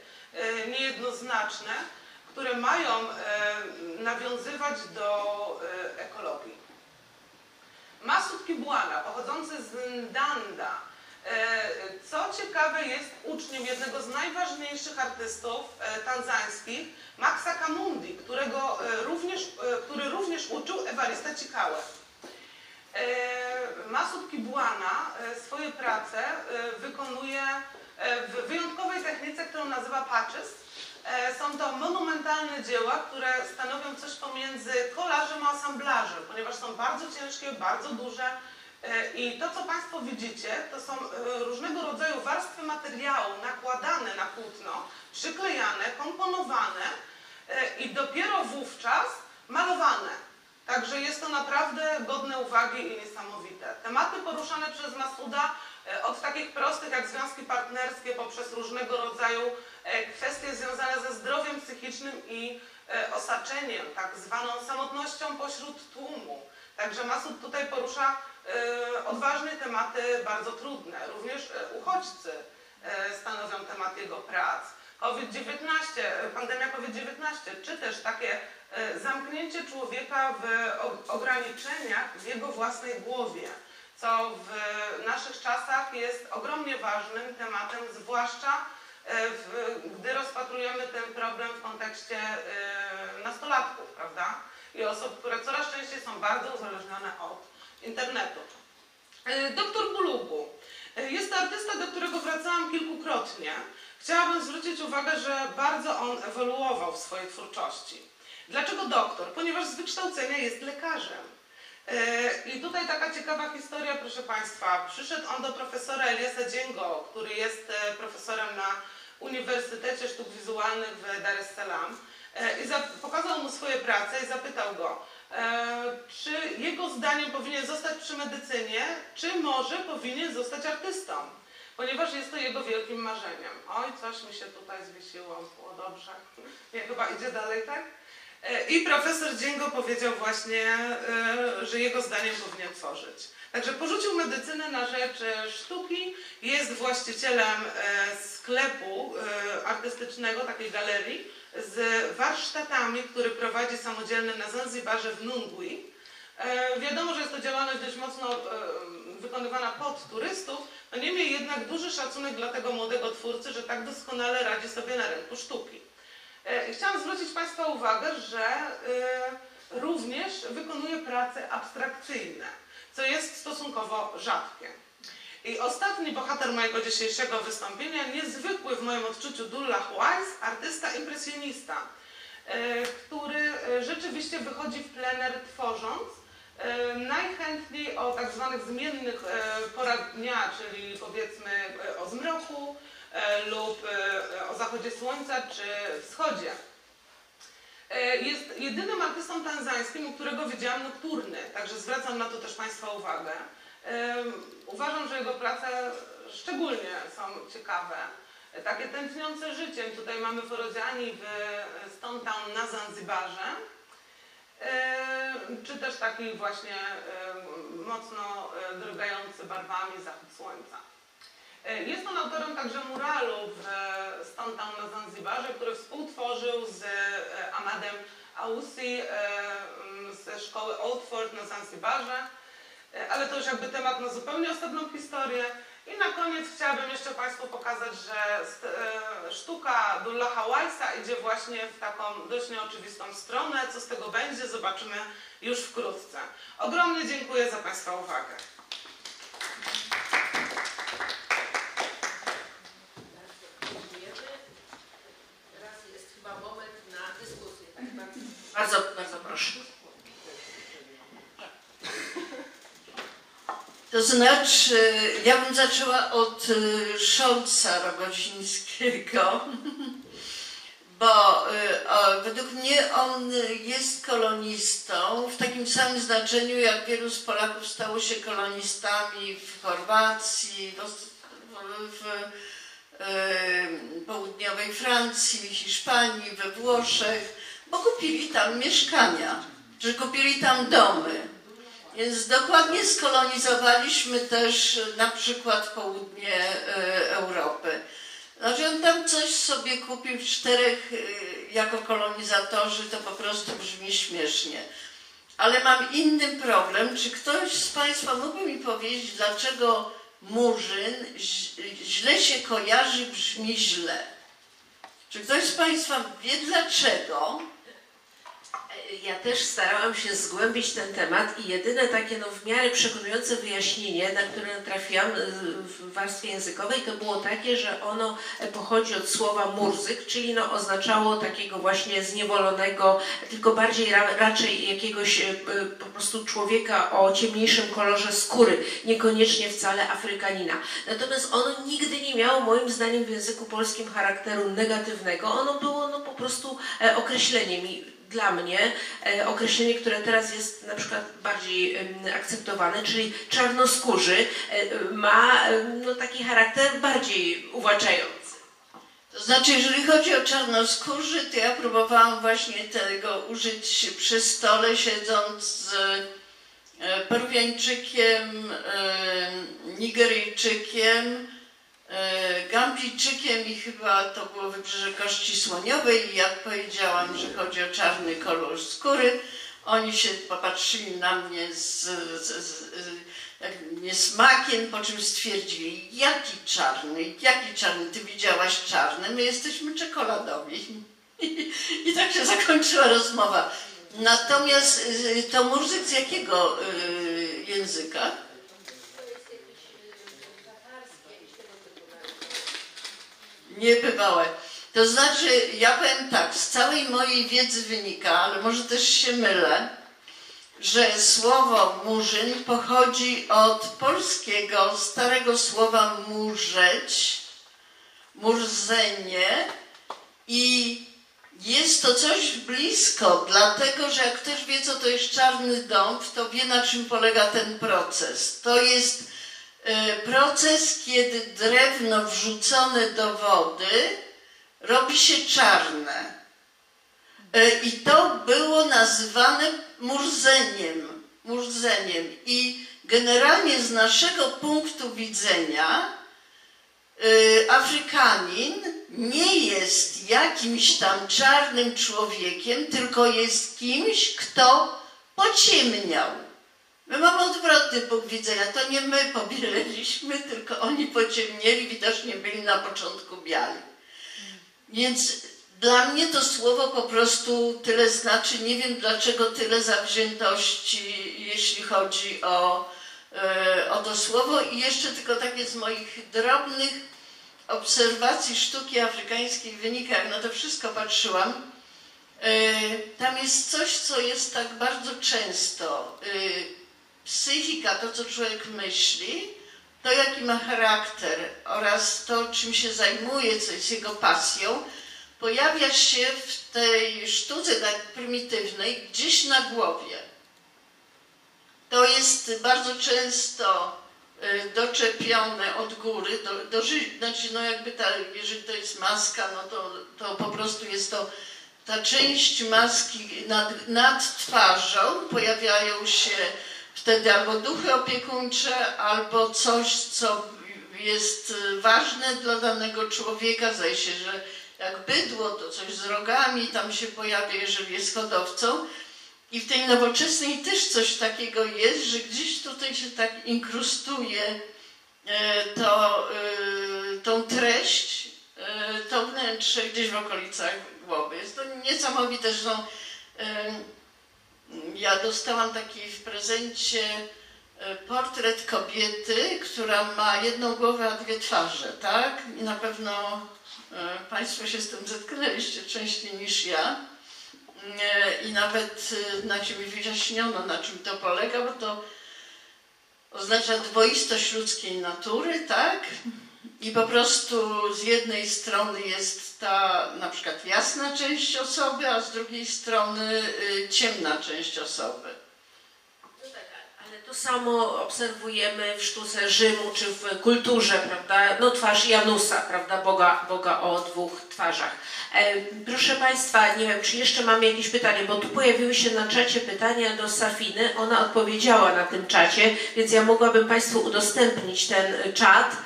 niejednoznaczne, które mają nawiązywać do ekologii. Masud Kibwana, pochodzący z Ndanda, co ciekawe, jest uczniem jednego z najważniejszych artystów tanzańskich, Maxa Kamundi, który również uczył Evarista Chikałę. Masud Kibwana swoje prace wykonuje w wyjątkowej technice, którą nazywa patches. Są to monumentalne dzieła, które stanowią coś pomiędzy kolażem a asamblażem, ponieważ są bardzo ciężkie, bardzo duże i to, co Państwo widzicie, to są różnego rodzaju warstwy materiału nakładane na płótno, przyklejane, komponowane i dopiero wówczas malowane. Także jest to naprawdę godne uwagi i niesamowite. Tematy poruszane przez Masuda, od takich prostych jak związki partnerskie, poprzez różnego rodzaju kwestie związane ze zdrowiem psychicznym i osaczeniem, tak zwaną samotnością pośród tłumu. Także Masud tutaj porusza odważne tematy, bardzo trudne. Również uchodźcy stanowią temat jego prac. COVID-19, pandemia COVID-19, czy też takie zamknięcie człowieka w ograniczeniach w jego własnej głowie, co w naszych czasach jest ogromnie ważnym tematem, zwłaszcza gdy rozpatrujemy ten problem w kontekście nastolatków, prawda? I osób, które coraz częściej są bardzo uzależnione od internetu. Dr Bulugu. Jest to artysta, do którego wracałam kilkukrotnie. Chciałabym zwrócić uwagę, że bardzo on ewoluował w swojej twórczości. Dlaczego doktor? Ponieważ z wykształcenia jest lekarzem. I tutaj taka ciekawa historia, proszę Państwa. Przyszedł on do profesora Eliasa Djengo, który jest profesorem na Uniwersytecie Sztuk Wizualnych w Dar es Salaam, i pokazał mu swoje prace i zapytał go, czy jego zdaniem powinien zostać przy medycynie, czy może powinien zostać artystą, ponieważ jest to jego wielkim marzeniem. Oj, coś mi się tutaj zwiesiło, było dobrze. Nie, chyba idzie dalej, tak? I profesor Djengo powiedział właśnie, że jego zdaniem powinien tworzyć. Także porzucił medycynę na rzecz sztuki, jest właścicielem sklepu artystycznego, takiej galerii, z warsztatami, który prowadzi samodzielnie na Zanzibarze w Nungwi. Wiadomo, że jest to działalność dość mocno wykonywana pod turystów, no niemniej jednak duży szacunek dla tego młodego twórcy, że tak doskonale radzi sobie na rynku sztuki. Chciałam zwrócić Państwa uwagę, że również wykonuje prace abstrakcyjne, co jest stosunkowo rzadkie. I ostatni bohater mojego dzisiejszego wystąpienia, niezwykły w moim odczuciu Dullah Wise, artysta impresjonista, który rzeczywiście wychodzi w plener tworząc, najchętniej o tak zwanych zmiennych porach dnia, czyli powiedzmy o zmroku lub o zachodzie słońca czy wschodzie. Jest jedynym artystą tanzańskim, u którego widziałam nokturny, także zwracam na to też Państwa uwagę. Uważam, że jego prace szczególnie są ciekawe, takie tętniące życiem. Tutaj mamy Forodhani w Stone Town na Zanzibarze, czy też taki właśnie mocno drgający barwami zachód słońca. Jest on autorem także muralu w Stone Town na Zanzibarze, który współtworzył z Ahmadem Ausi ze szkoły Oldford na Zanzibarze, ale to już jakby temat na zupełnie osobną historię. I na koniec chciałabym jeszcze Państwu pokazać, że sztuka Dullaha Wise'a idzie właśnie w taką dość nieoczywistą stronę. Co z tego będzie, zobaczymy już wkrótce. Ogromnie dziękuję za Państwa uwagę. Teraz jest chyba moment na dyskusję. Tak, bardzo, bardzo proszę. To znaczy, ja bym zaczęła od Scholza Rogozińskiego, bo według mnie on jest kolonistą w takim samym znaczeniu, jak wielu z Polaków stało się kolonistami w Chorwacji, w południowej Francji, w Hiszpanii, we Włoszech, bo kupili tam mieszkania, że kupili tam domy. Więc dokładnie skolonizowaliśmy też na przykład południe Europy. Znaczy on tam coś sobie kupił w 4 jako kolonizatorzy, to po prostu brzmi śmiesznie. Ale mam inny problem. Czy ktoś z Państwa mógłby mi powiedzieć, dlaczego Murzyn źle się kojarzy, brzmi źle? Czy ktoś z Państwa wie dlaczego? Ja też starałam się zgłębić ten temat i jedyne takie w miarę przekonujące wyjaśnienie, na które trafiłam w warstwie językowej, to było takie, że ono pochodzi od słowa murzyk, czyli oznaczało takiego właśnie zniewolonego, tylko bardziej raczej jakiegoś po prostu człowieka o ciemniejszym kolorze skóry, niekoniecznie wcale Afrykanina. Natomiast ono nigdy nie miało moim zdaniem w języku polskim charakteru negatywnego, ono było po prostu określeniem. Dla mnie określenie, które teraz jest na przykład bardziej akceptowane, czyli czarnoskórzy, ma taki charakter bardziej uwłaczający. To znaczy, jeżeli chodzi o czarnoskórzy, to ja próbowałam właśnie tego użyć przy stole, siedząc z Peruwiańczykiem, Nigeryjczykiem, Gambijczykiem i chyba to było Wybrzeże Kości Słoniowej i jak powiedziałam, że chodzi o czarny kolor skóry, oni się popatrzyli na mnie z niesmakiem, po czym stwierdzili, jaki czarny, ty widziałaś czarny, my jesteśmy czekoladowi. I tak się zakończyła rozmowa. Natomiast to murzyk z jakiego języka? Niebywałe. To znaczy, ja powiem tak, z całej mojej wiedzy wynika, ale może też się mylę, że słowo murzyn pochodzi od polskiego starego słowa murzeć, murzenie i jest to coś blisko, dlatego że jak ktoś wie, co to jest czarny dąb, to wie, na czym polega ten proces. To jest proces, kiedy drewno wrzucone do wody robi się czarne. I to było nazywane murdzeniem. I generalnie z naszego punktu widzenia Afrykanin nie jest jakimś tam czarnym człowiekiem, tylko jest kimś, kto pociemniał. My mamy odwrotny punkt widzenia. To nie my pobieleliśmy, tylko oni pociemnieli, widocznie byli na początku biali. Więc dla mnie to słowo po prostu tyle znaczy. Nie wiem, dlaczego tyle zawziętości, jeśli chodzi o to słowo. I jeszcze tylko takie z moich drobnych obserwacji sztuki afrykańskiej wynika, jak na to wszystko patrzyłam. Tam jest coś, co jest tak bardzo często. Psychika, to co człowiek myśli, to jaki ma charakter oraz to, czym się zajmuje, co jest jego pasją, pojawia się w tej sztuce tak prymitywnej gdzieś na głowie. To jest bardzo często doczepione od góry, znaczy no jakby jeżeli to jest maska, no to po prostu jest to ta część maski nad twarzą, pojawiają się wtedy albo duchy opiekuńcze, albo coś, co jest ważne dla danego człowieka. Zdaje się, że jak bydło, to coś z rogami tam się pojawia, jeżeli jest hodowcą. I w tej nowoczesnej też coś takiego jest, że gdzieś tutaj się tak inkrustuje tą treść, to wnętrze gdzieś w okolicach głowy. Jest to niesamowite, że ja dostałam taki w prezencie portret kobiety, która ma jedną głowę, a dwie twarze, tak? I na pewno Państwo się z tym zetknęliście częściej niż ja. I nawet na Ciebie wyjaśniono, na czym to polega, bo to oznacza dwoistość ludzkiej natury, tak? I po prostu z jednej strony jest ta na przykład jasna część osoby, a z drugiej strony ciemna część osoby. No tak, ale to samo obserwujemy w sztuce Rzymu czy w kulturze, prawda? No twarz Janusa, prawda? Boga o dwóch twarzach. Proszę Państwa, nie wiem, czy jeszcze mamy jakieś pytanie, bo tu pojawiły się na czacie pytania do Safiny. Ona odpowiedziała na tym czacie, więc ja mogłabym Państwu udostępnić ten czat,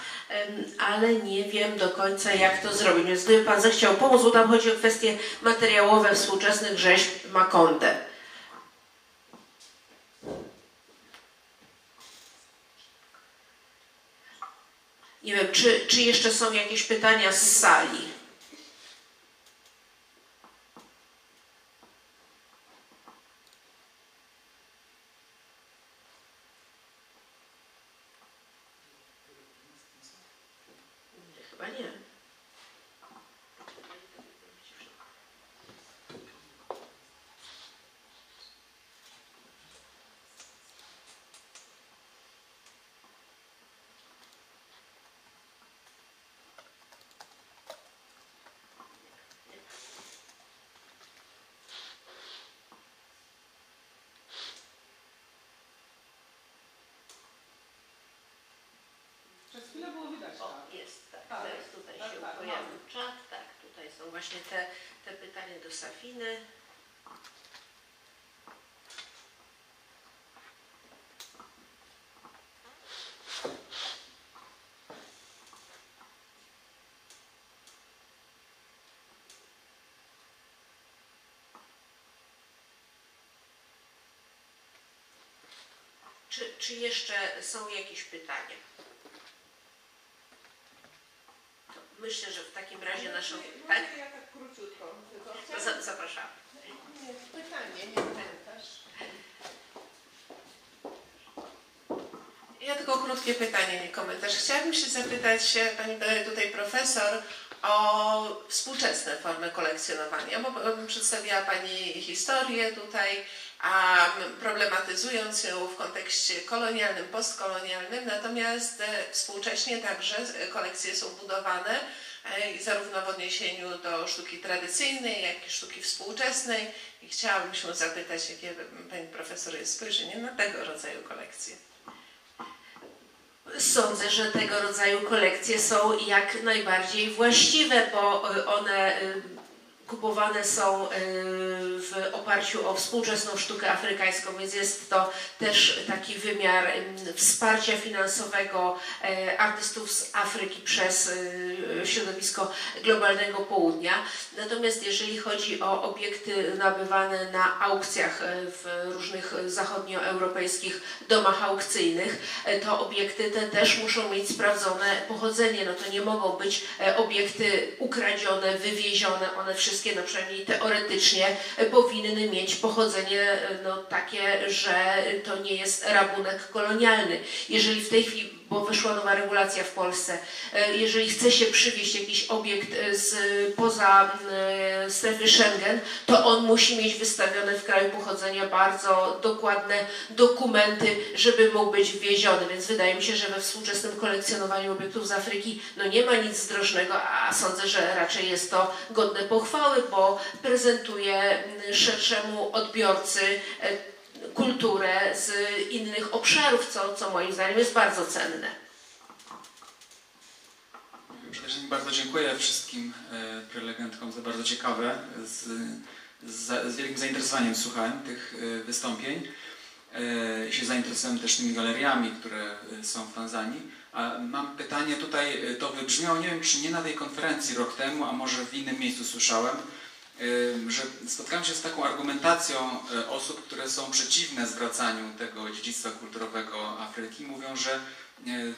ale nie wiem do końca, jak to zrobić. Więc gdyby Pan zechciał pomóc, bo tam chodzi o kwestie materiałowe współczesnych rzeźb Makonde. Nie wiem, czy jeszcze są jakieś pytania z sali? Chyba nie. Przez chwilę było widać. O, jest, tak. Teraz tutaj się pojawił czat, tak, tutaj są właśnie te pytania do Safiny. Czy jeszcze są jakieś pytania? To myślę, że w takim razie naszą... Tak? Ja tak króciutko. Zapraszam. Nie, pytanie, nie komentarz. Ja tylko krótkie pytanie, nie komentarz. Chciałabym się zapytać Pani tutaj profesor o współczesne formy kolekcjonowania, bo przedstawiała Pani historię tutaj, problematyzując ją w kontekście kolonialnym, postkolonialnym, natomiast współcześnie także kolekcje są budowane zarówno w odniesieniu do sztuki tradycyjnej, jak i sztuki współczesnej. I chciałabym się zapytać, jakie pani profesor jest spojrzenie na tego rodzaju kolekcje. Sądzę, że tego rodzaju kolekcje są jak najbardziej właściwe, bo one kupowane są w oparciu o współczesną sztukę afrykańską, więc jest to też taki wymiar wsparcia finansowego artystów z Afryki przez środowisko globalnego południa. Natomiast jeżeli chodzi o obiekty nabywane na aukcjach w różnych zachodnioeuropejskich domach aukcyjnych, to obiekty te też muszą mieć sprawdzone pochodzenie. No to nie mogą być obiekty ukradzione, wywiezione, one wszystkie, no przynajmniej teoretycznie, powinny mieć pochodzenie no, takie, że to nie jest rabunek kolonialny. Jeżeli w tej chwili, bo wyszła nowa regulacja w Polsce, jeżeli chce się przywieźć jakiś obiekt poza strefy Schengen, to on musi mieć wystawione w kraju pochodzenia bardzo dokładne dokumenty, żeby mógł być wwieziony. Więc wydaje mi się, że we współczesnym kolekcjonowaniu obiektów z Afryki no nie ma nic zdrożnego, a sądzę, że raczej jest to godne pochwały, bo prezentuje szerszemu odbiorcy kulturę z innych obszarów, co moim zdaniem jest bardzo cenne. Przede wszystkim bardzo dziękuję wszystkim prelegentkom za bardzo ciekawe. Z wielkim zainteresowaniem słuchałem tych wystąpień. Się zainteresowałem też tymi galeriami, które są w Tanzanii. A mam pytanie tutaj, to wybrzmiało, nie wiem czy nie na tej konferencji rok temu, a może w innym miejscu słyszałem, że spotkałem się z taką argumentacją osób, które są przeciwne zwracaniu tego dziedzictwa kulturowego Afryki. Mówią, że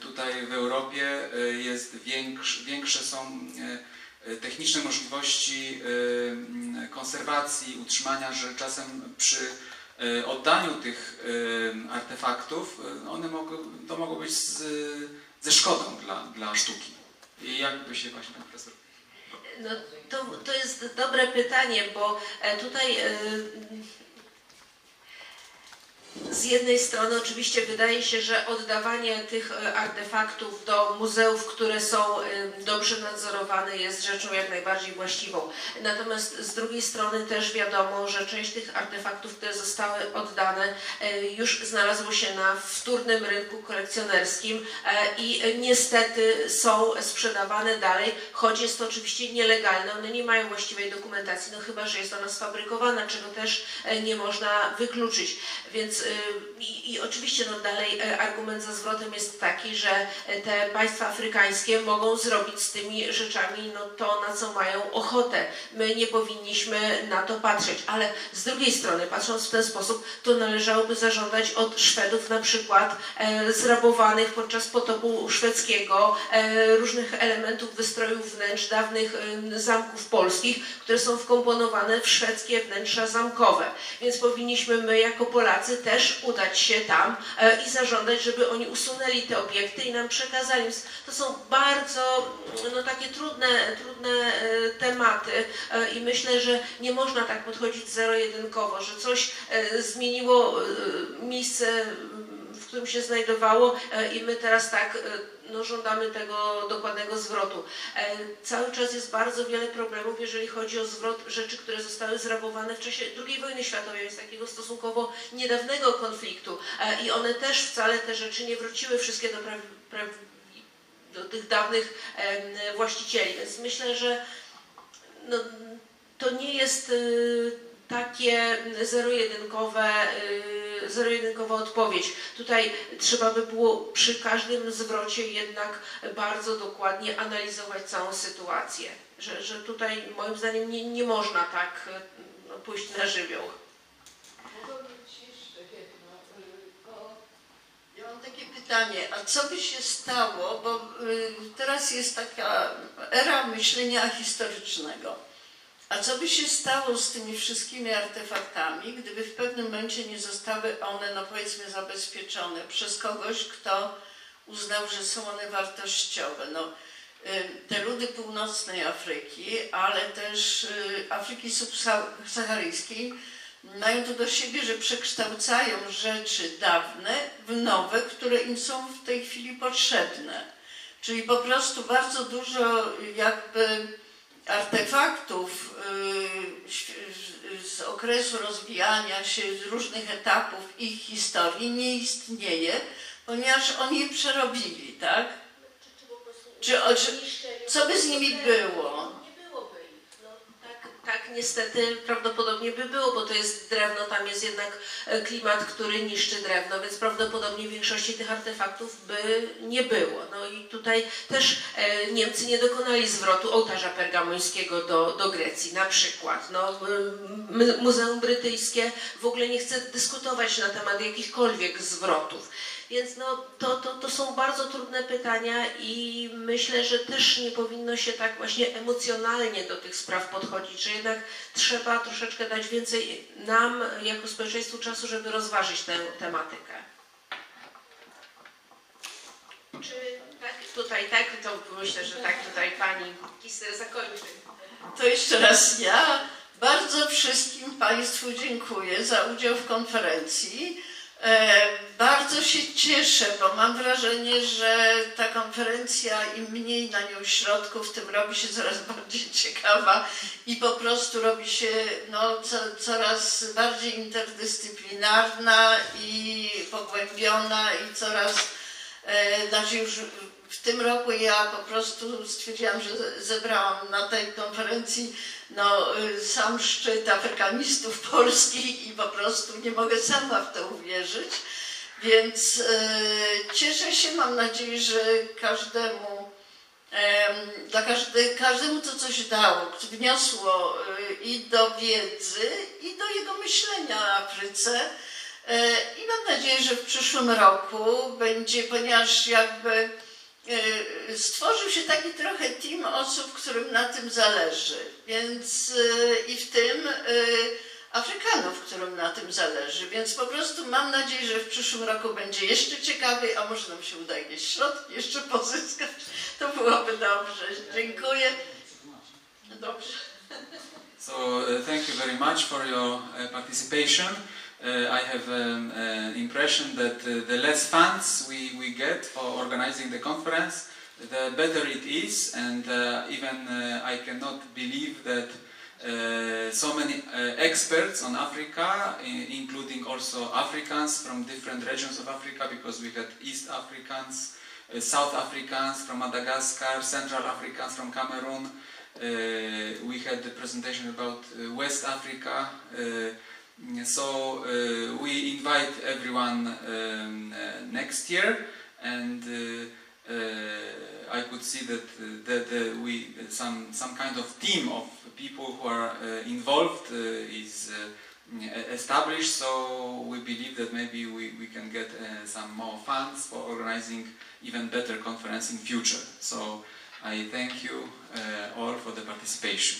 tutaj w Europie jest większe są techniczne możliwości konserwacji, utrzymania, że czasem przy oddaniu tych artefaktów to mogło być ze szkodą dla sztuki. I jakby się właśnie pan profesor... No, to jest dobre pytanie, bo tutaj z jednej strony oczywiście wydaje się, że oddawanie tych artefaktów do muzeów, które są dobrze nadzorowane, jest rzeczą jak najbardziej właściwą. Natomiast z drugiej strony też wiadomo, że część tych artefaktów, które zostały oddane, już znalazło się na wtórnym rynku kolekcjonerskim i niestety są sprzedawane dalej, choć jest to oczywiście nielegalne. One nie mają właściwej dokumentacji, no chyba że jest ona sfabrykowana, czego też nie można wykluczyć. Więc i oczywiście no dalej argument za zwrotem jest taki, że te państwa afrykańskie mogą zrobić z tymi rzeczami no to, na co mają ochotę. My nie powinniśmy na to patrzeć, ale z drugiej strony, patrząc w ten sposób, to należałoby zażądać od Szwedów na przykład zrabowanych podczas potopu szwedzkiego różnych elementów wystrojów wnętrz dawnych zamków polskich, które są wkomponowane w szwedzkie wnętrza zamkowe. Więc powinniśmy my jako Polacy też udać się tam i zażądać, żeby oni usunęli te obiekty i nam przekazali. Więc to są bardzo no, takie trudne tematy i myślę, że nie można tak podchodzić zero-jedynkowo, że coś zmieniło miejsce, w którym się znajdowało i my teraz tak no, żądamy tego dokładnego zwrotu. Cały czas jest bardzo wiele problemów, jeżeli chodzi o zwrot rzeczy, które zostały zrabowane w czasie II wojny światowej, więc takiego stosunkowo niedawnego konfliktu. I one też wcale te rzeczy nie wróciły wszystkie do tych dawnych właścicieli. Więc myślę, że no, to nie jest takie zero-jedynkowa odpowiedź. Tutaj trzeba by było przy każdym zwrocie jednak bardzo dokładnie analizować całą sytuację. Że tutaj moim zdaniem nie można tak no, pójść na żywioł. Ja mam takie pytanie, a co by się stało, bo teraz jest taka era myślenia historycznego. A co by się stało z tymi wszystkimi artefaktami, gdyby w pewnym momencie nie zostały one, no powiedzmy, zabezpieczone przez kogoś, kto uznał, że są one wartościowe? No, te ludy północnej Afryki, ale też Afryki subsaharyjskiej mają to do siebie, że przekształcają rzeczy dawne w nowe, które im są w tej chwili potrzebne. Czyli po prostu bardzo dużo jakby artefaktów z okresu rozwijania się, z różnych etapów ich historii nie istnieje, ponieważ oni je przerobili, tak? Co by z nimi było? Tak, niestety prawdopodobnie by było, bo to jest drewno, tam jest jednak klimat, który niszczy drewno, więc prawdopodobnie większości tych artefaktów by nie było. No i tutaj też Niemcy nie dokonali zwrotu ołtarza pergamońskiego do Grecji na przykład. No, Muzeum Brytyjskie w ogóle nie chce dyskutować na temat jakichkolwiek zwrotów. Więc no, to są bardzo trudne pytania i myślę, że też nie powinno się tak właśnie emocjonalnie do tych spraw podchodzić, że jednak trzeba troszeczkę dać więcej nam jako społeczeństwu czasu, żeby rozważyć tę tematykę. Czy tak tutaj, tak? To myślę, że tak tutaj pani Kister zakończy. To jeszcze raz ja bardzo wszystkim Państwu dziękuję za udział w konferencji. Bardzo się cieszę, bo mam wrażenie, że ta konferencja im mniej na nią środków, tym robi się coraz bardziej ciekawa i po prostu robi się no, coraz bardziej interdyscyplinarna i pogłębiona i coraz, znaczy już w tym roku ja po prostu stwierdziłam, że zebrałam na tej konferencji no, sam szczyt afrykanistów polskich i po prostu nie mogę sama w to uwierzyć. Więc cieszę się, mam nadzieję, że każdemu to coś dało, wniosło i do wiedzy, i do jego myślenia o Afryce. I mam nadzieję, że w przyszłym roku będzie, ponieważ jakby stworzył się taki trochę team osób, którym na tym zależy, więc i w tym Afrykanów, którym na tym zależy, więc po prostu mam nadzieję, że w przyszłym roku będzie jeszcze ciekawiej, a może nam się uda jakieś środki jeszcze pozyskać, to byłoby dobrze. Dziękuję. Dobrze. So thank you very much for your participation. I have an impression that the less funds we get for organizing the conference, the better it is, and even I cannot believe that so many experts on Africa, including also Africans from different regions of Africa, because we had East Africans, South Africans from Madagascar, Central Africans from Cameroon. We had the presentation about West Africa. So we invite everyone next year, and I could see that some kind of team of people who are involved is established. So we believe that maybe we can get some more funds for organizing even better conference in future. So I thank you all for the participation.